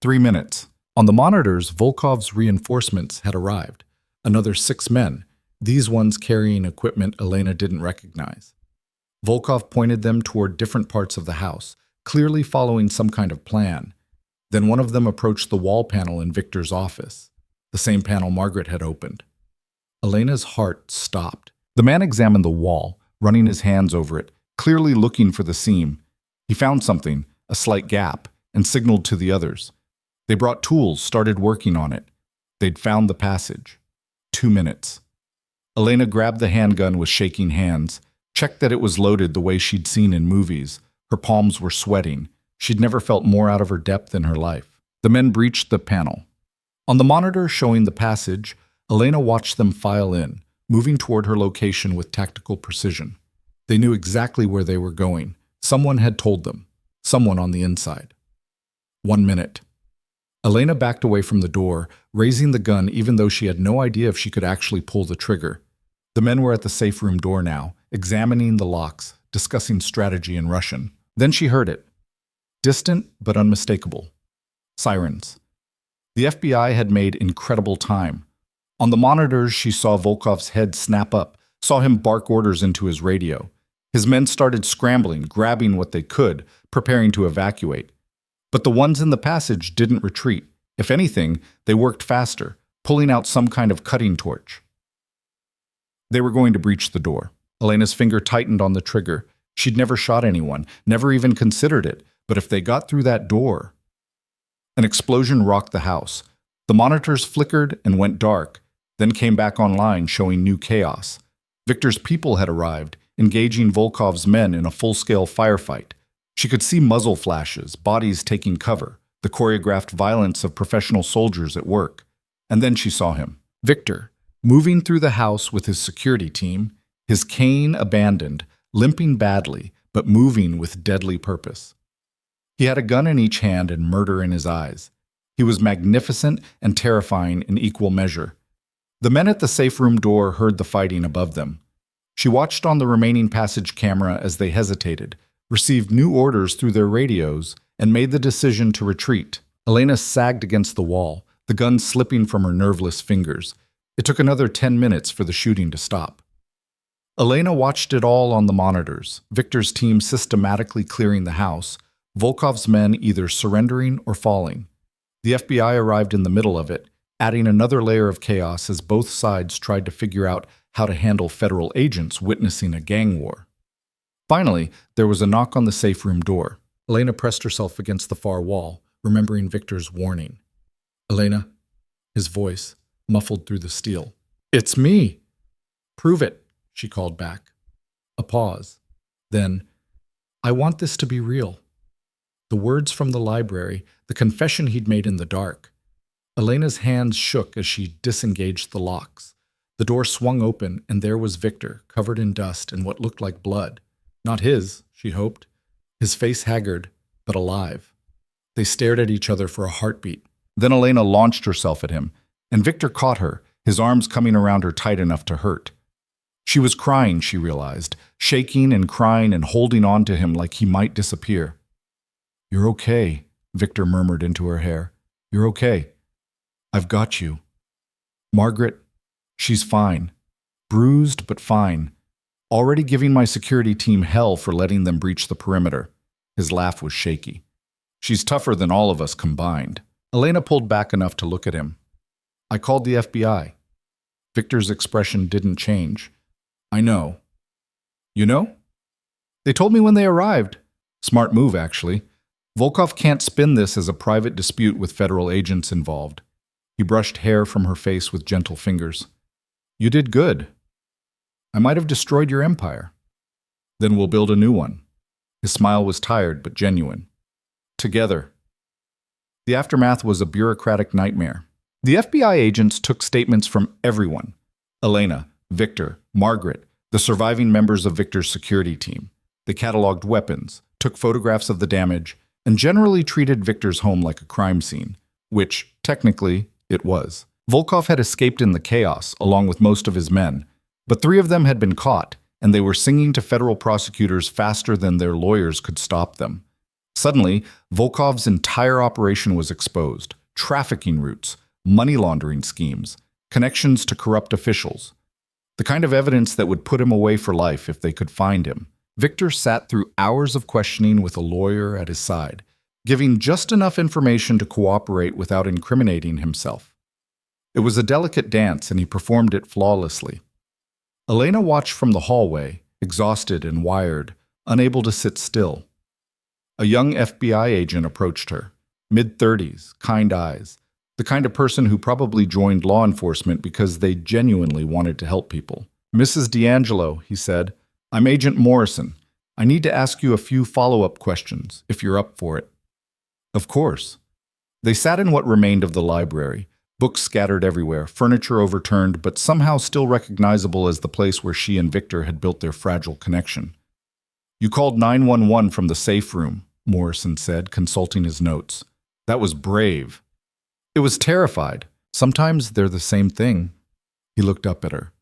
3 minutes. On the monitors, Volkov's reinforcements had arrived. Another 6 men, these ones carrying equipment Elena didn't recognize. Volkov pointed them toward different parts of the house, clearly following some kind of plan. Then one of them approached the wall panel in Victor's office, the same panel Margaret had opened. Elena's heart stopped. The man examined the wall, running his hands over it, clearly looking for the seam. He found something, a slight gap, and signaled to the others. They brought tools, started working on it. They'd found the passage. 2 minutes. Elena grabbed the handgun with shaking hands, checked that it was loaded the way she'd seen in movies. Her palms were sweating. She'd never felt more out of her depth in her life. The men breached the panel. On the monitor showing the passage, Elena watched them file in, moving toward her location with tactical precision. They knew exactly where they were going. Someone had told them. Someone on the inside. 1 minute. Elena backed away from the door, raising the gun even though she had no idea if she could actually pull the trigger. The men were at the safe room door now, examining the locks, discussing strategy in Russian. Then she heard it. Distant but unmistakable. Sirens. The FBI had made incredible time. On the monitors, she saw Volkov's head snap up, saw him bark orders into his radio. His men started scrambling, grabbing what they could, preparing to evacuate. But the ones in the passage didn't retreat. If anything, they worked faster, pulling out some kind of cutting torch. They were going to breach the door. Elena's finger tightened on the trigger. She'd never shot anyone, never even considered it. But if they got through that door... An explosion rocked the house. The monitors flickered and went dark, then came back online showing new chaos. Victor's people had arrived, engaging Volkov's men in a full-scale firefight. She could see muzzle flashes, bodies taking cover, the choreographed violence of professional soldiers at work. And then she saw him, Victor, moving through the house with his security team, his cane abandoned, limping badly, but moving with deadly purpose. He had a gun in each hand and murder in his eyes. He was magnificent and terrifying in equal measure. The men at the safe room door heard the fighting above them. She watched on the remaining passage camera as they hesitated, received new orders through their radios, and made the decision to retreat. Elena sagged against the wall, the gun slipping from her nerveless fingers. It took another 10 minutes for the shooting to stop. Elena watched it all on the monitors, Victor's team systematically clearing the house, Volkov's men either surrendering or falling. The FBI arrived in the middle of it, adding another layer of chaos as both sides tried to figure out how to handle federal agents witnessing a gang war. Finally, there was a knock on the safe room door. Elena pressed herself against the far wall, remembering Victor's warning. Elena, his voice, muffled through the steel. It's me! Prove it, she called back. A pause. Then, I want this to be real. The words from the library, the confession he'd made in the dark. Elena's hands shook as she disengaged the locks. The door swung open, and there was Victor, covered in dust and what looked like blood. Not his, she hoped. His face haggard, but alive. They stared at each other for a heartbeat. Then Elena launched herself at him, and Victor caught her, his arms coming around her tight enough to hurt. She was crying, she realized, shaking and crying and holding on to him like he might disappear. You're okay, Victor murmured into her hair. You're okay. I've got you. Margaret, she's fine. Bruised, but fine. Already giving my security team hell for letting them breach the perimeter. His laugh was shaky. She's tougher than all of us combined. Elena pulled back enough to look at him. I called the FBI. Victor's expression didn't change. I know. You know? They told me when they arrived. Smart move, actually. Volkov can't spin this as a private dispute with federal agents involved. He brushed hair from her face with gentle fingers. You did good. I might have destroyed your empire. Then we'll build a new one. His smile was tired but genuine. Together. The aftermath was a bureaucratic nightmare. The FBI agents took statements from everyone. Elena, Victor, Margaret, the surviving members of Victor's security team. They cataloged weapons, took photographs of the damage, and generally treated Victor's home like a crime scene, which, technically, it was. Volkov had escaped in the chaos, along with most of his men, but 3 of them had been caught, and they were singing to federal prosecutors faster than their lawyers could stop them. Suddenly, Volkov's entire operation was exposed. Trafficking routes, money laundering schemes, connections to corrupt officials. The kind of evidence that would put him away for life if they could find him. Victor sat through hours of questioning with a lawyer at his side, giving just enough information to cooperate without incriminating himself. It was a delicate dance, and he performed it flawlessly. Elena watched from the hallway, exhausted and wired, unable to sit still. A young FBI agent approached her, mid-30s, kind eyes, the kind of person who probably joined law enforcement because they genuinely wanted to help people. "Mrs. D'Angelo," he said, "I'm Agent Morrison. I need to ask you a few follow-up questions, if you're up for it." Of course. They sat in what remained of the library, books scattered everywhere, furniture overturned, but somehow still recognizable as the place where she and Victor had built their fragile connection. "You called 911 from the safe room," Morrison said, consulting his notes. "That was brave." "It was terrified. Sometimes they're the same thing." He looked up at her.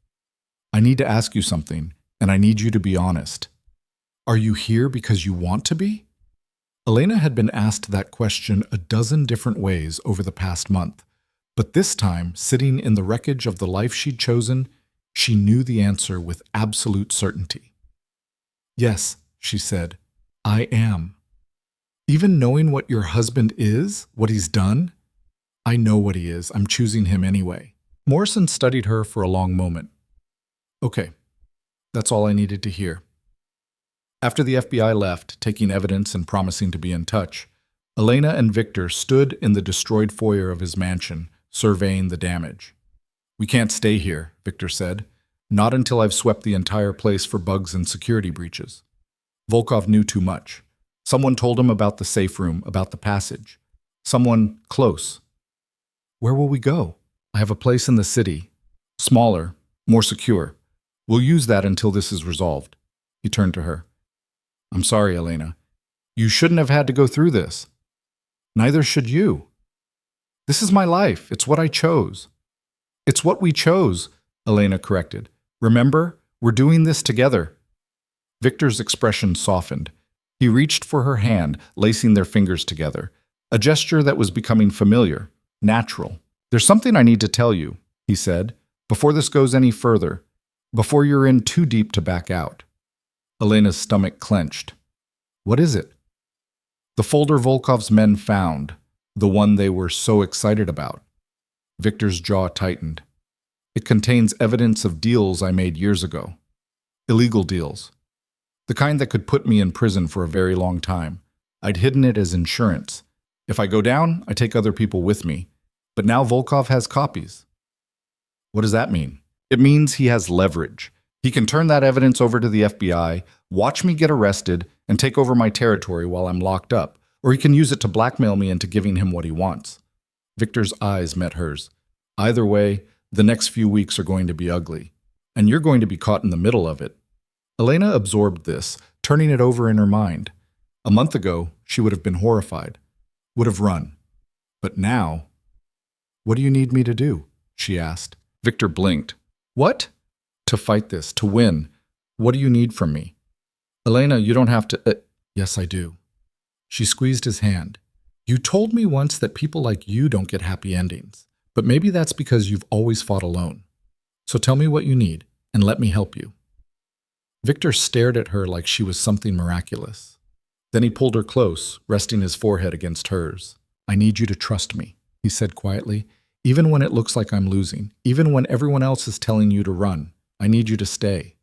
"I need to ask you something, and I need you to be honest. Are you here because you want to be?" Elena had been asked that question a dozen different ways over the past month, but this time, sitting in the wreckage of the life she'd chosen, she knew the answer with absolute certainty. "Yes," she said, "I am. Even knowing what your husband is, what he's done, I know what he is. I'm choosing him anyway." Morrison studied her for a long moment. "Okay, that's all I needed to hear." After the FBI left, taking evidence and promising to be in touch, Elena and Victor stood in the destroyed foyer of his mansion, surveying the damage. "We can't stay here," Victor said. "Not until I've swept the entire place for bugs and security breaches." Volkov knew too much. Someone told him about the safe room, about the passage. Someone close. "Where will we go?" "I have a place in the city. Smaller, more secure. We'll use that until this is resolved." He turned to her. "I'm sorry, Elena. You shouldn't have had to go through this. Neither should you. This is my life. It's what I chose." "It's what we chose," Elena corrected. "Remember, we're doing this together." Victor's expression softened. He reached for her hand, lacing their fingers together, a gesture that was becoming familiar, natural. "There's something I need to tell you," he said, "before this goes any further, before you're in too deep to back out." Elena's stomach clenched. "What is it?" "The folder Volkov's men found, the one they were so excited about." Victor's jaw tightened. "It contains evidence of deals I made years ago. Illegal deals. The kind that could put me in prison for a very long time. I'd hidden it as insurance. If I go down, I take other people with me. But now Volkov has copies." "What does that mean?" "It means he has leverage. He can turn that evidence over to the FBI, watch me get arrested, and take over my territory while I'm locked up, or he can use it to blackmail me into giving him what he wants." Victor's eyes met hers. "Either way, the next few weeks are going to be ugly, and you're going to be caught in the middle of it." Elena absorbed this, turning it over in her mind. A month ago, she would have been horrified, would have run. But now, "What do you need me to do?" she asked. Victor blinked. "What?" "To fight this, to win. What do you need from me?" "Elena, you don't have to—" "Yes, I do." She squeezed his hand. "You told me once that people like you don't get happy endings, but maybe that's because you've always fought alone. So tell me what you need, and let me help you." Victor stared at her like she was something miraculous. Then he pulled her close, resting his forehead against hers. "I need you to trust me," he said quietly. "Even when it looks like I'm losing, even when everyone else is telling you to run, I need you to stay."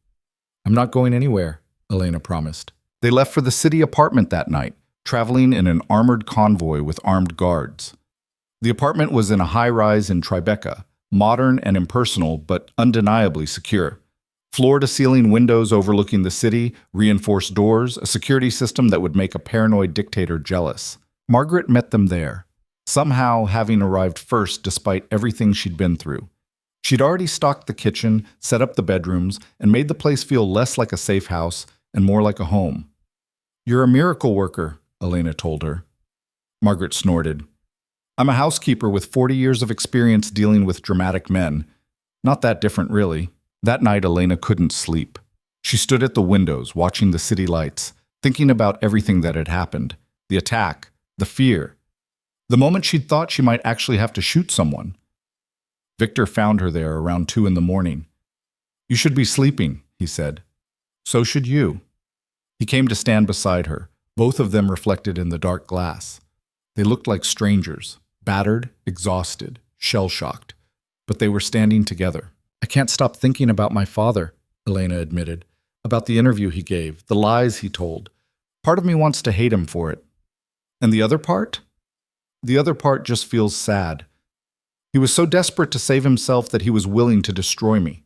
"I'm not going anywhere," Elena promised. They left for the city apartment that night, traveling in an armored convoy with armed guards. The apartment was in a high-rise in Tribeca, modern and impersonal, but undeniably secure. Floor-to-ceiling windows overlooking the city, reinforced doors, a security system that would make a paranoid dictator jealous. Margaret met them there, somehow having arrived first despite everything she'd been through. She'd already stocked the kitchen, set up the bedrooms, and made the place feel less like a safe house and more like a home. "You're a miracle worker," Elena told her. Margaret snorted. "I'm a housekeeper with 40 years of experience dealing with dramatic men. Not that different, really." That night, Elena couldn't sleep. She stood at the windows, watching the city lights, thinking about everything that had happened. The attack, the fear. The moment she'd thought she might actually have to shoot someone. Victor found her there around 2 in the morning. "You should be sleeping," he said. "So should you." He came to stand beside her, both of them reflected in the dark glass. They looked like strangers, battered, exhausted, shell-shocked, but they were standing together. "I can't stop thinking about my father," Elena admitted, "about the interview he gave, the lies he told. Part of me wants to hate him for it." "And the other part?" "The other part just feels sad. He was so desperate to save himself that he was willing to destroy me.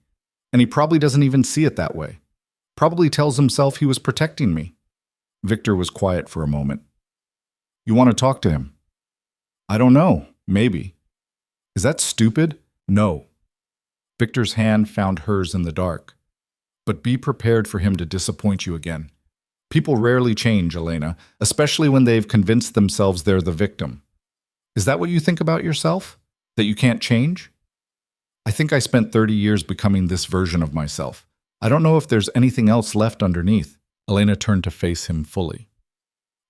And he probably doesn't even see it that way. Probably tells himself he was protecting me." Victor was quiet for a moment. "You want to talk to him?" "I don't know. Maybe." "Is that stupid?" "No." Victor's hand found hers in the dark. "But be prepared for him to disappoint you again. People rarely change, Elena, especially when they've convinced themselves they're the victim. Is that what you think about yourself? That you can't change?" "I think I spent 30 years becoming this version of myself. I don't know if there's anything else left underneath." Elena turned to face him fully.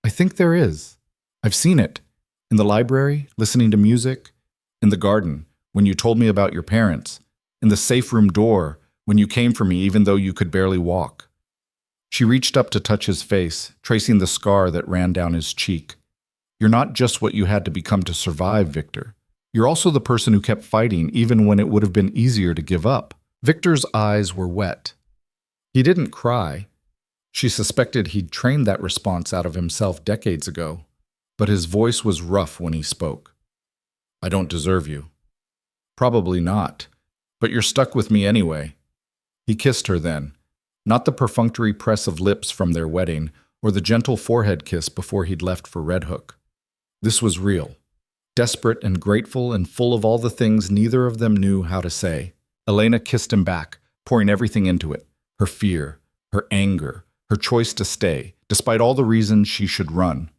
"I think there is. I've seen it. In the library, listening to music. In the garden, when you told me about your parents. In the safe room door, when you came for me even though you could barely walk." She reached up to touch his face, tracing the scar that ran down his cheek. "You're not just what you had to become to survive, Victor. You're also the person who kept fighting even when it would have been easier to give up." Victor's eyes were wet. He didn't cry. She suspected he'd trained that response out of himself decades ago, but his voice was rough when he spoke. "I don't deserve you." "Probably not. But you're stuck with me anyway." He kissed her then, not the perfunctory press of lips from their wedding or the gentle forehead kiss before he'd left for Red Hook. This was real, desperate and grateful and full of all the things neither of them knew how to say. Elena kissed him back, pouring everything into it, her fear, her anger, her choice to stay, despite all the reasons she should run.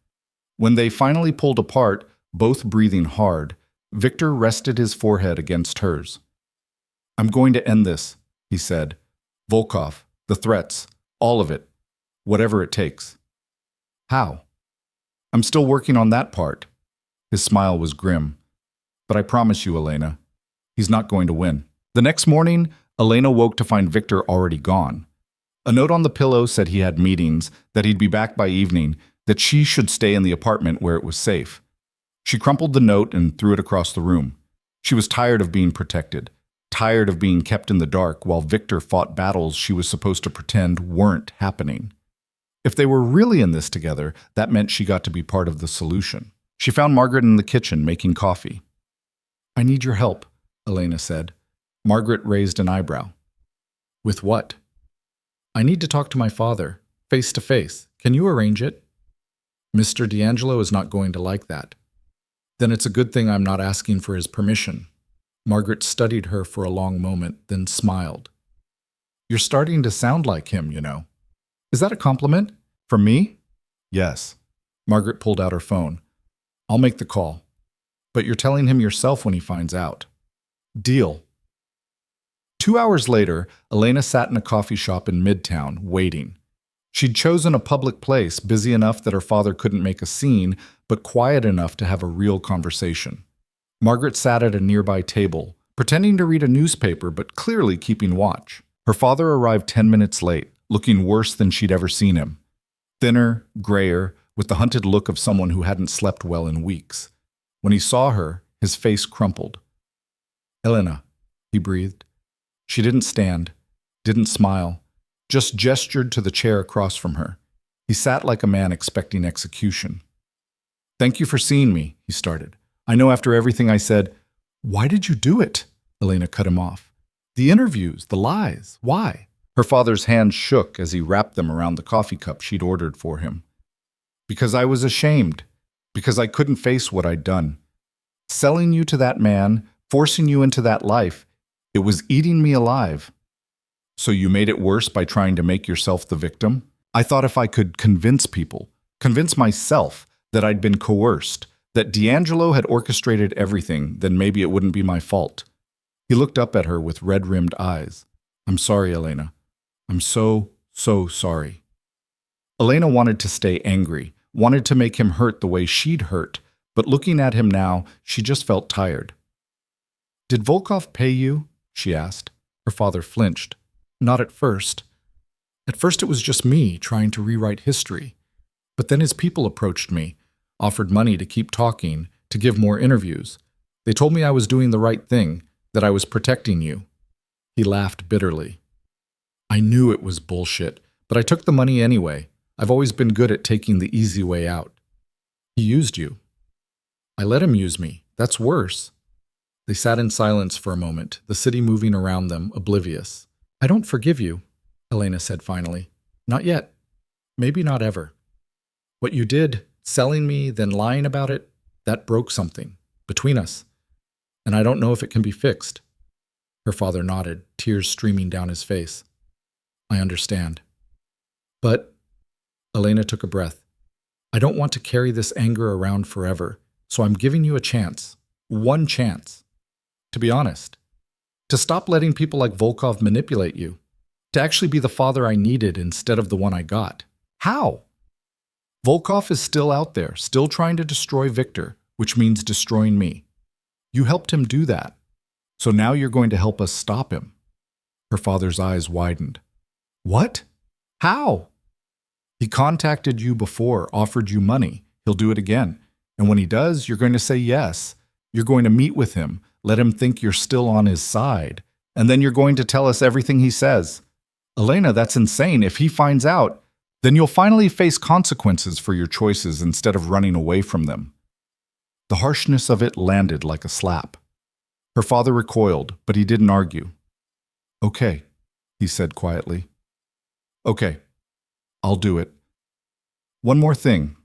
When they finally pulled apart, both breathing hard, Victor rested his forehead against hers. "I'm going to end this," he said. "Volkov, the threats, all of it, whatever it takes." "How?" "I'm still working on that part." His smile was grim. "But I promise you, Elena, he's not going to win." The next morning, Elena woke to find Victor already gone. A note on the pillow said he had meetings, that he'd be back by evening, that she should stay in the apartment where it was safe. She crumpled the note and threw it across the room. She was tired of being protected, tired of being kept in the dark while Victor fought battles she was supposed to pretend weren't happening. If they were really in this together, that meant she got to be part of the solution. She found Margaret in the kitchen making coffee. "I need your help," Elena said. Margaret raised an eyebrow. "With what?" "I need to talk to my father, face to face. Can you arrange it?" "Mr. D'Angelo is not going to like that." "Then it's a good thing I'm not asking for his permission." Margaret studied her for a long moment, then smiled. "You're starting to sound like him, you know." "Is that a compliment? From me?" "Yes." Margaret pulled out her phone. "I'll make the call. But you're telling him yourself when he finds out." "Deal." 2 hours later, Elena sat in a coffee shop in Midtown, waiting. She'd chosen a public place, busy enough that her father couldn't make a scene, but quiet enough to have a real conversation. Margaret sat at a nearby table, pretending to read a newspaper but clearly keeping watch. Her father arrived 10 minutes late, looking worse than she'd ever seen him. Thinner, grayer, with the hunted look of someone who hadn't slept well in weeks. When he saw her, his face crumpled. "Elena," he breathed. She didn't stand, didn't smile, just gestured to the chair across from her. He sat like a man expecting execution. "Thank you for seeing me," he started. "I know after everything I said—" "Why did you do it?" Elena cut him off. The interviews, the lies, why? Her father's hand shook as he wrapped them around the coffee cup she'd ordered for him. Because I was ashamed. Because I couldn't face what I'd done. Selling you to that man, forcing you into that life, it was eating me alive. So you made it worse by trying to make yourself the victim? I thought if I could convince people, convince myself that I'd been coerced, that D'Angelo had orchestrated everything, then maybe it wouldn't be my fault. He looked up at her with red-rimmed eyes. I'm sorry, Elena. I'm so sorry. Elena wanted to stay angry, wanted to make him hurt the way she'd hurt, but looking at him now, she just felt tired. Did Volkov pay you? She asked. Her father flinched. Not at first. At first it was just me trying to rewrite history. But then his people approached me, offered money to keep talking, to give more interviews. They told me I was doing the right thing, that I was protecting you. He laughed bitterly. I knew it was bullshit, but I took the money anyway. I've always been good at taking the easy way out. He used you. I let him use me. That's worse. They sat in silence for a moment, the city moving around them, oblivious. I don't forgive you, Elena said finally. Not yet. Maybe not ever. What you did, selling me, then lying about it, that broke something between us. And I don't know if it can be fixed. Her father nodded, tears streaming down his face. I understand. But, Elena took a breath. I don't want to carry this anger around forever, so I'm giving you a chance. One chance. To be honest. To stop letting people like Volkov manipulate you. To actually be the father I needed instead of the one I got. How? Volkov is still out there, still trying to destroy Victor, which means destroying me. You helped him do that. So now you're going to help us stop him. Her father's eyes widened. What? How? He contacted you before, offered you money. He'll do it again. And when he does, you're going to say yes. You're going to meet with him, let him think you're still on his side. And then you're going to tell us everything he says. Elena, that's insane. If he finds out, then you'll finally face consequences for your choices instead of running away from them. The harshness of it landed like a slap. Her father recoiled, but he didn't argue. Okay, he said quietly. Okay, I'll do it. One more thing.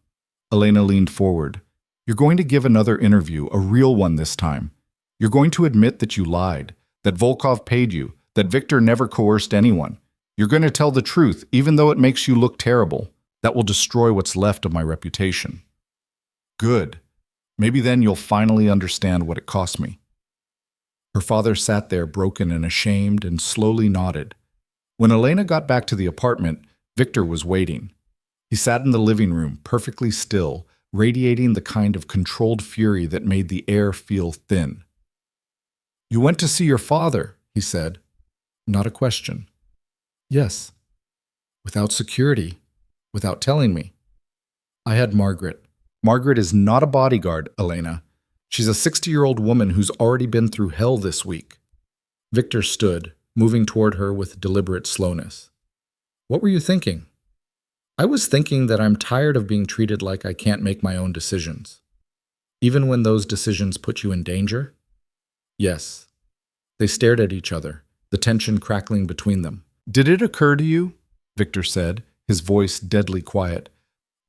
Elena leaned forward. You're going to give another interview, a real one this time. You're going to admit that you lied, that Volkov paid you, that Victor never coerced anyone. You're going to tell the truth, even though it makes you look terrible. That will destroy what's left of my reputation. Good. Maybe then you'll finally understand what it cost me. Her father sat there broken and ashamed and slowly nodded. When Elena got back to the apartment, Victor was waiting. He sat in the living room, perfectly still, radiating the kind of controlled fury that made the air feel thin. You went to see your father, he said. Not a question. Yes. Without security. Without telling me. I had Margaret. Margaret is not a bodyguard, Elena. She's a 60-year-old woman who's already been through hell this week. Victor stood, moving toward her with deliberate slowness. What were you thinking? I was thinking that I'm tired of being treated like I can't make my own decisions. Even when those decisions put you in danger? Yes. They stared at each other, the tension crackling between them. Did it occur to you, Victor said, his voice deadly quiet,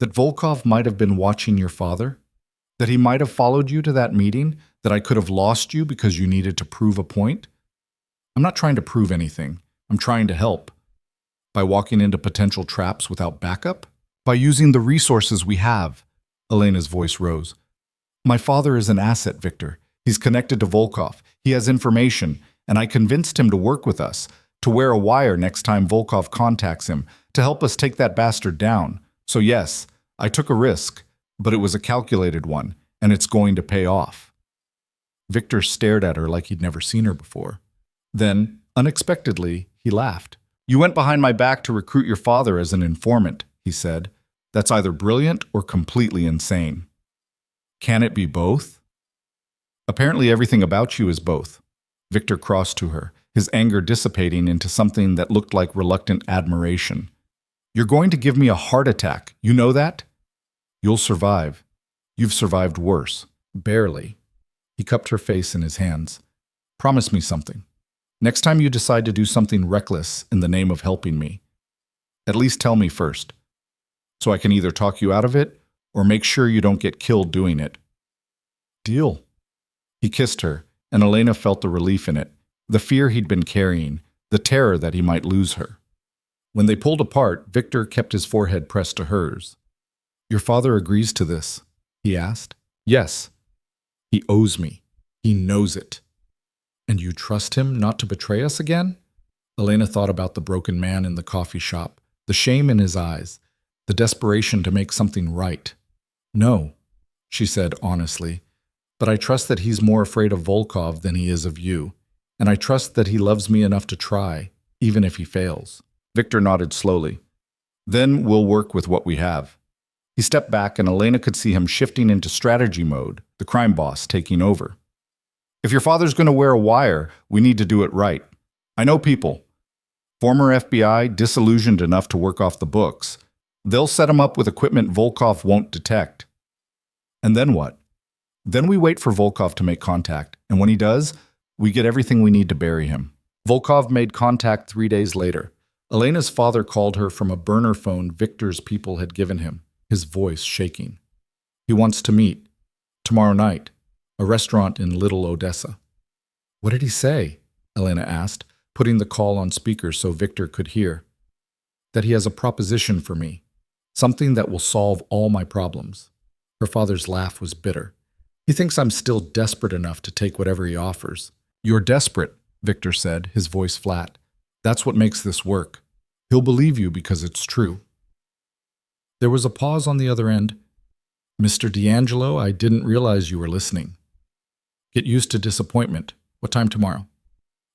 that Volkov might have been watching your father? That he might have followed you to that meeting? That I could have lost you because you needed to prove a point? I'm not trying to prove anything. I'm trying to help. By walking into potential traps without backup? By using the resources we have. Elena's voice rose. My father is an asset, Victor. He's connected to Volkov. He has information, and I convinced him to work with us, to wear a wire next time Volkov contacts him, to help us take that bastard down. So yes, I took a risk, but it was a calculated one, and it's going to pay off. Victor stared at her like he'd never seen her before. Then, unexpectedly, he laughed. You went behind my back to recruit your father as an informant, he said. That's either brilliant or completely insane. Can it be both? Apparently everything about you is both. Victor crossed to her, his anger dissipating into something that looked like reluctant admiration. You're going to give me a heart attack, you know that? You'll survive. You've survived worse. Barely. He cupped her face in his hands. Promise me something. Next time you decide to do something reckless in the name of helping me, at least tell me first, so I can either talk you out of it or make sure you don't get killed doing it. Deal. He kissed her, and Elena felt the relief in it, the fear he'd been carrying, the terror that he might lose her. When they pulled apart, Victor kept his forehead pressed to hers. Your father agrees to this? He asked. Yes. He owes me. He knows it. And you trust him not to betray us again? Elena thought about the broken man in the coffee shop, the shame in his eyes, the desperation to make something right. No, she said honestly, but I trust that he's more afraid of Volkov than he is of you, and I trust that he loves me enough to try, even if he fails. Victor nodded slowly. Then we'll work with what we have. He stepped back, and Elena could see him shifting into strategy mode, the crime boss taking over. If your father's going to wear a wire, we need to do it right. I know people. Former FBI, disillusioned enough to work off the books. They'll set him up with equipment Volkov won't detect. And then what? Then we wait for Volkov to make contact, and when he does, we get everything we need to bury him. Volkov made contact 3 days later. Elena's father called her from a burner phone Victor's people had given him, his voice shaking. He wants to meet. Tomorrow night. A restaurant in Little Odessa. What did he say? Elena asked, putting the call on speaker so Victor could hear. That he has a proposition for me. Something that will solve all my problems. Her father's laugh was bitter. He thinks I'm still desperate enough to take whatever he offers. You're desperate, Victor said, his voice flat. That's what makes this work. He'll believe you because it's true. There was a pause on the other end. Mr. D'Angelo, I didn't realize you were listening. Get used to disappointment. What time tomorrow?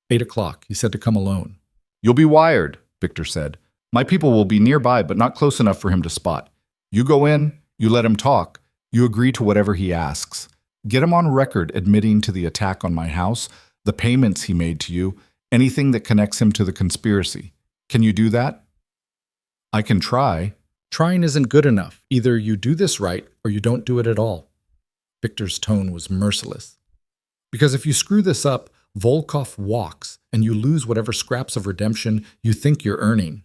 8 o'clock. He said to come alone. You'll be wired, Victor said. My people will be nearby, but not close enough for him to spot. You go in, you let him talk, you agree to whatever he asks. Get him on record admitting to the attack on my house, the payments he made to you, anything that connects him to the conspiracy. Can you do that? I can try. Trying isn't good enough. Either you do this right or you don't do it at all. Victor's tone was merciless. Because if you screw this up, Volkov walks, and you lose whatever scraps of redemption you think you're earning.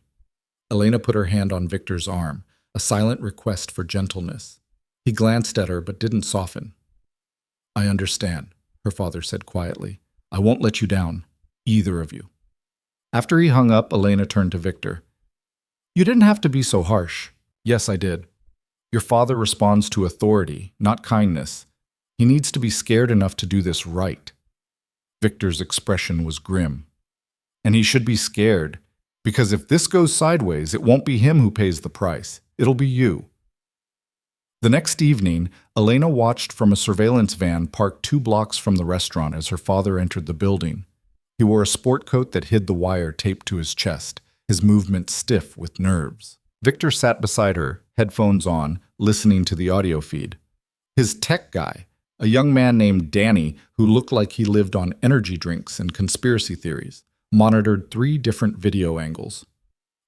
Elena put her hand on Victor's arm, a silent request for gentleness. He glanced at her but didn't soften. I understand, her father said quietly. I won't let you down, either of you. After he hung up, Elena turned to Victor. You didn't have to be so harsh. Yes, I did. Your father responds to authority, not kindness. He needs to be scared enough to do this right. Victor's expression was grim. And he should be scared, because if this goes sideways, it won't be him who pays the price. It'll be you. The next evening, Elena watched from a surveillance van parked 2 blocks from the restaurant as her father entered the building. He wore a sport coat that hid the wire taped to his chest, his movements stiff with nerves. Victor sat beside her, headphones on, listening to the audio feed. His tech guy, a young man named Danny who looked like he lived on energy drinks and conspiracy theories, monitored 3 different video angles.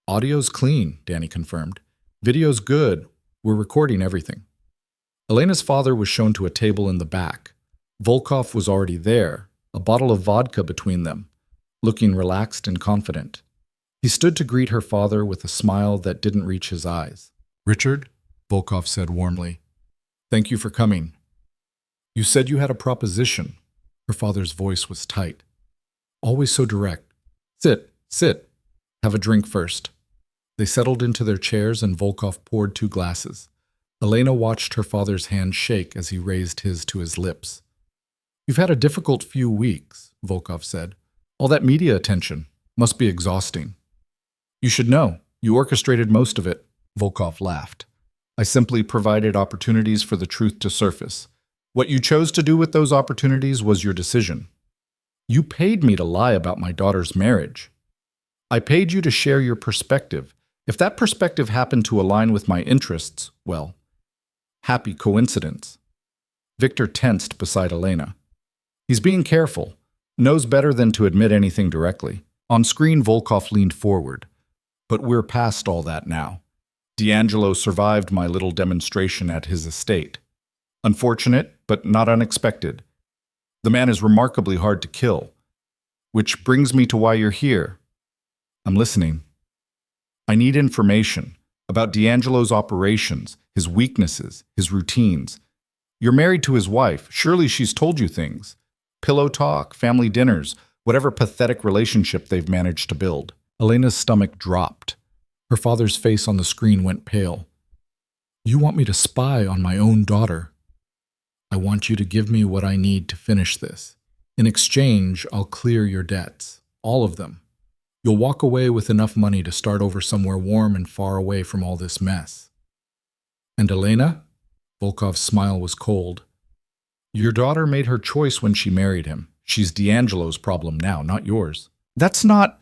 Audio's clean, Danny confirmed. Video's good. We're recording everything. Elena's father was shown to a table in the back. Volkov was already there, a bottle of vodka between them, looking relaxed and confident. He stood to greet her father with a smile that didn't reach his eyes. Richard, Volkov said warmly, thank you for coming. You said you had a proposition. Her father's voice was tight. Always so direct. Sit. Have a drink first. They settled into their chairs and Volkov poured 2 glasses. Elena watched her father's hand shake as he raised his to his lips. You've had a difficult few weeks, Volkov said. All that media attention must be exhausting. You should know. You orchestrated most of it, Volkov laughed. I simply provided opportunities for the truth to surface. What you chose to do with those opportunities was your decision. You paid me to lie about my daughter's marriage. I paid you to share your perspective. If that perspective happened to align with my interests, well, happy coincidence. Victor tensed beside Elena. He's being careful, knows better than to admit anything directly. On screen, Volkov leaned forward. But we're past all that now. D'Angelo survived my little demonstration at his estate. Unfortunate, but not unexpected. The man is remarkably hard to kill, Which brings me to why you're here. I'm listening. I need information about D'Angelo's operations, his weaknesses, his routines. You're married to his wife. Surely she's told you things. Pillow talk, family dinners, whatever pathetic relationship they've managed to build. Elena's stomach dropped. Her father's face on the screen went pale. You want me to spy on my own daughter? I want you to give me what I need to finish this. In exchange, I'll clear your debts. All of them. You'll walk away with enough money to start over somewhere warm and far away from all this mess. And Elena? Volkov's smile was cold. Your daughter made her choice when she married him. She's D'Angelo's problem now, not yours. That's not...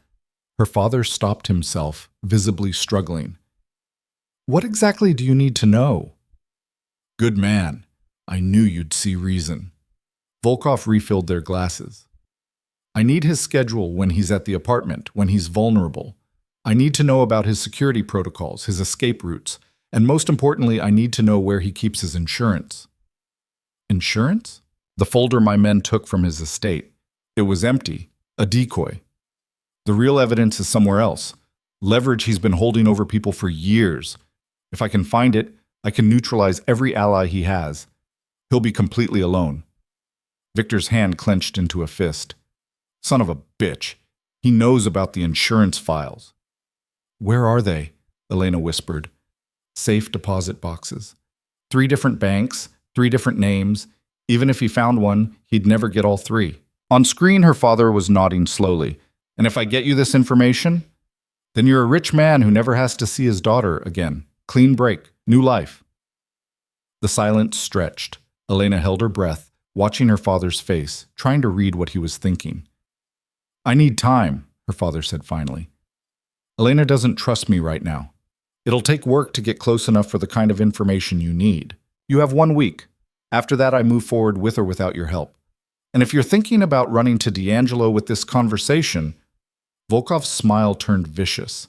Her father stopped himself, visibly struggling. What exactly do you need to know? Good man. I knew you'd see reason. Volkov refilled their glasses. I need his schedule when he's at the apartment, when he's vulnerable. I need to know about his security protocols, his escape routes, and most importantly, I need to know where he keeps his insurance. Insurance? The folder my men took from his estate. It was empty, a decoy. The real evidence is somewhere else. Leverage he's been holding over people for years. If I can find it, I can neutralize every ally he has. He'll be completely alone. Victor's hand clenched into a fist. Son of a bitch. He knows about the insurance files. Where are they? Elena whispered. Safe deposit boxes. 3 different banks, 3 different names. Even if he found one, he'd never get all 3. On screen, her father was nodding slowly. And if I get you this information, then you're a rich man who never has to see his daughter again. Clean break, new life. The silence stretched. Elena held her breath, watching her father's face, trying to read what he was thinking. I need time, her father said finally. Elena doesn't trust me right now. It'll take work to get close enough for the kind of information you need. You have 1 week. After that, I move forward with or without your help. And if you're thinking about running to D'Angelo with this conversation, Volkov's smile turned vicious.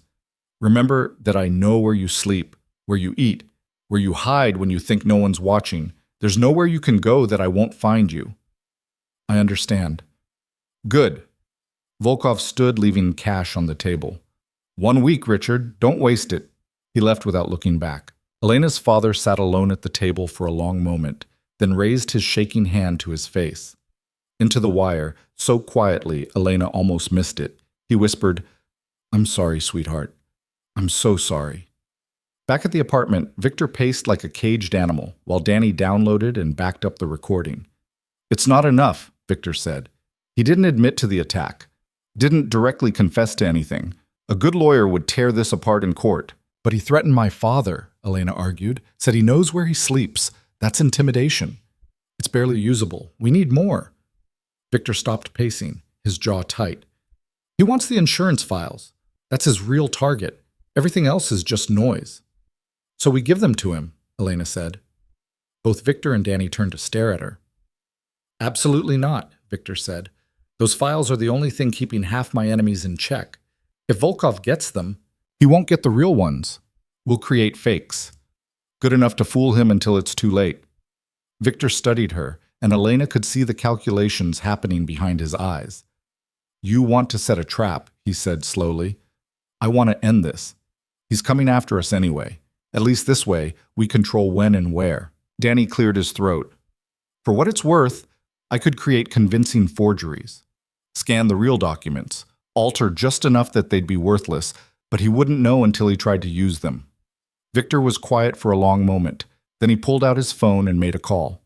Remember that I know where you sleep, where you eat, where you hide when you think no one's watching. There's nowhere you can go that I won't find you. I understand. Good. Volkov stood, leaving cash on the table. 1 week, Richard. Don't waste it. He left without looking back. Elena's father sat alone at the table for a long moment, then raised his shaking hand to his face. Into the wire, so quietly Elena almost missed it. He whispered, I'm sorry, sweetheart. I'm so sorry. Back at the apartment, Victor paced like a caged animal, while Danny downloaded and backed up the recording. It's not enough, Victor said. He didn't admit to the attack. Didn't directly confess to anything. A good lawyer would tear this apart in court. But he threatened my father, Elena argued, said he knows where he sleeps. That's intimidation. It's barely usable. We need more. Victor stopped pacing, his jaw tight. He wants the insurance files. That's his real target. Everything else is just noise. So we give them to him, Elena said. Both Victor and Danny turned to stare at her. Absolutely not, Victor said. Those files are the only thing keeping half my enemies in check. If Volkov gets them, he won't get the real ones. We'll create fakes. Good enough to fool him until it's too late. Victor studied her, and Elena could see the calculations happening behind his eyes. You want to set a trap, he said slowly. I want to end this. He's coming after us anyway. At least this way, we control when and where. Danny cleared his throat. For what it's worth, I could create convincing forgeries. Scan the real documents, alter just enough that they'd be worthless, but he wouldn't know until he tried to use them. Victor was quiet for a long moment. Then he pulled out his phone and made a call.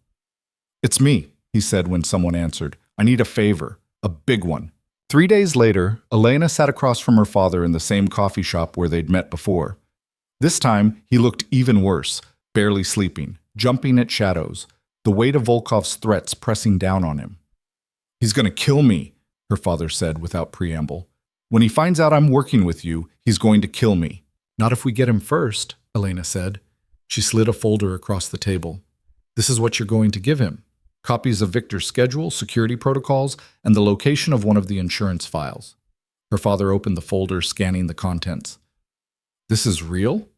It's me, he said when someone answered. I need a favor, a big one. 3 days later, Elena sat across from her father in the same coffee shop where they'd met before. This time, he looked even worse, barely sleeping, jumping at shadows, the weight of Volkov's threats pressing down on him. He's going to kill me, her father said without preamble. When he finds out I'm working with you, he's going to kill me. Not if we get him first, Elena said. She slid a folder across the table. This is what you're going to give him. Copies of Victor's schedule, security protocols, and the location of one of the insurance files. Her father opened the folder, scanning the contents. This is real?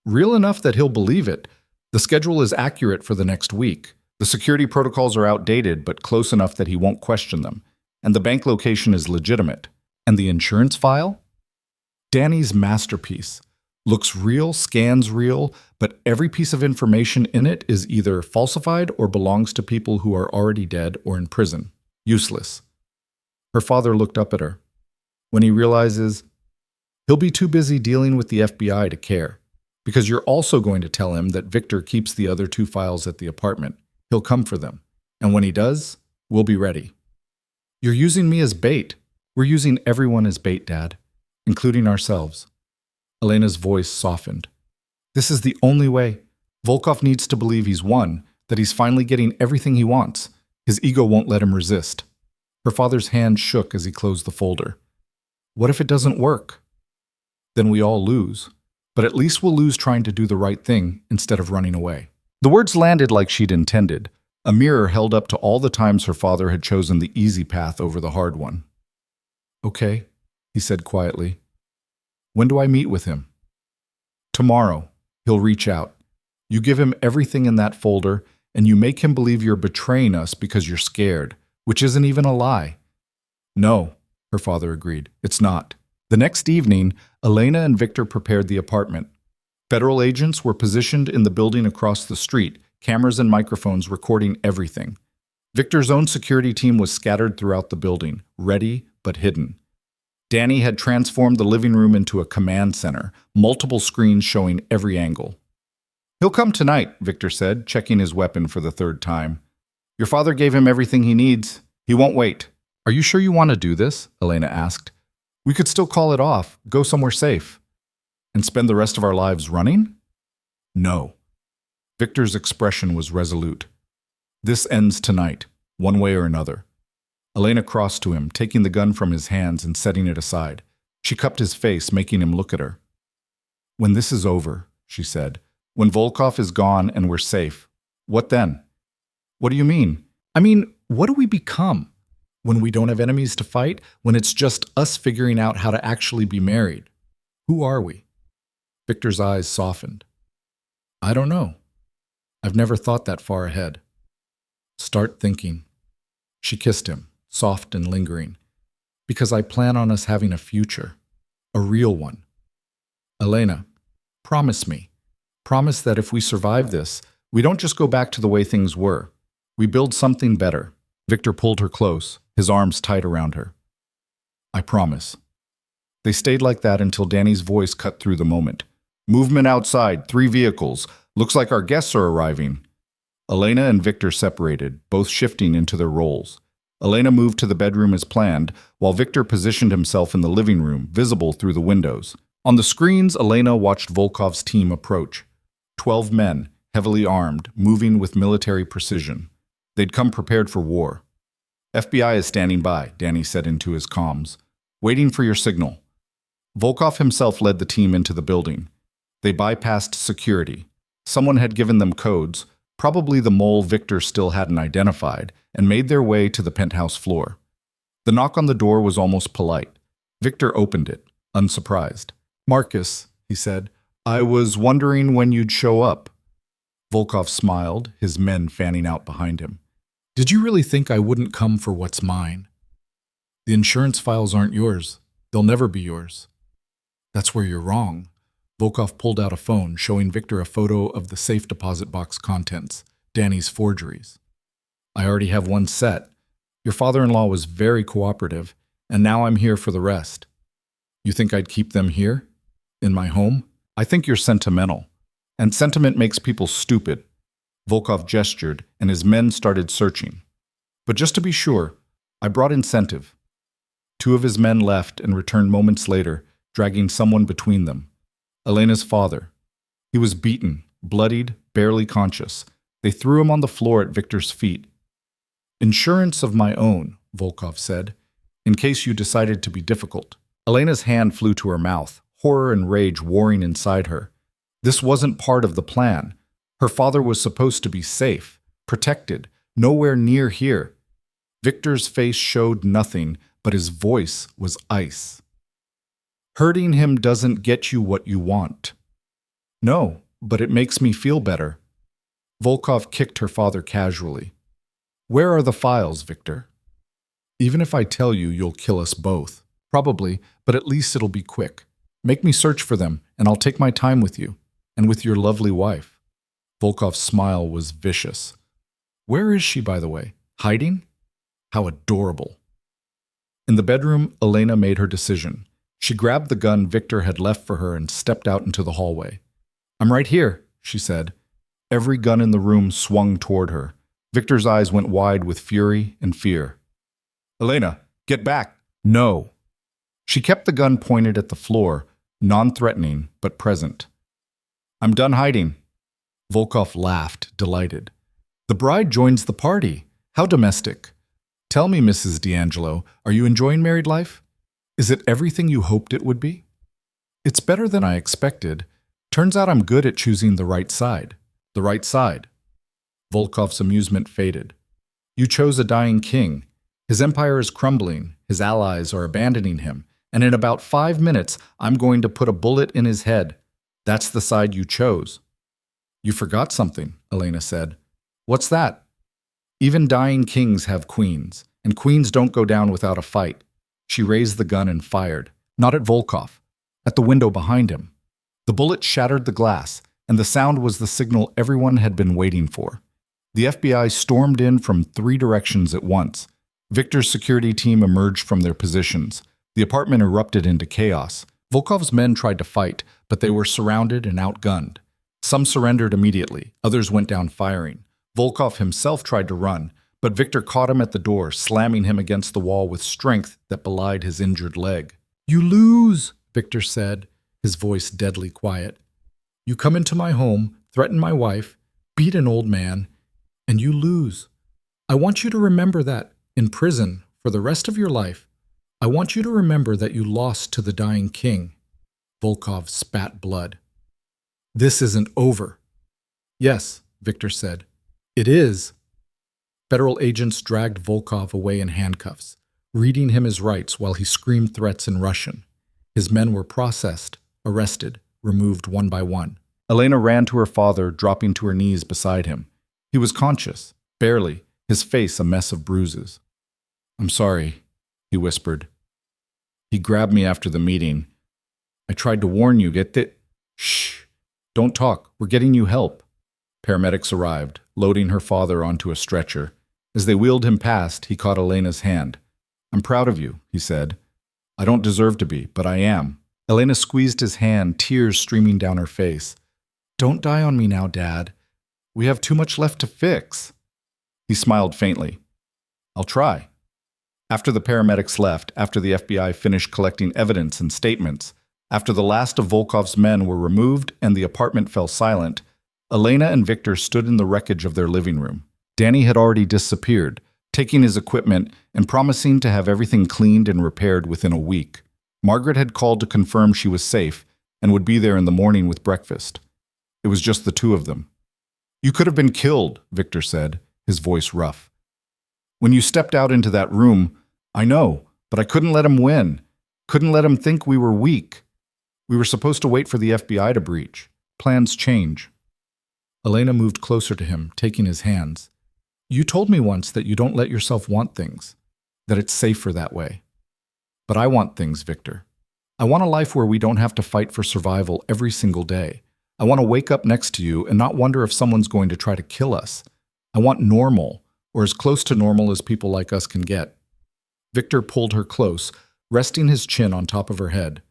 Real enough that he'll believe it. The schedule is accurate for the next week. The security protocols are outdated, but close enough that he won't question them. and the bank location is legitimate. And the insurance file? Danny's masterpiece. Looks real, scans real, but every piece of information in it is either falsified or belongs to people who are already dead or in prison. Useless. Her father looked up at her. When he realizes he'll be too busy dealing with the FBI to care, because you're also going to tell him that Victor keeps the other 2 files at the apartment. He'll come for them. And when he does, we'll be ready. You're using me as bait. We're using everyone as bait, Dad, including ourselves. Elena's voice softened. This is the only way. Volkov needs to believe he's won, that he's finally getting everything he wants. His ego won't let him resist. Her father's hand shook as he closed the folder. What if it doesn't work? Then we all lose. But at least we'll lose trying to do the right thing instead of running away. The words landed like she'd intended, a mirror held up to all the times her father had chosen the easy path over the hard one. Okay, he said quietly. When do I meet with him? Tomorrow. He'll reach out. You give him everything in that folder, and you make him believe you're betraying us because you're scared, which isn't even a lie. No, her father agreed. It's not. The next evening, Elena and Victor prepared the apartment. Federal agents were positioned in the building across the street, cameras and microphones recording everything. Victor's own security team was scattered throughout the building, ready but hidden. Danny had transformed the living room into a command center, multiple screens showing every angle. He'll come tonight, Victor said, checking his weapon for the 3rd time. Your father gave him everything he needs. He won't wait. Are you sure you want to do this? Elena asked. We could still call it off, go somewhere safe. And spend the rest of our lives running? No. Victor's expression was resolute. This ends tonight, one way or another. Elena crossed to him, taking the gun from his hands and setting it aside. She cupped his face, making him look at her. When this is over, she said, when Volkov is gone and we're safe, what then? What do you mean? I mean, what do we become? When we don't have enemies to fight? When it's just us figuring out how to actually be married? Who are we? Victor's eyes softened. I don't know. I've never thought that far ahead. Start thinking. She kissed him, soft and lingering. Because I plan on us having a future. A real one. Elena, promise me. Promise that if we survive this, we don't just go back to the way things were. We build something better. Victor pulled her close, his arms tight around her. I promise. They stayed like that until Danny's voice cut through the moment. Movement outside, 3 vehicles. Looks like our guests are arriving. Elena and Victor separated, both shifting into their roles. Elena moved to the bedroom as planned, while Victor positioned himself in the living room, visible through the windows. On the screens, Elena watched Volkov's team approach. 12 men, heavily armed, moving with military precision. They'd come prepared for war. FBI is standing by, Danny said into his comms. Waiting for your signal. Volkov himself led the team into the building. They bypassed security. Someone had given them codes, probably the mole Victor still hadn't identified, and made their way to the penthouse floor. The knock on the door was almost polite. Victor opened it, unsurprised. Marcus, he said, I was wondering when you'd show up. Volkov smiled, his men fanning out behind him. Did you really think I wouldn't come for what's mine? The insurance files aren't yours. They'll never be yours. That's where you're wrong. Volkov pulled out a phone, showing Victor a photo of the safe deposit box contents, Danny's forgeries. I already have one set. Your father-in-law was very cooperative, and now I'm here for the rest. You think I'd keep them here? In my home? I think you're sentimental. And sentiment makes people stupid. Volkov gestured, and his men started searching. But just to be sure, I brought incentive. 2 of his men left and returned moments later, dragging someone between them. Elena's father. He was beaten, bloodied, barely conscious. They threw him on the floor at Victor's feet. Insurance of my own, Volkov said, in case you decided to be difficult. Elena's hand flew to her mouth, horror and rage warring inside her. This wasn't part of the plan. Her father was supposed to be safe, protected, nowhere near here. Victor's face showed nothing, but his voice was ice. Hurting him doesn't get you what you want. No, but it makes me feel better. Volkov kicked her father casually. Where are the files, Victor? Even if I tell you, you'll kill us both. Probably, but at least it'll be quick. Make me search for them, and I'll take my time with you, and with your lovely wife." Volkov's smile was vicious. "Where is she, by the way? Hiding? How adorable." In the bedroom, Elena made her decision. She grabbed the gun Victor had left for her and stepped out into the hallway. "I'm right here," she said. Every gun in the room swung toward her. Victor's eyes went wide with fury and fear. "Elena, get back!" "No." She kept the gun pointed at the floor, non-threatening but present. "I'm done hiding." Volkov laughed, delighted. "The bride joins the party. How domestic. Tell me, Mrs. D'Angelo, are you enjoying married life? Is it everything you hoped it would be?" "It's better than I expected. Turns out I'm good at choosing the right side." "The right side?" Volkov's amusement faded. "You chose a dying king. His empire is crumbling, his allies are abandoning him, and in about 5 minutes I'm going to put a bullet in his head. That's the side you chose." "You forgot something," Elena said. "What's that?" "Even dying kings have queens, and queens don't go down without a fight." She raised the gun and fired, not at Volkov, at the window behind him. The bullet shattered the glass, and the sound was the signal everyone had been waiting for. The FBI stormed in from 3 directions at once. Victor's security team emerged from their positions. The apartment erupted into chaos. Volkov's men tried to fight, but they were surrounded and outgunned. Some surrendered immediately, others went down firing. Volkov himself tried to run, but Victor caught him at the door, slamming him against the wall with strength that belied his injured leg. "You lose," Victor said, his voice deadly quiet. "You come into my home, threaten my wife, beat an old man, and you lose. I want you to remember that, in prison, for the rest of your life. I want you to remember that you lost to the dying king." Volkov spat blood. "This isn't over." "Yes," Victor said. "It is." Federal agents dragged Volkov away in handcuffs, reading him his rights while he screamed threats in Russian. His men were processed, arrested, removed one by one. Elena ran to her father, dropping to her knees beside him. He was conscious, barely, his face a mess of bruises. "I'm sorry," he whispered. "He grabbed me after the meeting. I tried to warn you, get it? Shh. Don't talk. We're getting you help." Paramedics arrived, loading her father onto a stretcher. As they wheeled him past, he caught Elena's hand. "I'm proud of you," he said. "I don't deserve to be, but I am." Elena squeezed his hand, tears streaming down her face. "Don't die on me now, Dad. We have too much left to fix." He smiled faintly. "I'll try." After the paramedics left, after the FBI finished collecting evidence and statements, after the last of Volkov's men were removed and the apartment fell silent, Elena and Victor stood in the wreckage of their living room. Danny had already disappeared, taking his equipment and promising to have everything cleaned and repaired within a week. Margaret had called to confirm she was safe and would be there in the morning with breakfast. It was just the 2 of them. "You could have been killed," Victor said, his voice rough. "When you stepped out into that room, I know, but I couldn't let him win. Couldn't let him think we were weak. We were supposed to wait for the FBI to breach. Plans change." Elena moved closer to him, taking his hands. "You told me once that you don't let yourself want things, that it's safer that way. But I want things, Victor. I want a life where we don't have to fight for survival every single day. I want to wake up next to you and not wonder if someone's going to try to kill us. I want normal, or as close to normal as people like us can get." Victor pulled her close, resting his chin on top of her head.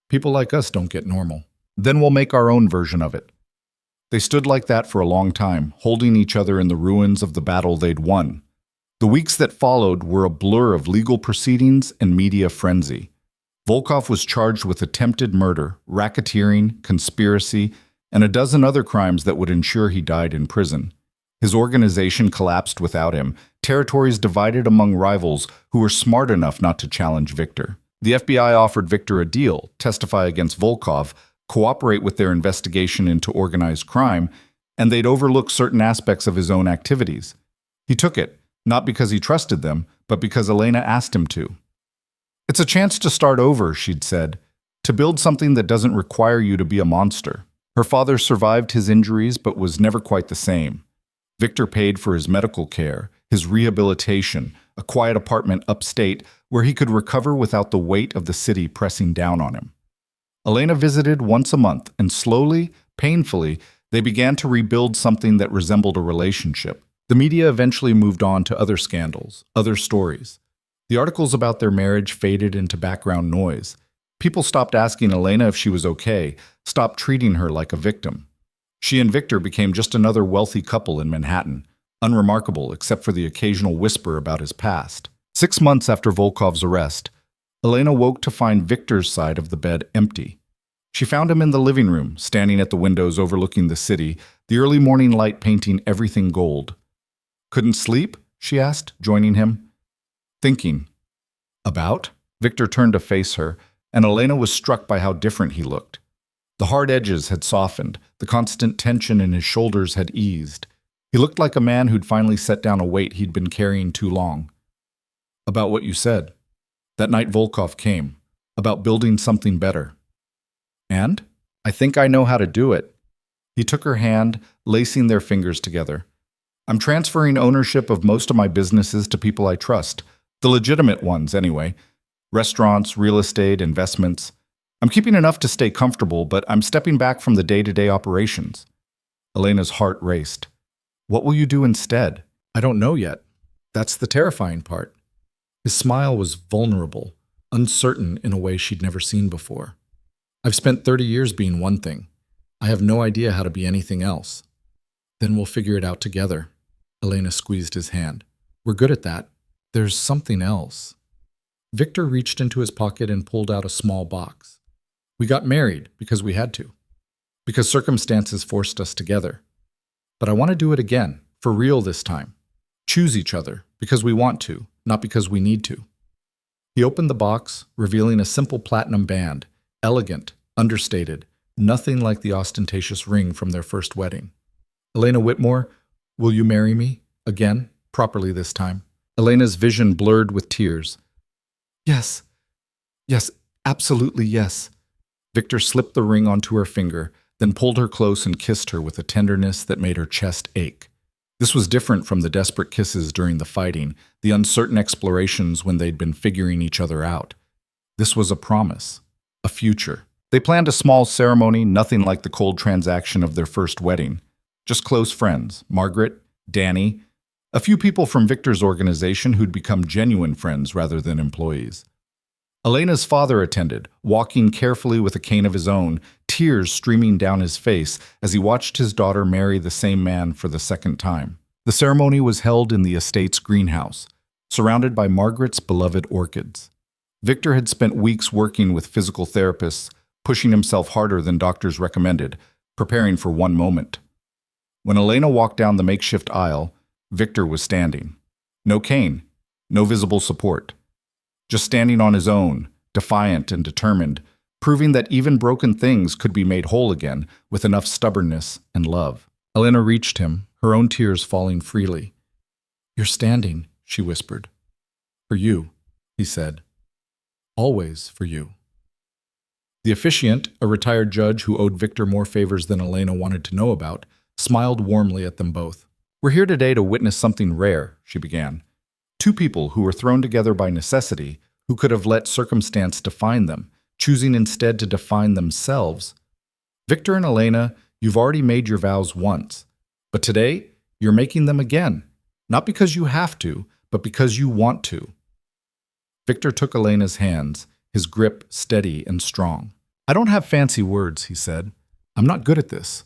"People like us don't get normal. Then we'll make our own version of it." They stood like that for a long time, holding each other in the ruins of the battle they'd won. The weeks that followed were a blur of legal proceedings and media frenzy. Volkov was charged with attempted murder, racketeering, conspiracy, and a dozen other crimes that would ensure he died in prison. His organization collapsed without him, territories divided among rivals who were smart enough not to challenge Victor. The FBI offered Victor a deal, testify against Volkov, cooperate with their investigation into organized crime, and they'd overlook certain aspects of his own activities. He took it, not because he trusted them, but because Elena asked him to. "It's a chance to start over," she'd said, "to build something that doesn't require you to be a monster." Her father survived his injuries but was never quite the same. Victor paid for his medical care, his rehabilitation, a quiet apartment upstate where he could recover without the weight of the city pressing down on him. Elena visited once a month, and slowly, painfully, they began to rebuild something that resembled a relationship. The media eventually moved on to other scandals, other stories. The articles about their marriage faded into background noise. People stopped asking Elena if she was okay, stopped treating her like a victim. She and Victor became just another wealthy couple in Manhattan, unremarkable except for the occasional whisper about his past. 6 months after Volkov's arrest, Elena woke to find Victor's side of the bed empty. She found him in the living room, standing at the windows overlooking the city, the early morning light painting everything gold. "Couldn't sleep?" she asked, joining him. "Thinking." "About?" Victor turned to face her, and Elena was struck by how different he looked. The hard edges had softened, the constant tension in his shoulders had eased. He looked like a man who'd finally set down a weight he'd been carrying too long. "About what you said. That night Volkov came. About building something better." "And? I think I know how to do it." He took her hand, lacing their fingers together. "I'm transferring ownership of most of my businesses to people I trust. The legitimate ones, anyway. Restaurants, real estate, investments. I'm keeping enough to stay comfortable, but I'm stepping back from the day-to-day operations." Elena's heart raced. "What will you do instead?" "I don't know yet. That's the terrifying part." His smile was vulnerable, uncertain in a way she'd never seen before. "I've spent 30 years being one thing. I have no idea how to be anything else." "Then we'll figure it out together." Elena squeezed his hand. "We're good at that. There's something else." Victor reached into his pocket and pulled out a small box. "We got married because we had to. Because circumstances forced us together. But I want to do it again, for real this time. Choose each other, because we want to, not because we need to." He opened the box, revealing a simple platinum band, elegant, understated, nothing like the ostentatious ring from their first wedding. "Elena Whitmore, will you marry me? Again, properly this time." Elena's vision blurred with tears. "Yes. Yes, absolutely yes." Victor slipped the ring onto her finger, then pulled her close and kissed her with a tenderness that made her chest ache. This was different from the desperate kisses during the fighting, the uncertain explorations when they'd been figuring each other out. This was a promise, a future. They planned a small ceremony, nothing like the cold transaction of their first wedding. Just close friends, Margaret, Danny, a few people from Victor's organization who'd become genuine friends rather than employees. Elena's father attended, walking carefully with a cane of his own, tears streaming down his face as he watched his daughter marry the same man for the second time. The ceremony was held in the estate's greenhouse, surrounded by Margaret's beloved orchids. Victor had spent weeks working with physical therapists, pushing himself harder than doctors recommended, preparing for one moment. When Elena walked down the makeshift aisle, Victor was standing. No cane, no visible support. Just standing on his own, defiant and determined, proving that even broken things could be made whole again with enough stubbornness and love. Elena reached him, her own tears falling freely. "You're standing," she whispered. "For you," he said. "Always for you." The officiant, a retired judge who owed Victor more favors than Elena wanted to know about, smiled warmly at them both. "We're here today to witness something rare," she began. "Two people who were thrown together by necessity, who could have let circumstance define them, choosing instead to define themselves. Victor and Elena, you've already made your vows once, but today you're making them again, not because you have to, but because you want to." Victor took Elena's hands, his grip steady and strong. "I don't have fancy words," he said. "I'm not good at this,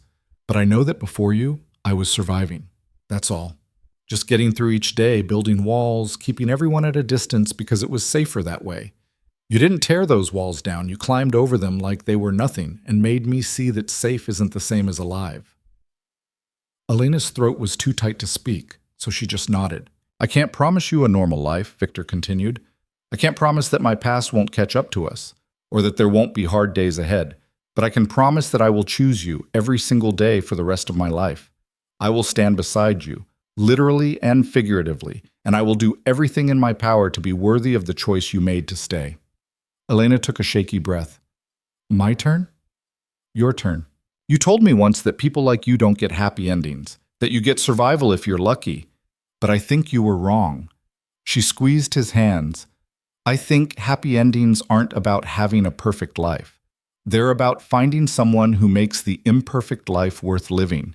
but I know that before you, I was surviving. That's all. Just getting through each day, building walls, keeping everyone at a distance because it was safer that way. You didn't tear those walls down, you climbed over them like they were nothing and made me see that safe isn't the same as alive." Elena's throat was too tight to speak, so she just nodded. "I can't promise you a normal life," Victor continued. "I can't promise that my past won't catch up to us, or that there won't be hard days ahead, but I can promise that I will choose you every single day for the rest of my life. I will stand beside you, literally and figuratively, and I will do everything in my power to be worthy of the choice you made to stay." Elena took a shaky breath. "My turn?" "Your turn. You told me once that people like you don't get happy endings, that you get survival if you're lucky, but I think you were wrong. She squeezed his hands. I think happy endings aren't about having a perfect life. They're about finding someone who makes the imperfect life worth living.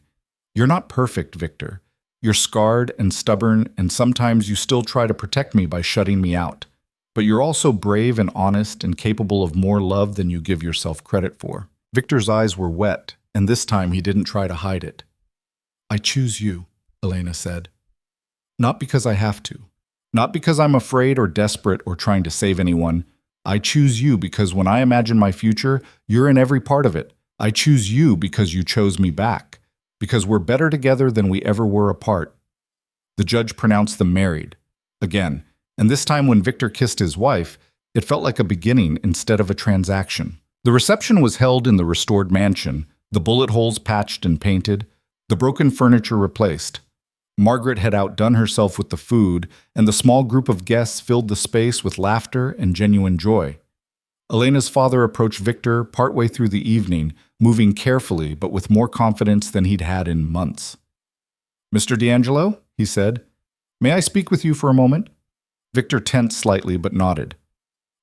You're not perfect, Victor. You're scarred and stubborn, and sometimes you still try to protect me by shutting me out. But you're also brave and honest and capable of more love than you give yourself credit for. Victor's eyes were wet, and this time he didn't try to hide it. I choose you, Elena said. Not because I have to. Not because I'm afraid or desperate or trying to save anyone. I choose you because when I imagine my future, you're in every part of it. I choose you because you chose me back. Because we're better together than we ever were apart. The judge pronounced them married. Again, and this time when Victor kissed his wife, it felt like a beginning instead of a transaction. The reception was held in the restored mansion, the bullet holes patched and painted, the broken furniture replaced. Margaret had outdone herself with the food, and the small group of guests filled the space with laughter and genuine joy. Elena's father approached Victor partway through the evening, moving carefully but with more confidence than he'd had in months. Mr. D'Angelo, he said, may I speak with you for a moment? Victor tensed slightly but nodded.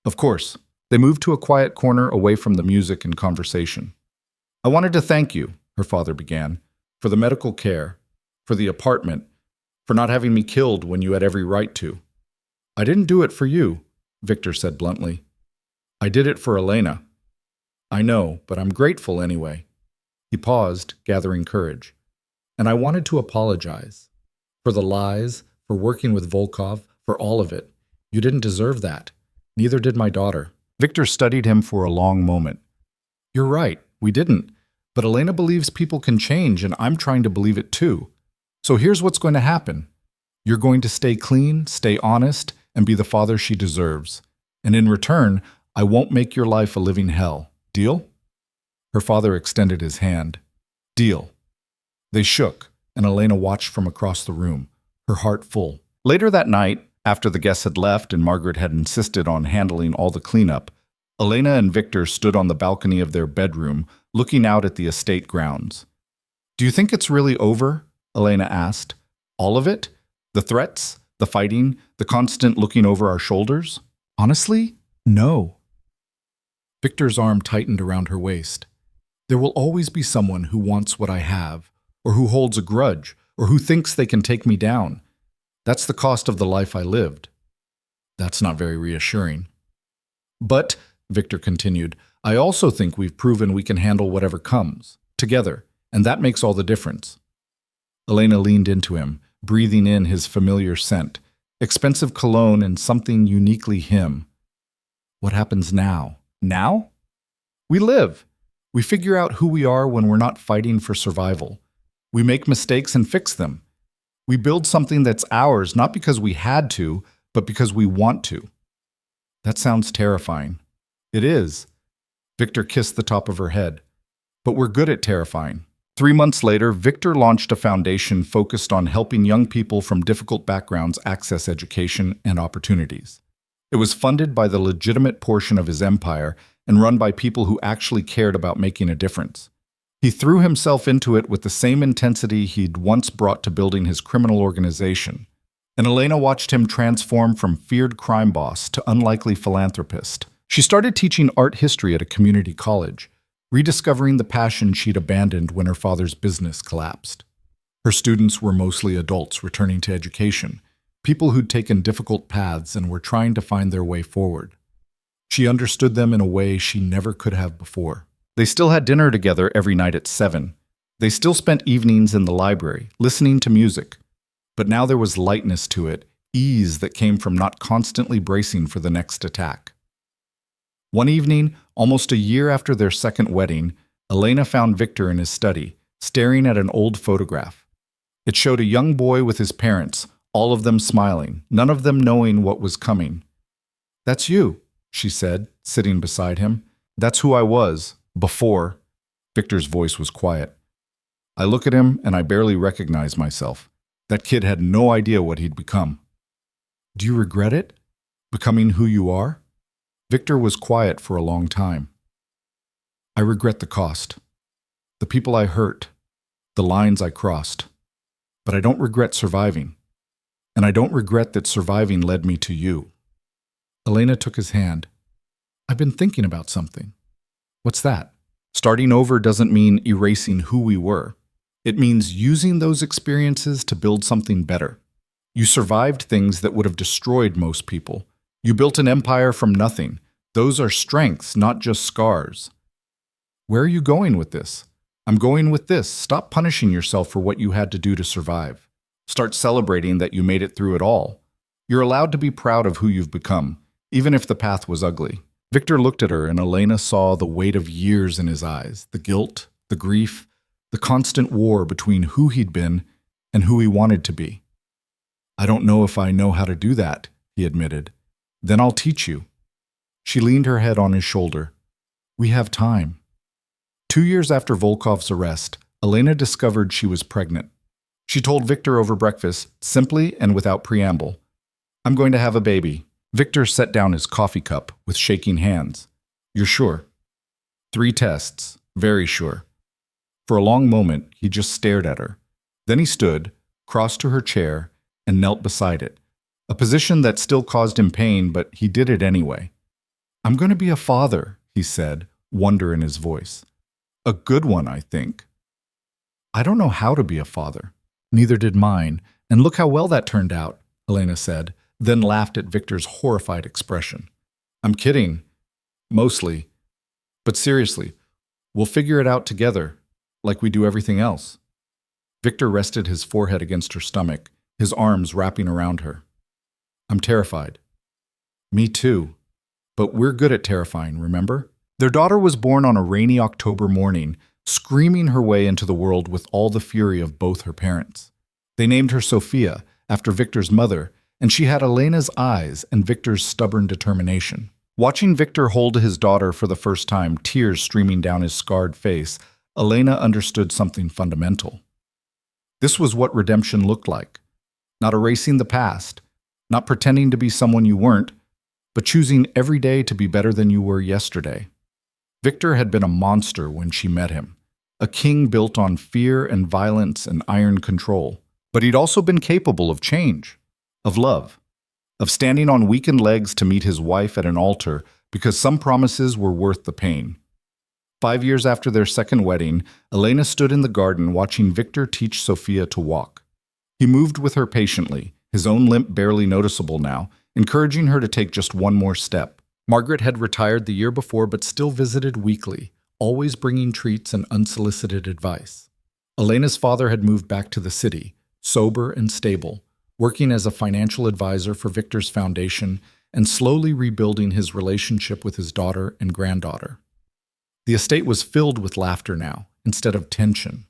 Of course. They moved to a quiet corner away from the music and conversation. I wanted to thank you, her father began, for the medical care, for the apartment, for not having me killed when you had every right to. I didn't do it for you, Victor said bluntly. I did it for Elena. I know, but I'm grateful anyway. He paused, gathering courage. And I wanted to apologize. For the lies, for working with Volkov, for all of it. You didn't deserve that. Neither did my daughter. Victor studied him for a long moment. You're right, we didn't. But Elena believes people can change, and I'm trying to believe it too. So here's what's going to happen. You're going to stay clean, stay honest, and be the father she deserves. And in return, I won't make your life a living hell. Deal? Her father extended his hand. Deal. They shook, and Elena watched from across the room, her heart full. Later that night, after the guests had left and Margaret had insisted on handling all the cleanup, Elena and Victor stood on the balcony of their bedroom, looking out at the estate grounds. Do you think it's really over? Elena asked. All of it? The threats, the fighting, the constant looking over our shoulders? Honestly, no. Victor's arm tightened around her waist. There will always be someone who wants what I have, or who holds a grudge, or who thinks they can take me down. That's the cost of the life I lived. That's not very reassuring. But, Victor continued, I also think we've proven we can handle whatever comes, together, and that makes all the difference. Elena leaned into him, breathing in his familiar scent, expensive cologne and something uniquely him. What happens now? Now? We live. We figure out who we are when we're not fighting for survival. We make mistakes and fix them. We build something that's ours not because we had to, but because we want to. That sounds terrifying. It is. Victor kissed the top of her head. But we're good at terrifying. 3 months later, Victor launched a foundation focused on helping young people from difficult backgrounds access education and opportunities. It was funded by the legitimate portion of his empire and run by people who actually cared about making a difference. He threw himself into it with the same intensity he'd once brought to building his criminal organization. And Elena watched him transform from feared crime boss to unlikely philanthropist. She started teaching art history at a community college, rediscovering the passion she'd abandoned when her father's business collapsed. Her students were mostly adults returning to education, people who'd taken difficult paths and were trying to find their way forward. She understood them in a way she never could have before. They still had dinner together every night at 7. They still spent evenings in the library, listening to music. But now there was lightness to it, ease that came from not constantly bracing for the next attack. One evening, almost a year after their second wedding, Elena found Victor in his study, staring at an old photograph. It showed a young boy with his parents, all of them smiling, none of them knowing what was coming. "That's you," she said, sitting beside him. "That's who I was, before." Victor's voice was quiet. I look at him and I barely recognize myself. That kid had no idea what he'd become. "Do you regret it? Becoming who you are?" Victor was quiet for a long time. "I regret the cost. The people I hurt. The lines I crossed. But I don't regret surviving. And I don't regret that surviving led me to you. Elena took his hand. I've been thinking about something. What's that? Starting over doesn't mean erasing who we were. It means using those experiences to build something better. You survived things that would have destroyed most people. You built an empire from nothing. Those are strengths, not just scars. Where are you going with this? I'm going with this. Stop punishing yourself for what you had to do to survive. Start celebrating that you made it through it all. You're allowed to be proud of who you've become, even if the path was ugly. Victor looked at her, and Elena saw the weight of years in his eyes, the guilt, the grief, the constant war between who he'd been and who he wanted to be. I don't know if I know how to do that, he admitted. Then I'll teach you. She leaned her head on his shoulder. We have time. 2 years after Volkov's arrest, Elena discovered she was pregnant. She told Victor over breakfast, simply and without preamble, I'm going to have a baby. Victor set down his coffee cup with shaking hands. You're sure? 3 tests. Very sure. For a long moment, he just stared at her. Then he stood, crossed to her chair, and knelt beside it, a position that still caused him pain, but he did it anyway. I'm going to be a father, he said, wonder in his voice. A good one, I think. I don't know how to be a father. Neither did mine, and look how well that turned out, Elena said, then laughed at Victor's horrified expression. I'm kidding. Mostly. But seriously, we'll figure it out together, like we do everything else. Victor rested his forehead against her stomach, his arms wrapping around her. I'm terrified. Me too. But we're good at terrifying, remember? Their daughter was born on a rainy October morning, screaming her way into the world with all the fury of both her parents. They named her Sophia, after Victor's mother, and she had Elena's eyes and Victor's stubborn determination. Watching Victor hold his daughter for the first time, tears streaming down his scarred face, Elena understood something fundamental. This was what redemption looked like. Not erasing the past, not pretending to be someone you weren't, but choosing every day to be better than you were yesterday. Victor had been a monster when she met him, a king built on fear and violence and iron control. But he'd also been capable of change, of love, of standing on weakened legs to meet his wife at an altar because some promises were worth the pain. 5 years after their second wedding, Elena stood in the garden watching Victor teach Sophia to walk. He moved with her patiently, his own limp barely noticeable now, encouraging her to take just one more step. Margaret had retired the year before but still visited weekly, always bringing treats and unsolicited advice. Elena's father had moved back to the city, sober and stable, working as a financial advisor for Victor's foundation and slowly rebuilding his relationship with his daughter and granddaughter. The estate was filled with laughter now, instead of tension.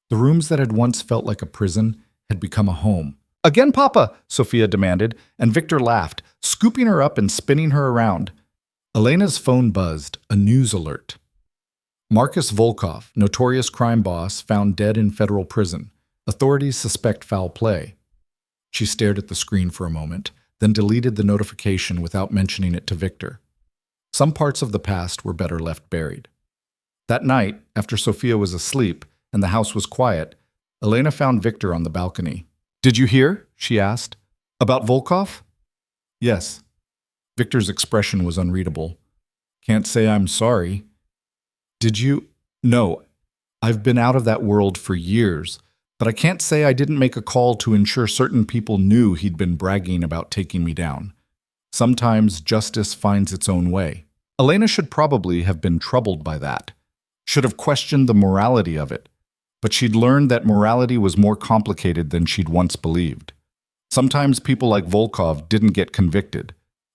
The rooms that had once felt like a prison had become a home. Again, Papa, Sophia demanded, and Victor laughed, scooping her up and spinning her around. Elena's phone buzzed, a news alert. Marcus Volkov, notorious crime boss, found dead in federal prison. Authorities suspect foul play. She stared at the screen for a moment, then deleted the notification without mentioning it to Victor. Some parts of the past were better left buried. That night, after Sophia was asleep and the house was quiet, Elena found Victor on the balcony. Did you hear? She asked. About Volkov? Yes. Victor's expression was unreadable. Can't say I'm sorry. Did you? No. I've been out of that world for years, but I can't say I didn't make a call to ensure certain people knew he'd been bragging about taking me down. Sometimes justice finds its own way. Elena should probably have been troubled by that, should have questioned the morality of it, but she'd learned that morality was more complicated than she'd once believed. Sometimes people like Volkov didn't get convicted.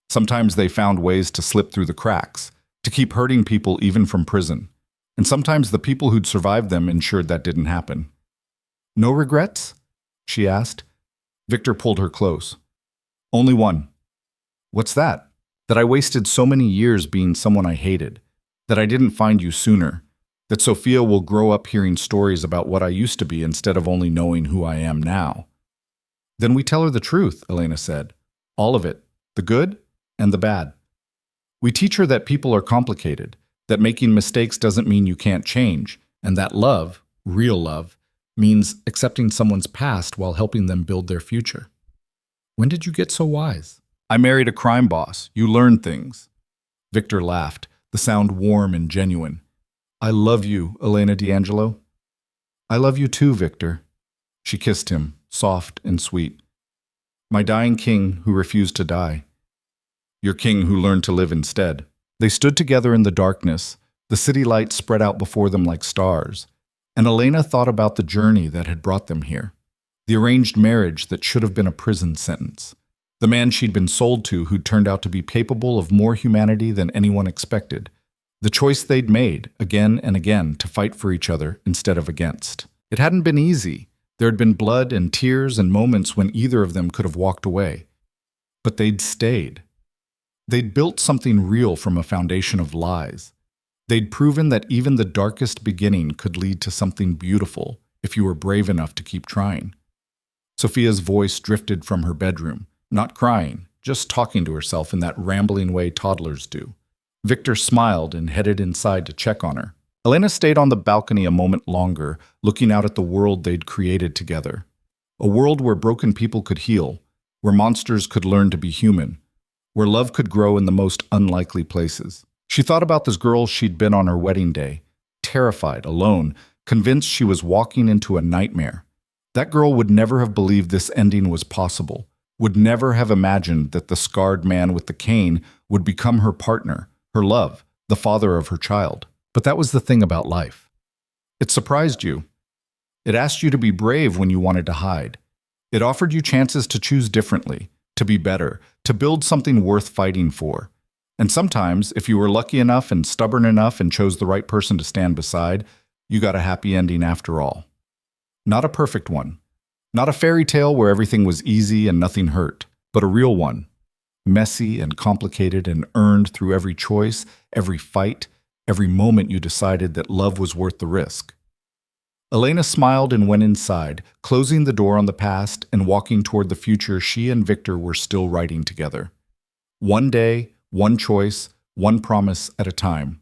Sometimes they found ways to slip through the cracks, to keep hurting people even from prison. And sometimes the people who'd survived them ensured that didn't happen. No regrets? She asked. Victor pulled her close. Only one. What's that? That I wasted so many years being someone I hated. That I didn't find you sooner. That Sophia will grow up hearing stories about what I used to be instead of only knowing who I am now. Then we tell her the truth, Elena said. All of it. The good and the bad. We teach her that people are complicated, that making mistakes doesn't mean you can't change, and that love, real love, means accepting someone's past while helping them build their future. When did you get so wise? I married a crime boss. You learn things. Victor laughed, the sound warm and genuine. I love you, Elena D'Angelo. I love you too, Victor. She kissed him, soft and sweet. My dying king who refused to die. Your king who learned to live instead. They stood together in the darkness, the city lights spread out before them like stars, and Elena thought about the journey that had brought them here. The arranged marriage that should have been a prison sentence. The man she'd been sold to who turned out to be capable of more humanity than anyone expected. The choice they'd made, again and again, to fight for each other instead of against. It hadn't been easy. There had been blood and tears and moments when either of them could have walked away. But they'd stayed. They'd built something real from a foundation of lies. They'd proven that even the darkest beginning could lead to something beautiful if you were brave enough to keep trying. Sophia's voice drifted from her bedroom, not crying, just talking to herself in that rambling way toddlers do. Victor smiled and headed inside to check on her. Elena stayed on the balcony a moment longer, looking out at the world they'd created together. A world where broken people could heal, where monsters could learn to be human, where love could grow in the most unlikely places. She thought about this girl she'd been on her wedding day, terrified, alone, convinced she was walking into a nightmare. That girl would never have believed this ending was possible, would never have imagined that the scarred man with the cane would become her partner, her love, the father of her child. But that was the thing about life. It surprised you. It asked you to be brave when you wanted to hide. It offered you chances to choose differently, to be better, to build something worth fighting for. And sometimes, if you were lucky enough and stubborn enough and chose the right person to stand beside, you got a happy ending after all. Not a perfect one. Not a fairy tale where everything was easy and nothing hurt, but a real one. Messy and complicated and earned through every choice, every fight, every moment you decided that love was worth the risk. Elena smiled and went inside, closing the door on the past and walking toward the future she and Victor were still writing together. One day, one choice, one promise at a time.